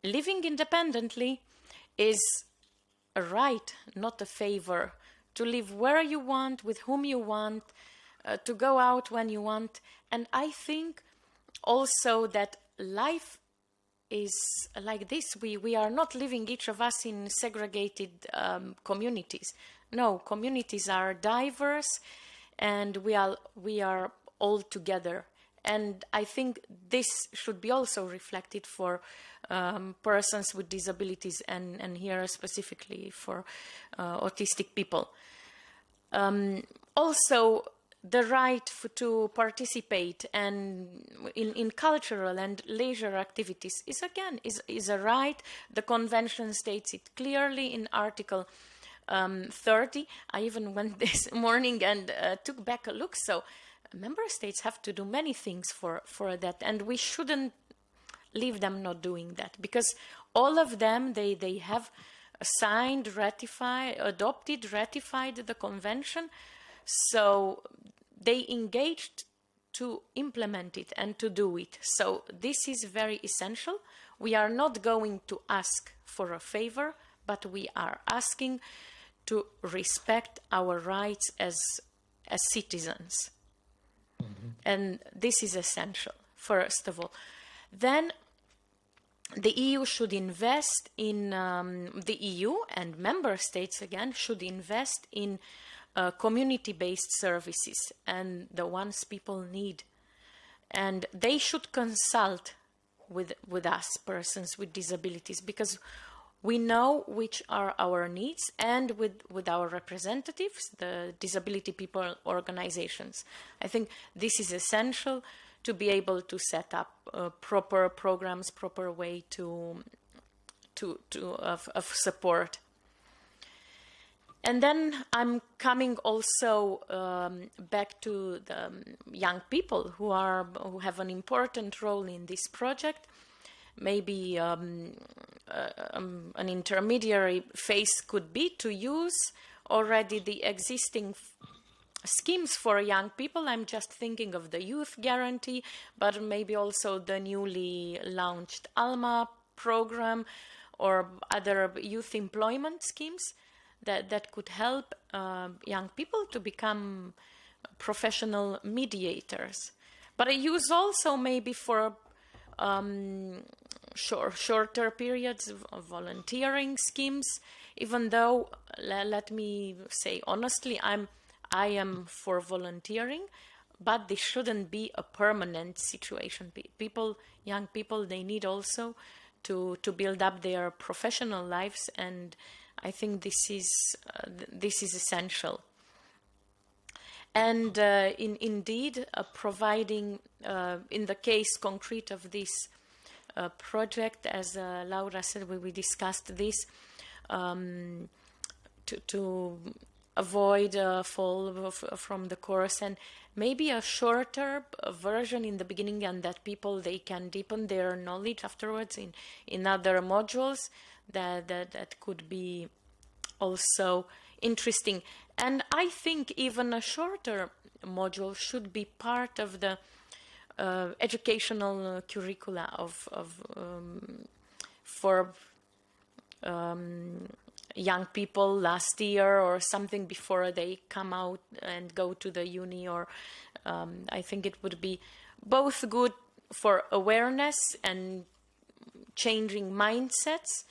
Living independently is a right, not a favor. To live where you want, with whom you want, to go out when you want. And I think also that life is like this. We are not living, each of us, in segregated communities. No, communities are diverse, and we are all together. And I think this should be also reflected for persons with disabilities, and here specifically for autistic people. Also, the right to participate and in cultural and leisure activities is a right. The Convention states it clearly in Article 30. I even went this morning and took back a look. So member states have to do many things for that, and we shouldn't leave them not doing that, because all of them, they have signed, adopted, ratified the convention, so they engaged to implement it and to do it. So this is very essential. We are not going to ask for a favor, but we are asking to respect our rights as citizens. And this is essential, first of all. Then the EU should invest in, the EU and member states, again, should invest in community-based services and the ones people need. And they should consult with us, persons with disabilities, because we know which are our needs, and with our representatives, the disability people organizations. I think this is essential to be able to set up proper programs, proper way of support. And then I'm coming also back to the young people who have an important role in this project. Maybe an intermediary phase could be to use already the existing schemes for young people. I'm just thinking of the youth guarantee, but maybe also the newly launched ALMA program or other youth employment schemes that could help young people to become professional mediators. But I use also maybe for shorter periods of volunteering schemes, even though, let me say honestly, I am for volunteering. but this shouldn't be a permanent situation. Young people, they need also to build up their professional lives, and I think this is essential. And indeed, providing, in the case concrete of this project, as Laura said, we discussed this, to avoid fall from the course, and maybe a shorter version in the beginning, and that people, they can deepen their knowledge afterwards in other modules that could be also interesting. And I think even a shorter module should be part of the educational curricula for young people last year or something before they come out and go to the uni, or I think it would be both good for awareness and changing mindsets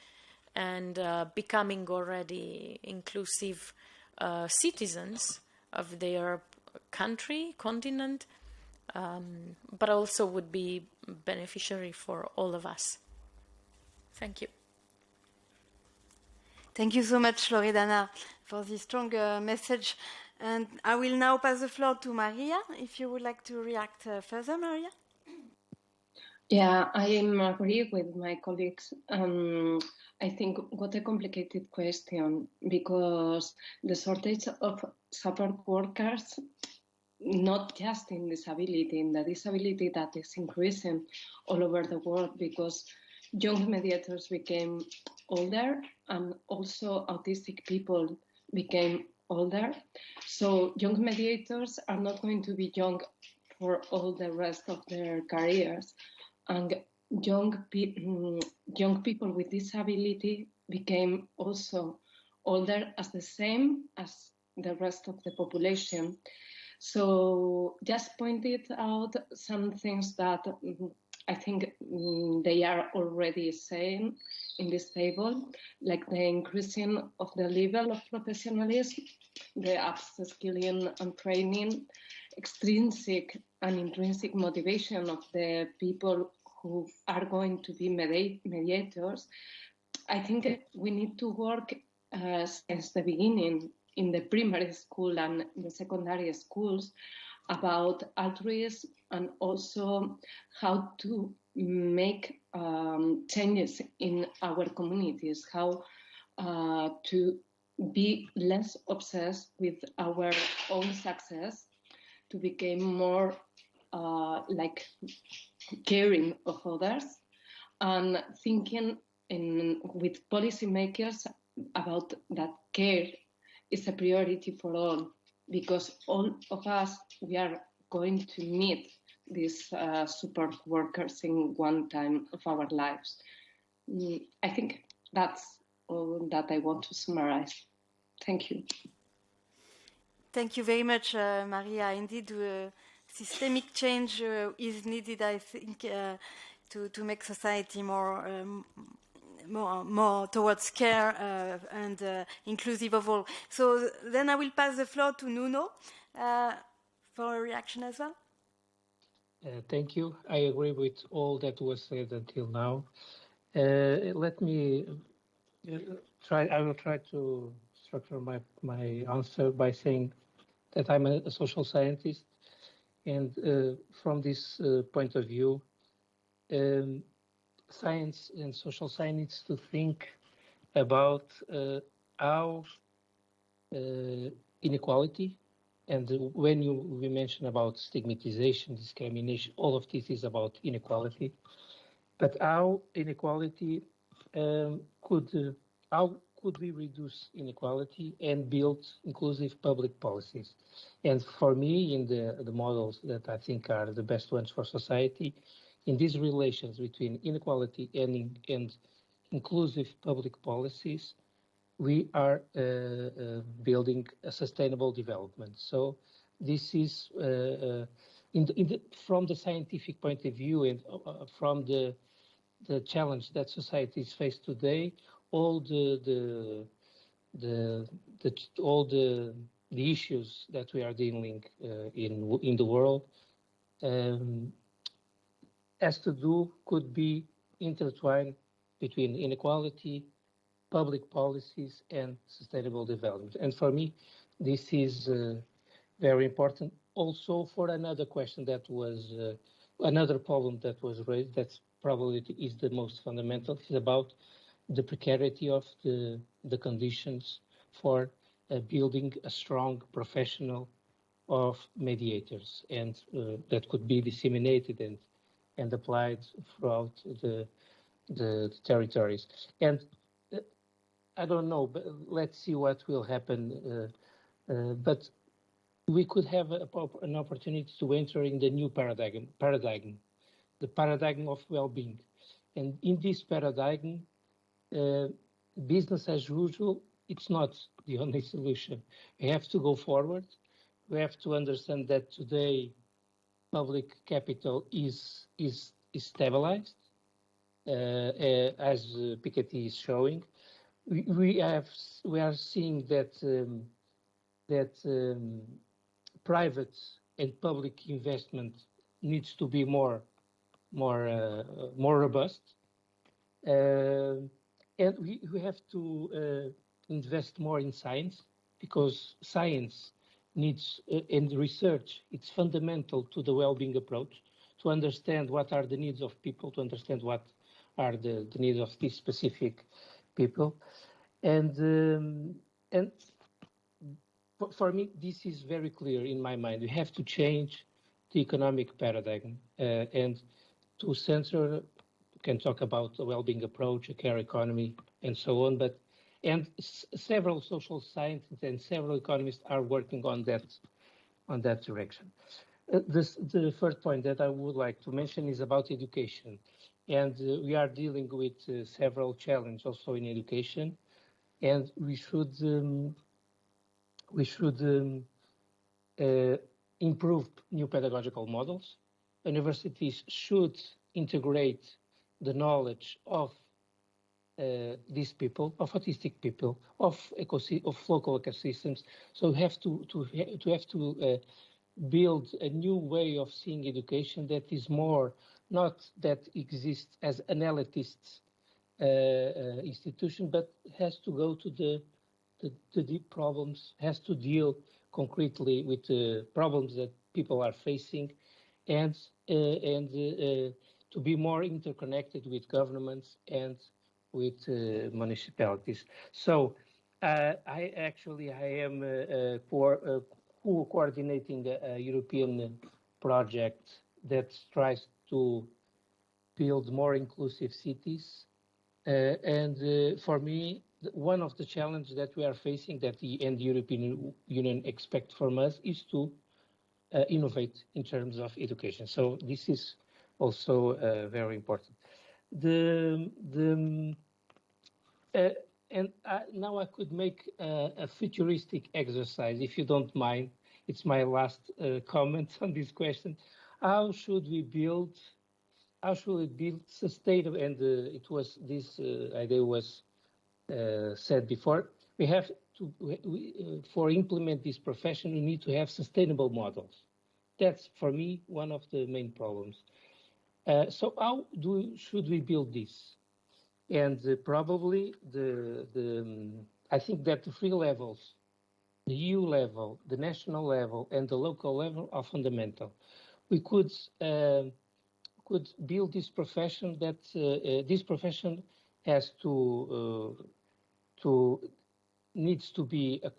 and becoming already inclusive citizens of their country, continent, but also would be beneficiary for all of us. Thank you. Thank you so much, Loredana, for this strong message. And I will now pass the floor to Maria, if you would like to react further, Maria. Yeah, I agree with my colleagues. I think what a complicated question, because the shortage of support workers, not just in disability, in the disability that is increasing all over the world, because young mediators became older and also autistic people became older. So young mediators are not going to be young for all the rest of their careers. And young people with disability became also older as the same as the rest of the population. So just pointed out some things that I think they are already saying in this table, like the increasing of the level of professionalism, the upskilling and training, extrinsic and intrinsic motivation of the people who are going to be mediators. I think we need to work since the beginning in the primary school and the secondary schools about altruism and also how to make changes in our communities, how to be less obsessed with our own success, to become more like caring of others, and thinking with policymakers about that care is a priority for all, because all of us, we are going to need these support workers in one time of our lives. I think that's all that I want to summarize. Thank you. Thank you very much, Maria. Indeed, systemic change is needed, I think, to make society more towards care and inclusive of all. So then I will pass the floor to Nuno for a reaction as well. Thank you. I agree with all that was said until now. Let me try. I will try to structure my answer by saying that I'm a social scientist, and from this point of view, science and social science needs to think about how inequality, and when we mention about stigmatization, discrimination, all of this is about inequality, but how inequality how could we reduce inequality and build inclusive public policies? And for me, in the models that I think are the best ones for society, in these relations between inequality and inclusive public policies, we are building a sustainable development. So this is, from the scientific point of view and from the challenge that societies face today, all the the issues that we are dealing in the world could be intertwined between inequality, public policies, and sustainable development. And for me, this is very important. Also, for another question that was another problem that was raised, that probably is the most fundamental, is about the precarity of the conditions for building a strong professional of mediators, and that could be disseminated and applied throughout the territories. And I don't know, but let's see what will happen. But we could have an opportunity to enter in the new paradigm, the paradigm of well-being. And in this paradigm, business as usual, it's not the only solution. We have to go forward. We have to understand that today public capital is stabilized, as Piketty is showing. We are seeing that private and public investment needs to be more robust, and we have to invest more in science, because science needs and research, it's fundamental to the well-being approach, to understand what are the needs of people, to understand what are the needs of these specific people. And for me, this is very clear in my mind. We have to change the economic paradigm and to center, we can talk about a well-being approach, a care economy, and so on, and several social scientists and several economists are working on that direction. The first point that I would like to mention is about education. And we are dealing with several challenges also in education, and we should improve new pedagogical models. Universities should integrate the knowledge of these people, of autistic people, of local ecosystems. So we have to build a new way of seeing education that is more, not that exists as an elitist institution, but has to go to the deep problems, has to deal concretely with the problems that people are facing, and to be more interconnected with governments and with municipalities. So I am coordinating a European project that tries to build more inclusive cities. And for me, one of the challenges that we are facing, that the European Union expect from us, is to innovate in terms of education. So this is also very important. Now I could make a futuristic exercise, if you don't mind. It's my last comment on this question. How should we build sustainable? And this idea was said before. We have to, for implement this profession, we need to have sustainable models. That's, for me, one of the main problems. So how should we build this? And probably I think that the three levels, the EU level, the national level, and the local level, are fundamental. We could build this profession that this profession has needs to be a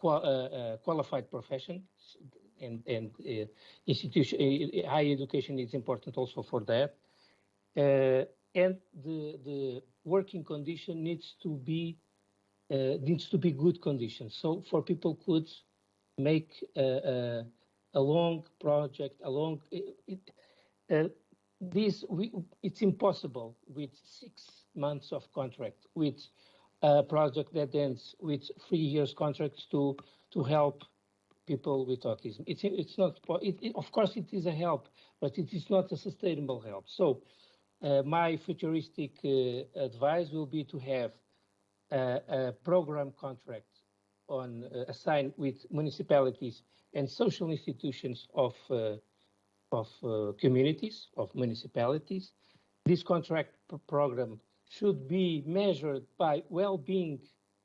qualified profession, and institution, higher education is important also for that. And the working condition needs to be good conditions. So for people could make a long project, it's impossible with 6 months of contract, with a project that ends with 3 years contracts to help people with autism. It's not. Of course, it is a help, but it is not a sustainable help. So. My futuristic advice will be to have a program contract assigned with municipalities and social institutions of communities, of municipalities. This contract program should be measured by well-being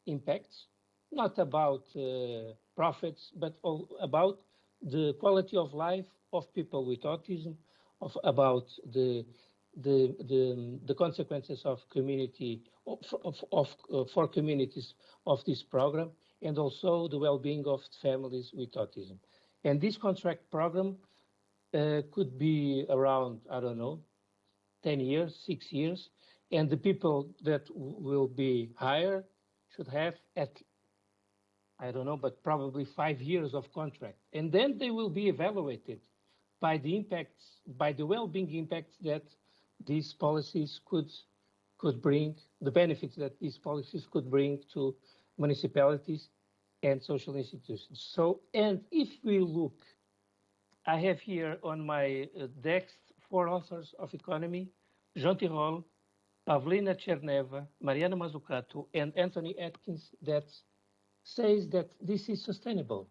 impacts, not about profits, but all about the quality of life of people with autism, about the consequences of community for communities of this program, and also the well-being of families with autism. And this contract program could be around, I don't know, 10 years, 6 years, and the people that will be hired should have I don't know, but probably 5 years of contract. And then they will be evaluated by the impacts, by the well-being impacts that these policies could bring, the benefits that these policies could bring to municipalities and social institutions. So, and if we look, I have here on my desk 4 authors of economy, Jean Tirole, Pavlina Cherneva, Mariana Mazzucato, and Anthony Atkins, that says that this is sustainable,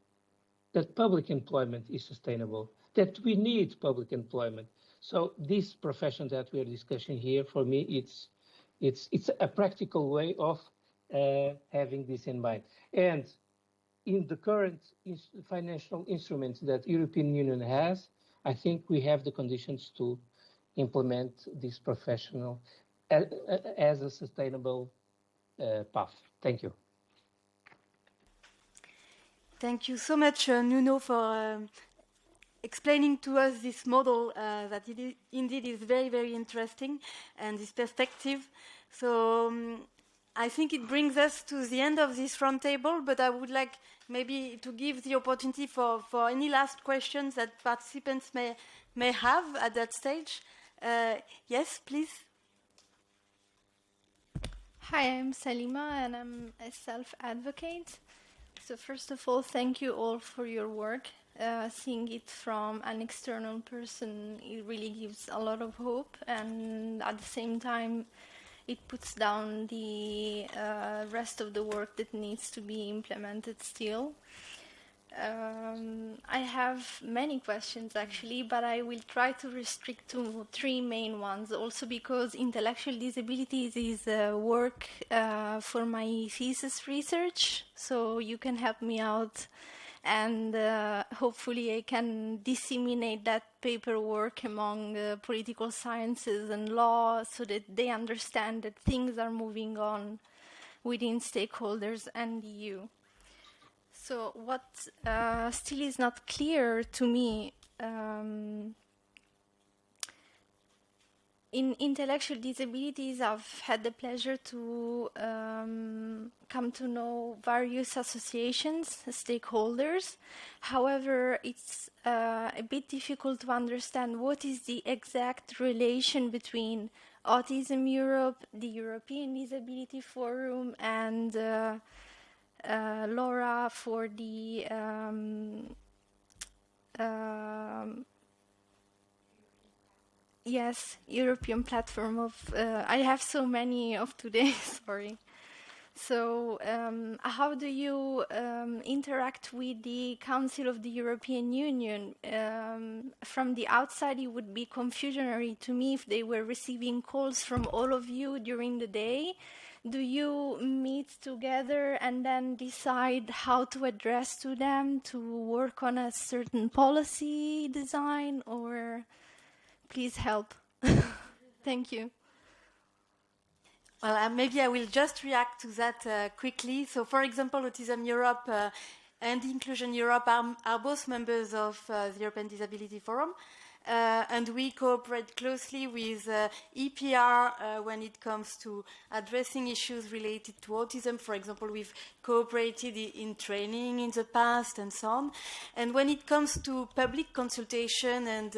that public employment is sustainable, that we need public employment. So this profession that we are discussing here, for me, it's a practical way of having this in mind. And in the current financial instruments that European Union has, I think we have the conditions to implement this professional as a sustainable path. Thank you. Thank you so much, Nuno, for explaining to us this model that indeed is very, very interesting, and this perspective. So I think it brings us to the end of this roundtable, but I would like maybe to give the opportunity for any last questions that participants may have at that stage. Yes, please. Hi, I'm Salima, and I'm a self-advocate. So first of all, thank you all for your work. Seeing it from an external person, it really gives a lot of hope, and at the same time, it puts down the rest of the work that needs to be implemented still. I have many questions actually, but I will try to restrict to 3 main ones, also because intellectual disabilities is work for my thesis research, so you can help me out, and hopefully I can disseminate that paperwork among political sciences and law so that they understand that things are moving on within stakeholders and the EU. So what still is not clear to me, in intellectual disabilities, I've had the pleasure to come to know various associations, stakeholders. However, it's a bit difficult to understand what is the exact relation between Autism Europe, the European Disability Forum, and Laura for the European platform of I have so many of today, sorry. So how do you interact with the Council of the European Union? From the outside, it would be confusionary to me if they were receiving calls from all of you during the day. Do you meet together and then decide how to address to them to work on a certain policy design, or please help? Thank you. Well, maybe I will just react to that quickly. So, for example, Autism Europe and Inclusion Europe are both members of the European Disability Forum. And we cooperate closely with EPR when it comes to addressing issues related to autism. For example, we've cooperated in training in the past and so on. And when it comes to public consultation and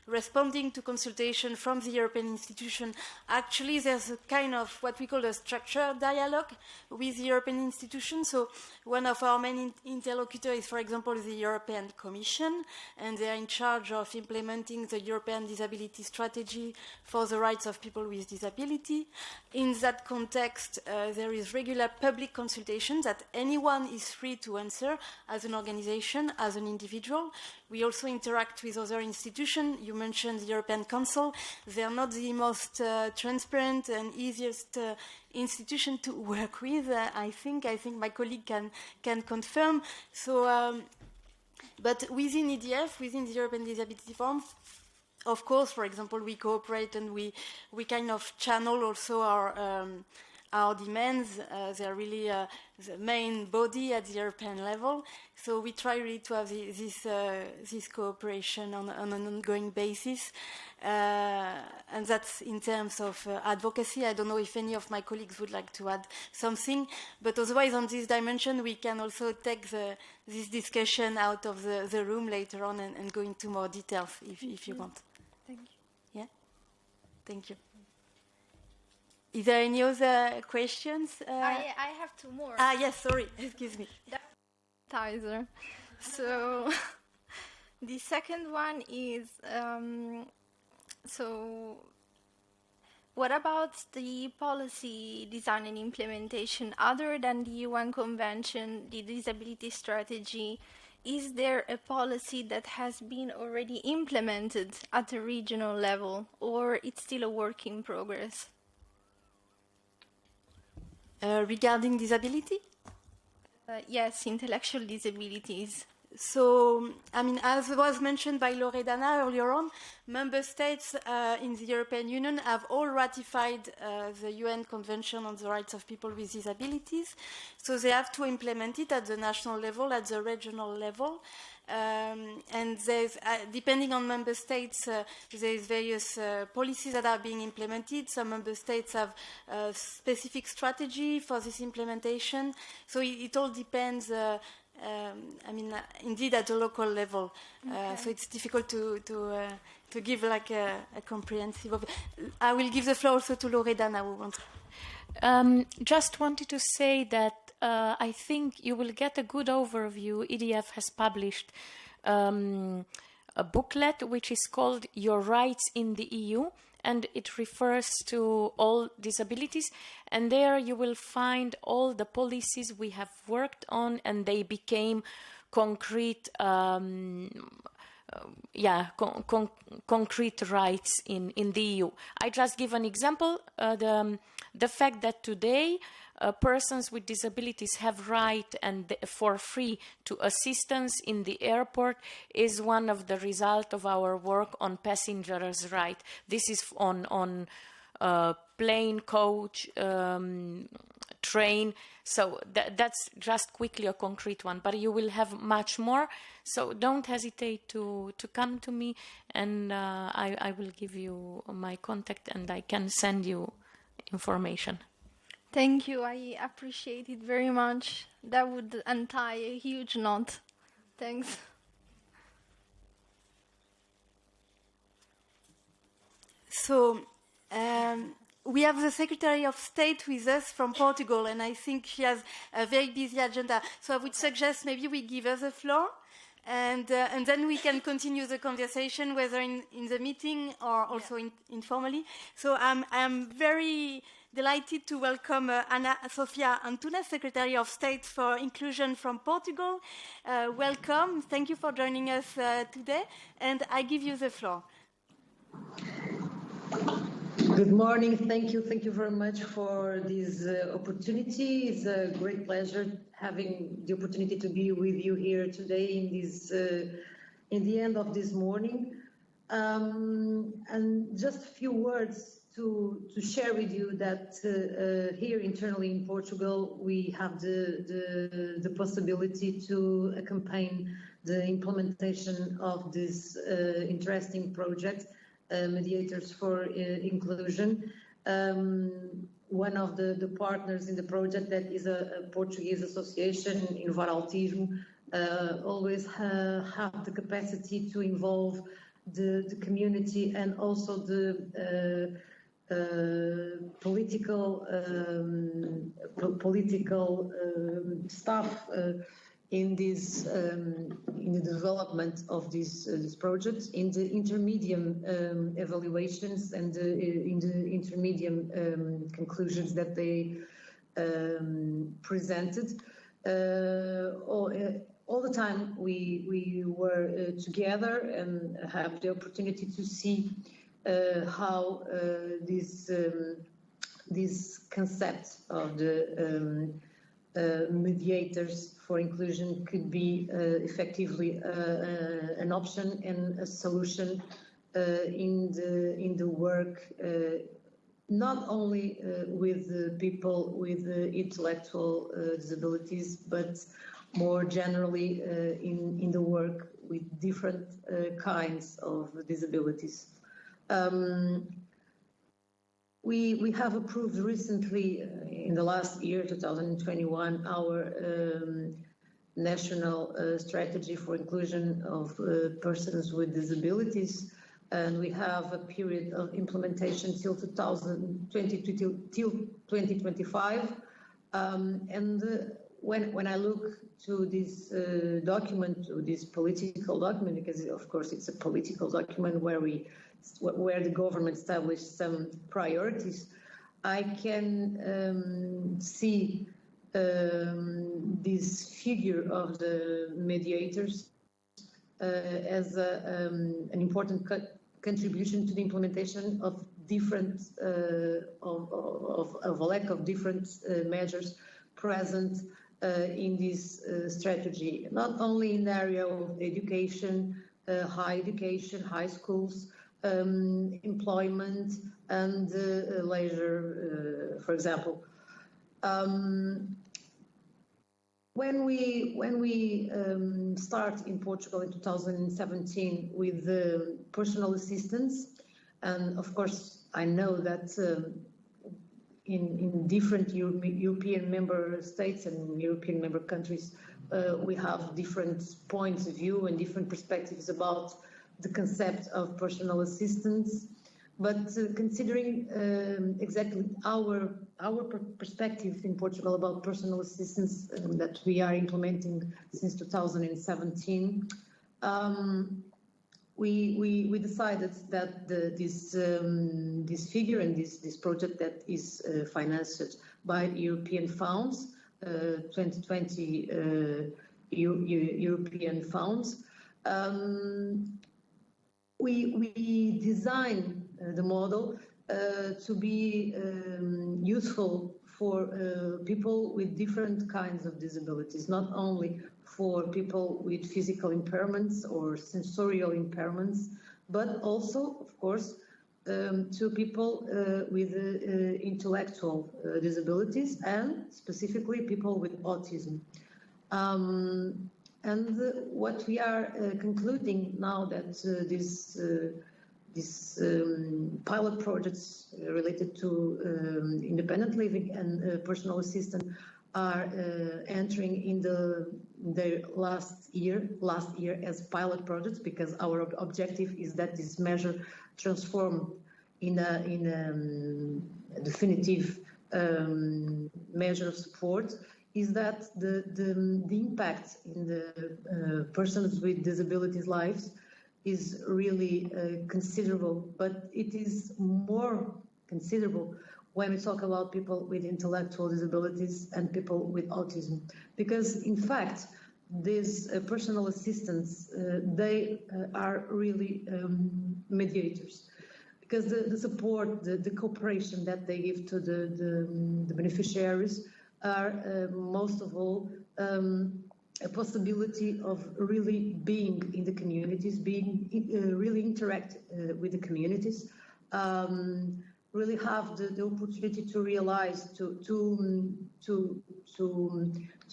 responding to consultation from the European institution, actually there's a kind of what we call a structured dialogue with the European institution. So one of our main interlocutors is, for example, the European Commission, and and they are in charge of implementing the European Disability Strategy for the rights of people with disability. In that context, there is regular public consultation that anyone is free to answer as an organization, as an individual. We also interact with other institutions. You mentioned the European Council. They are not the most transparent and easiest institution to work with, I think. I think my colleague can confirm. So, but within EDF, within the European Disability Forum, of course, for example, we cooperate and we kind of channel also our demands. They're really the main body at the European level. So we try really to have this cooperation on an ongoing basis. And that's in terms of advocacy. I don't know if any of my colleagues would like to add something. But otherwise, on this dimension, we can also take this discussion out of the room later on and go into more details if you want. Thank you. Yeah? Thank you. Is there any other questions? I have two more. Yes, sorry. Excuse me. So the second one is, so what about the policy design and implementation other than the UN Convention, the Disability Strategy? Is there a policy that has been already implemented at a regional level, or it's still a work in progress? Regarding disability? Yes, intellectual disabilities. So, I mean, as was mentioned by Loredana earlier on, member states in the European Union have all ratified the UN Convention on the Rights of People with Disabilities. So they have to implement it at the national level, at the regional level. And there's, depending on member states, there's various policies that are being implemented. Some member states have a specific strategy for this implementation. So it all depends, I mean, indeed at the local level. Okay. So it's difficult to give like a comprehensive. I will give the floor also to Loredana, who wants. Just wanted to say that I think you will get a good overview. EDF has published a booklet which is called Your Rights in the EU, and it refers to all disabilities. And there you will find all the policies we have worked on, and they became concrete, concrete rights in the EU. I just give an example. The fact that today persons with disabilities have right and for free to assistance in the airport is one of the result of our work on passengers' right. This is on plane, coach, train. So that's just quickly a concrete one, but you will have much more. So don't hesitate to come to me, and I will give you my contact, and I can send you information. Thank you. I appreciate it very much. That would untie a huge knot. Thanks. So we have the Secretary of State with us from Portugal, and I think she has a very busy agenda. So I would suggest maybe we give her the floor, and then we can continue the conversation, whether in the meeting or also informally. So I'm very delighted to welcome Sophia, Antone, Secretary of State for Inclusion from Portugal. Welcome. Thank you for joining us today, and I give you the floor. Good morning. Thank you very much for this opportunity. It's a great pleasure having the opportunity to be with you here today in this, in the end of this morning. And just a few words to share with you that here internally in Portugal, we have the possibility to accompany the implementation of this interesting project, Mediators for Inclusion. One of the partners in the project, that is a Portuguese association, Inovar Autism, always have the capacity to involve the community and also the political staff in this in the development of this project, in the intermediate evaluations and in the intermediate conclusions that they presented. All the time we were together and have the opportunity to see how this concept of the mediators for inclusion could be effectively an option and a solution in the work, not only with people with intellectual disabilities, but more generally in the work with different kinds of disabilities. We have approved recently, in the last year, 2021, our national strategy for inclusion of persons with disabilities, and we have a period of implementation till 2025. When I look to this document, to this political document, because of course it's a political document where the government established some priorities, I can see this figure of the mediators as an important contribution to the implementation of different of a lack of different measures present in this strategy, not only in the area of education, high schools, employment and leisure, for example. When we start in Portugal in 2017 with personal assistance, and of course I know that in different European member states and European member countries, we have different points of view and different perspectives about the concept of personal assistance. But considering exactly our perspective in Portugal about personal assistance that we are implementing since 2017, we decided that this figure and this project that is financed by European funds, 2020 European funds, we designed the model to be useful for people with different kinds of disabilities, not only for people with physical impairments or sensorial impairments, but also, of course, to people with intellectual disabilities and specifically people with autism. And what we are concluding now that these pilot projects related to independent living and personal assistance are entering in their last year as pilot projects, because our objective is that this measure transform in a definitive measure of support, is that the impact in the persons with disabilities lives is really considerable, but it is more considerable when we talk about people with intellectual disabilities and people with autism, because in fact these personal assistants they are really mediators, because the support, the cooperation that they give to the beneficiaries are most of all a possibility of really being in the communities, really interact with the communities, really have the opportunity to realize, to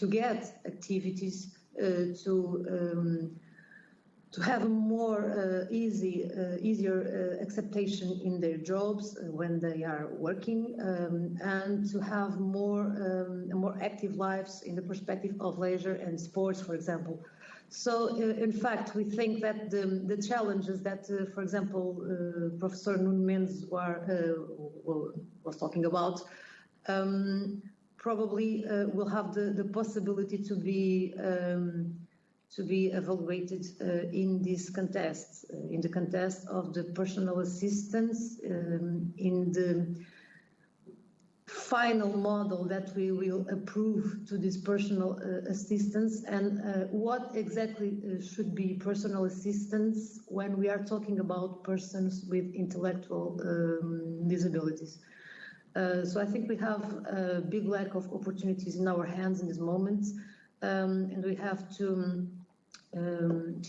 get activities, to have a more easier acceptation in their jobs when they are working, and to have more active lives in the perspective of leisure and sports, for example. So, in fact, we think that the challenges that, for example, Professor Nuno Mendes was talking about, probably will have the possibility to be evaluated in this contest, in the contest of the personal assistance, in the final model that we will approve to this personal assistance, and what exactly should be personal assistance when we are talking about persons with intellectual disabilities. So I think we have a big lack of opportunities in our hands in this moment, and we have to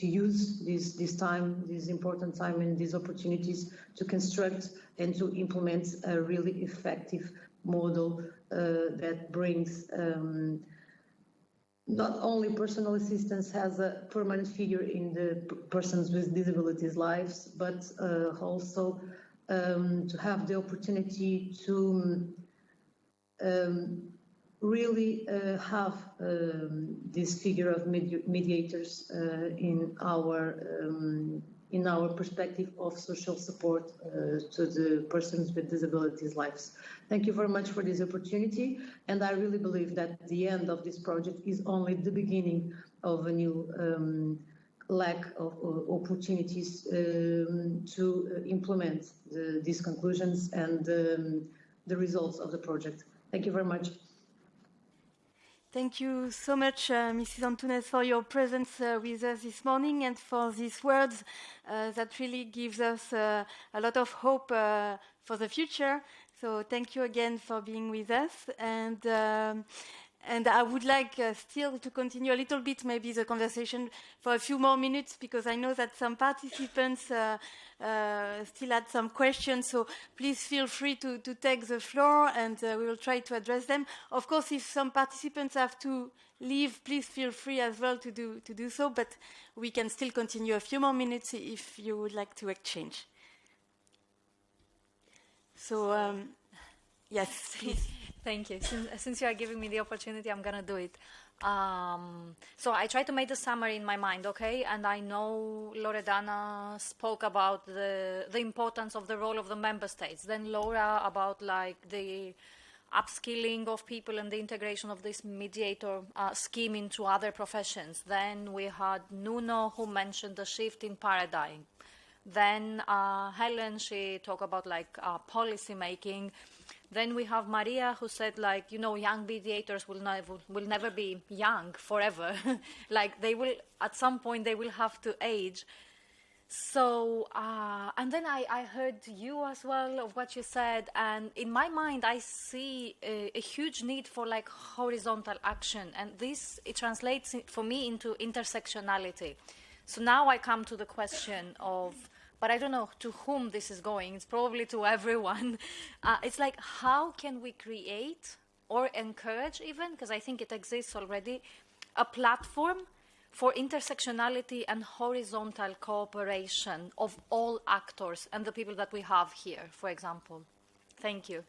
use this time, this important time and these opportunities to construct and to implement a really effective model that brings not only personal assistance as a permanent figure in the persons with disabilities lives, but also to have the opportunity to really have this figure of mediators in our perspective of social support to the persons with disabilities lives. Thank you very much for this opportunity, and I really believe that the end of this project is only the beginning of a new lack of opportunities to implement these conclusions and the results of the project. Thank you very much. Thank you so much, Mrs. Antunes, for your presence with us this morning and for these words that really gives us a lot of hope for the future. So thank you again for being with us. And I would like still to continue a little bit, maybe the conversation for a few more minutes, because I know that some participants still had some questions. So please feel free to take the floor, and we will try to address them. Of course, if some participants have to leave, please feel free as well to do so. But we can still continue a few more minutes if you would like to exchange. So, yes, please. Thank you. Since you are giving me the opportunity, I'm going to do it. So I try to make the summary in my mind, okay? And I know Loredana spoke about the importance of the role of the member states. Then Laura about like the upskilling of people and the integration of this mediator scheme into other professions. Then we had Nuno who mentioned the shift in paradigm. Then Helen, she talked about like policy making. Then we have Maria who said, like, you know, young mediators will never be young forever. Like they will, at some point, they will have to age. So, and then I heard you as well of what you said. And in my mind, I see a huge need for like horizontal action. And this, it translates for me into intersectionality. So now I come to the question of, but I don't know to whom this is going. It's probably to everyone. It's like, how can we create or encourage even, because I think it exists already, a platform for intersectionality and horizontal cooperation of all actors and the people that we have here, for example. Thank you.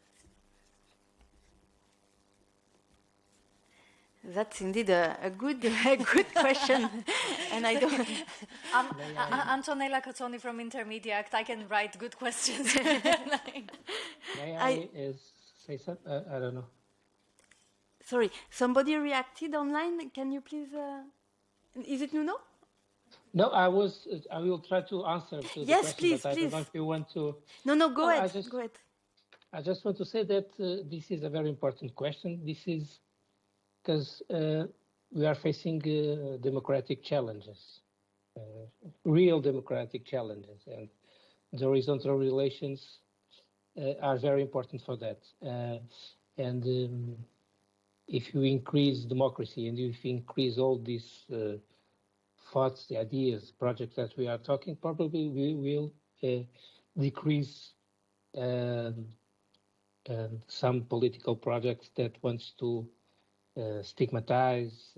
That's indeed a good question, and I don't. Antonella Cozzoni from Intermediate. I can write good questions. May I say something? I don't know. Sorry, somebody reacted online. Can you please? Is it Nuno? No, I will try to answer to the yes, question, please, but I please. don't know if you want to. No, go ahead. Go ahead. I just want to say that this is a very important question. This is because we are facing democratic challenges, real democratic challenges, and the horizontal relations are very important for that. If you increase democracy and if you increase all these thoughts, the ideas, projects that we are talking, probably we will decrease some political projects that wants to stigmatize,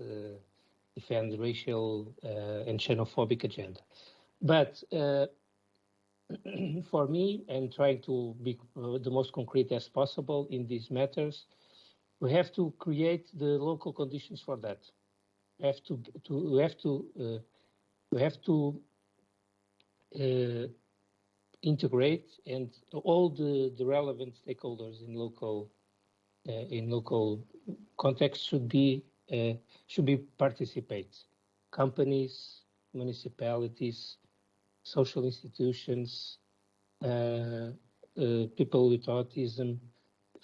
defend racial and xenophobic agenda. But for me, and trying to be the most concrete as possible in these matters, we have to create the local conditions for that. We have to integrate and all the relevant stakeholders in local in local context should be participate. Companies, municipalities, social institutions, people with autism,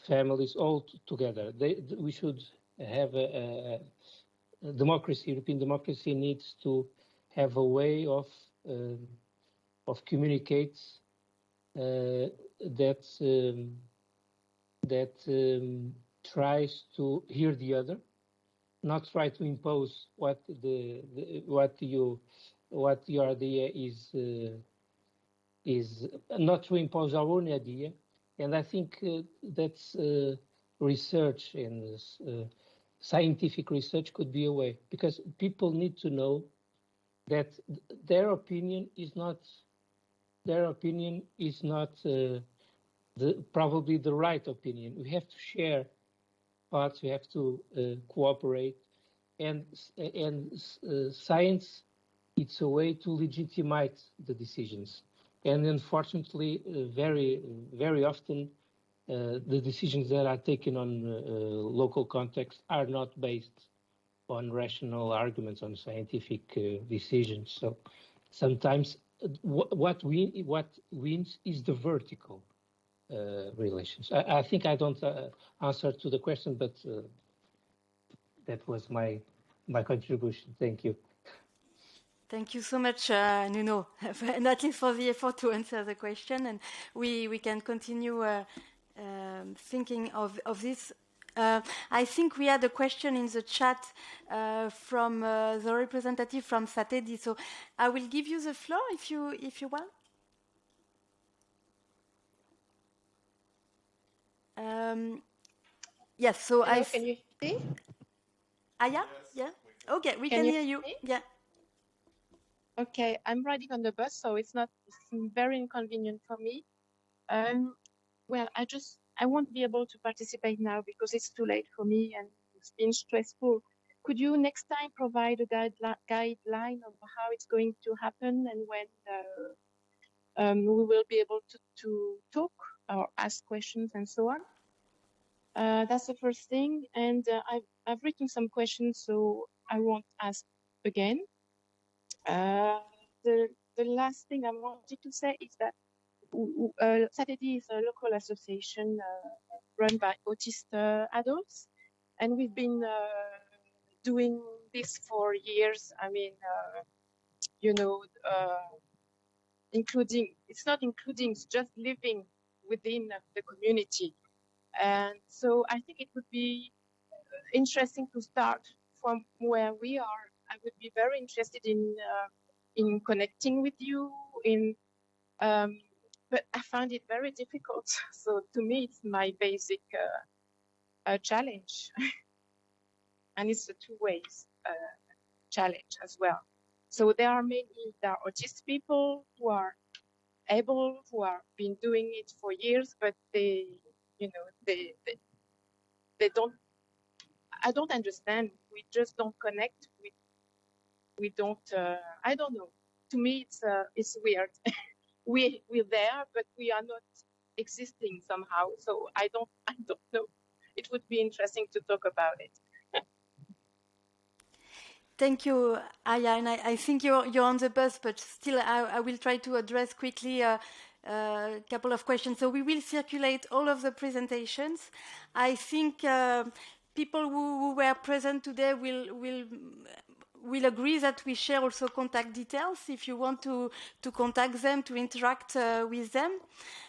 families, all together. We should have a democracy. European democracy needs to have a way of communicate that tries to hear the other, not try to impose what your idea is not to impose our own idea. And I think that's research and scientific research could be a way, because people need to know that their opinion is not probably the right opinion. We have to share thoughts. We have to cooperate, and science, it's a way to legitimize the decisions. And unfortunately, very, very often, the decisions that are taken on local context are not based on rational arguments, on scientific decisions. So sometimes what wins is the vertical relations. I think I don't answer to the question, but that was my contribution. Thank you. Thank you so much, Nuno, and at least for the effort to answer the question. And we can continue thinking of this. I think we had a question in the chat from the representative from Satedi. So I will give you the floor if you want. Yes. So hello, can you hear me? Yeah. Yeah. Okay, we can hear you. Yeah. Okay, I'm riding on the bus, so it's very inconvenient for me. Well, I won't be able to participate now because it's too late for me and it's been stressful. Could you next time provide a guideline of how it's going to happen and when we will be able to talk or ask questions and so on? That's the first thing. And I've written some questions, so I won't ask again. The last thing I wanted to say is that Satedi is a local association run by autist adults, and we've been doing this for years. I mean, it's just living within the community. And so I think it would be interesting to start from where we are. I would be very interested in connecting with you. But I find it very difficult. So to me, it's my basic challenge, and it's a two-way challenge as well. So there are autistic people who are able, who have been doing it for years, but they don't. I don't understand. We just don't connect. We don't. I don't know. To me, it's weird. We're there, but we are not existing somehow. So I don't know. It would be interesting to talk about it. Thank you, Aya. And I think you're on the bus, but still, I will try to address quickly a couple of questions. So we will circulate all of the presentations. I think people who were present today will agree that we share also contact details if you want to contact them, to interact with them.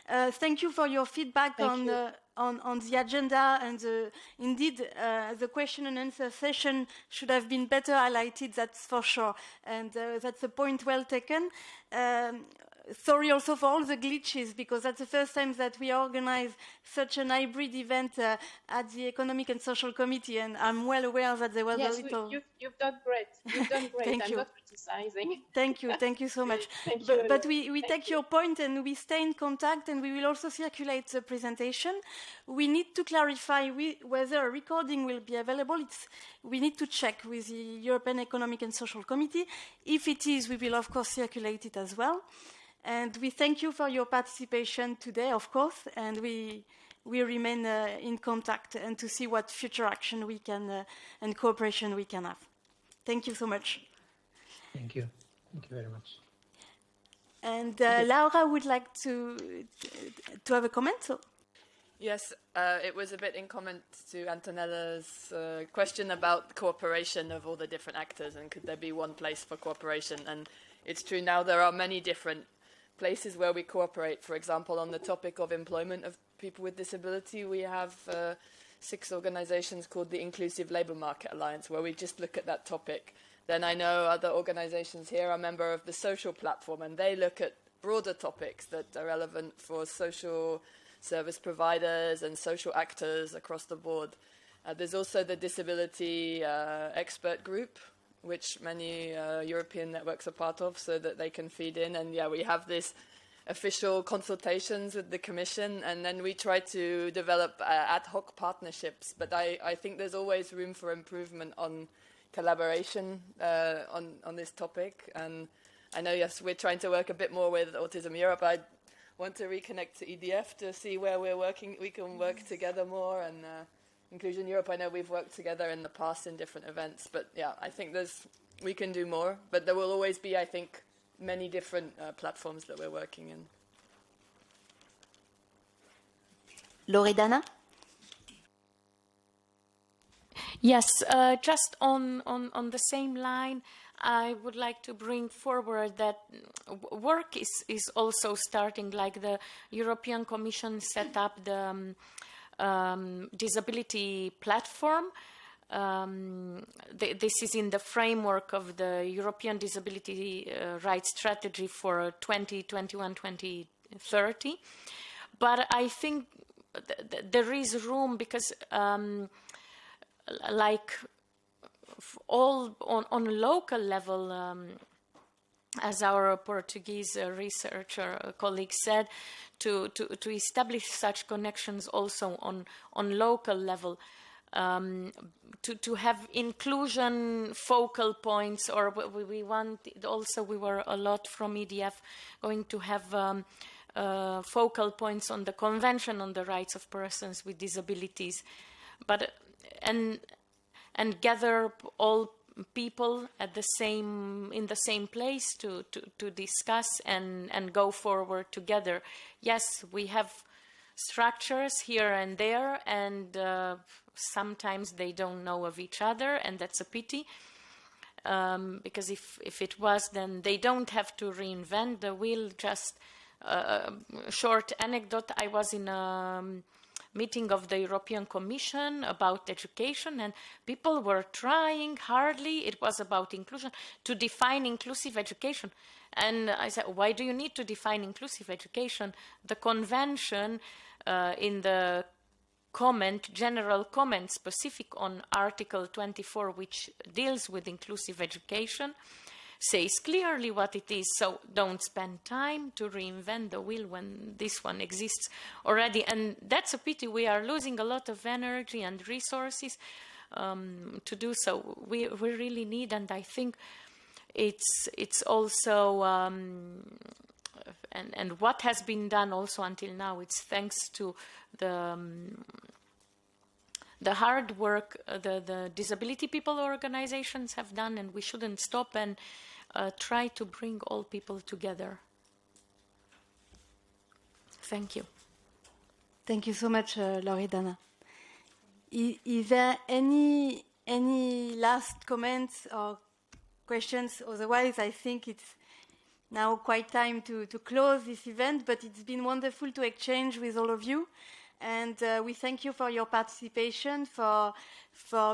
Thank you for your feedback on the agenda, and indeed the question and answer session should have been better highlighted, that's for sure, and that's a point well taken. Sorry also for all the glitches, because that's the first time that we organize such an hybrid event at the Economic and Social Committee, and I'm well aware that there was a little... You've done great. You've done great. Thank you. I'm not criticizing. Thank you so much. But we take your point and we stay in contact, and we will also circulate the presentation. We need to clarify whether a recording will be available. We need to check with the European Economic and Social Committee. If it is, we will of course circulate it as well. And we thank you for your participation today, of course, and we we remain in contact and to see what future action we can and cooperation we can have. Thank you so much. Thank you. Thank you very much. And Laura would like to have a comment. So. Yes, it was a bit in comment to Antonella's question about cooperation of all the different actors and could there be one place for cooperation. And it's true now there are many different places where we cooperate. For example, on the topic of employment of people with disability, we have 6 organizations called the Inclusive Labour Market Alliance where we just look at that topic. Then I know other organizations here are a member of the social platform and they look at broader topics that are relevant for social service providers and social actors across the board. There's also the disability expert group, which many European networks are part of, so that they can feed in. And yeah, we have this official consultations with the Commission, and then we try to develop ad hoc partnerships. But I think there's always room for improvement on collaboration on this topic. And I know, yes, we're trying to work a bit more with Autism Europe. I want to reconnect to EDF to see where we're working. We can work together more. And Inclusion Europe, I know we've worked together in the past in different events. But yeah, I think we can do more. But there will always be, I think, many different platforms that we're working in. Loredana? Yes, just on the same line, I would like to bring forward that work is also starting, like the European Commission set up the disability platform. This is in the framework of the European Disability Rights Strategy for 2021-2030. But I think there is room because like all on a local level, as our Portuguese researcher colleague said, to establish such connections also on local level, to have inclusion focal points, or we want also, we were a lot from EDF going to have focal points on the Convention on the Rights of Persons with Disabilities, but and gather all people in the same place to discuss and go forward together. Yes, we have structures here and there, and sometimes they don't know of each other, and that's a pity, because if it was, then they don't have to reinvent the wheel. Just a short anecdote, I was in a meeting of the European Commission about education, and people were trying hardly, it was about inclusion, to define inclusive education. And I said, why do you need to define inclusive education? The convention in the general comment specific on Article 24, which deals with inclusive education, says clearly what it is. So don't spend time to reinvent the wheel when this one exists already. And that's a pity. We are losing a lot of energy and resources to do so. We really need, and I think it's also and what has been done also until now, it's thanks to the hard work the disability people organizations have done, and we shouldn't stop and try to bring all people together. Thank you. Thank you so much, Loredana. Is there any last comments or questions? Otherwise, I think it's now quite time to close this event, but it's been wonderful to exchange with all of you. And we thank you for your participation, for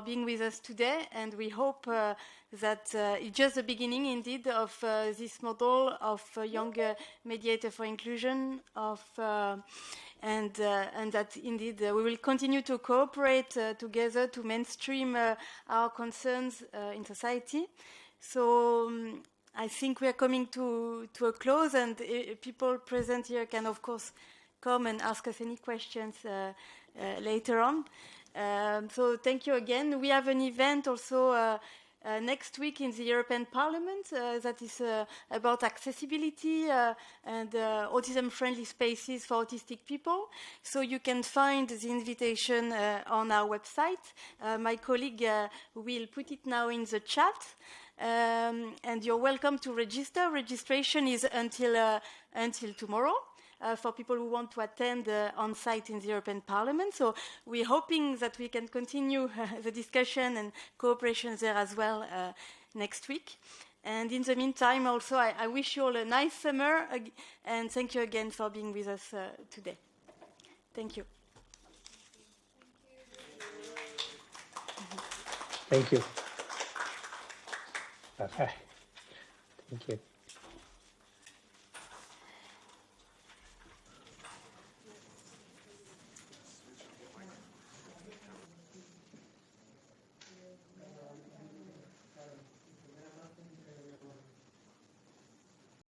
being with us today. And we hope that it's just the beginning, indeed, of this model of young mediator for inclusion, and that, indeed, we will continue to cooperate together to mainstream our concerns in society. So I think we are coming to a close, and people present here can, of course, come and ask us any questions later on. So thank you again. We have an event also next week in the European Parliament that is about accessibility and autism-friendly spaces for autistic people. So you can find the invitation on our website. My colleague will put it now in the chat. And you're welcome to register. Registration is until tomorrow. For people who want to attend on-site in the European Parliament. So we're hoping that we can continue the discussion and cooperation there as well next week. And in the meantime, also, I wish you all a nice summer, and thank you again for being with us today. Thank you. Thank you. Bye-bye. Thank you.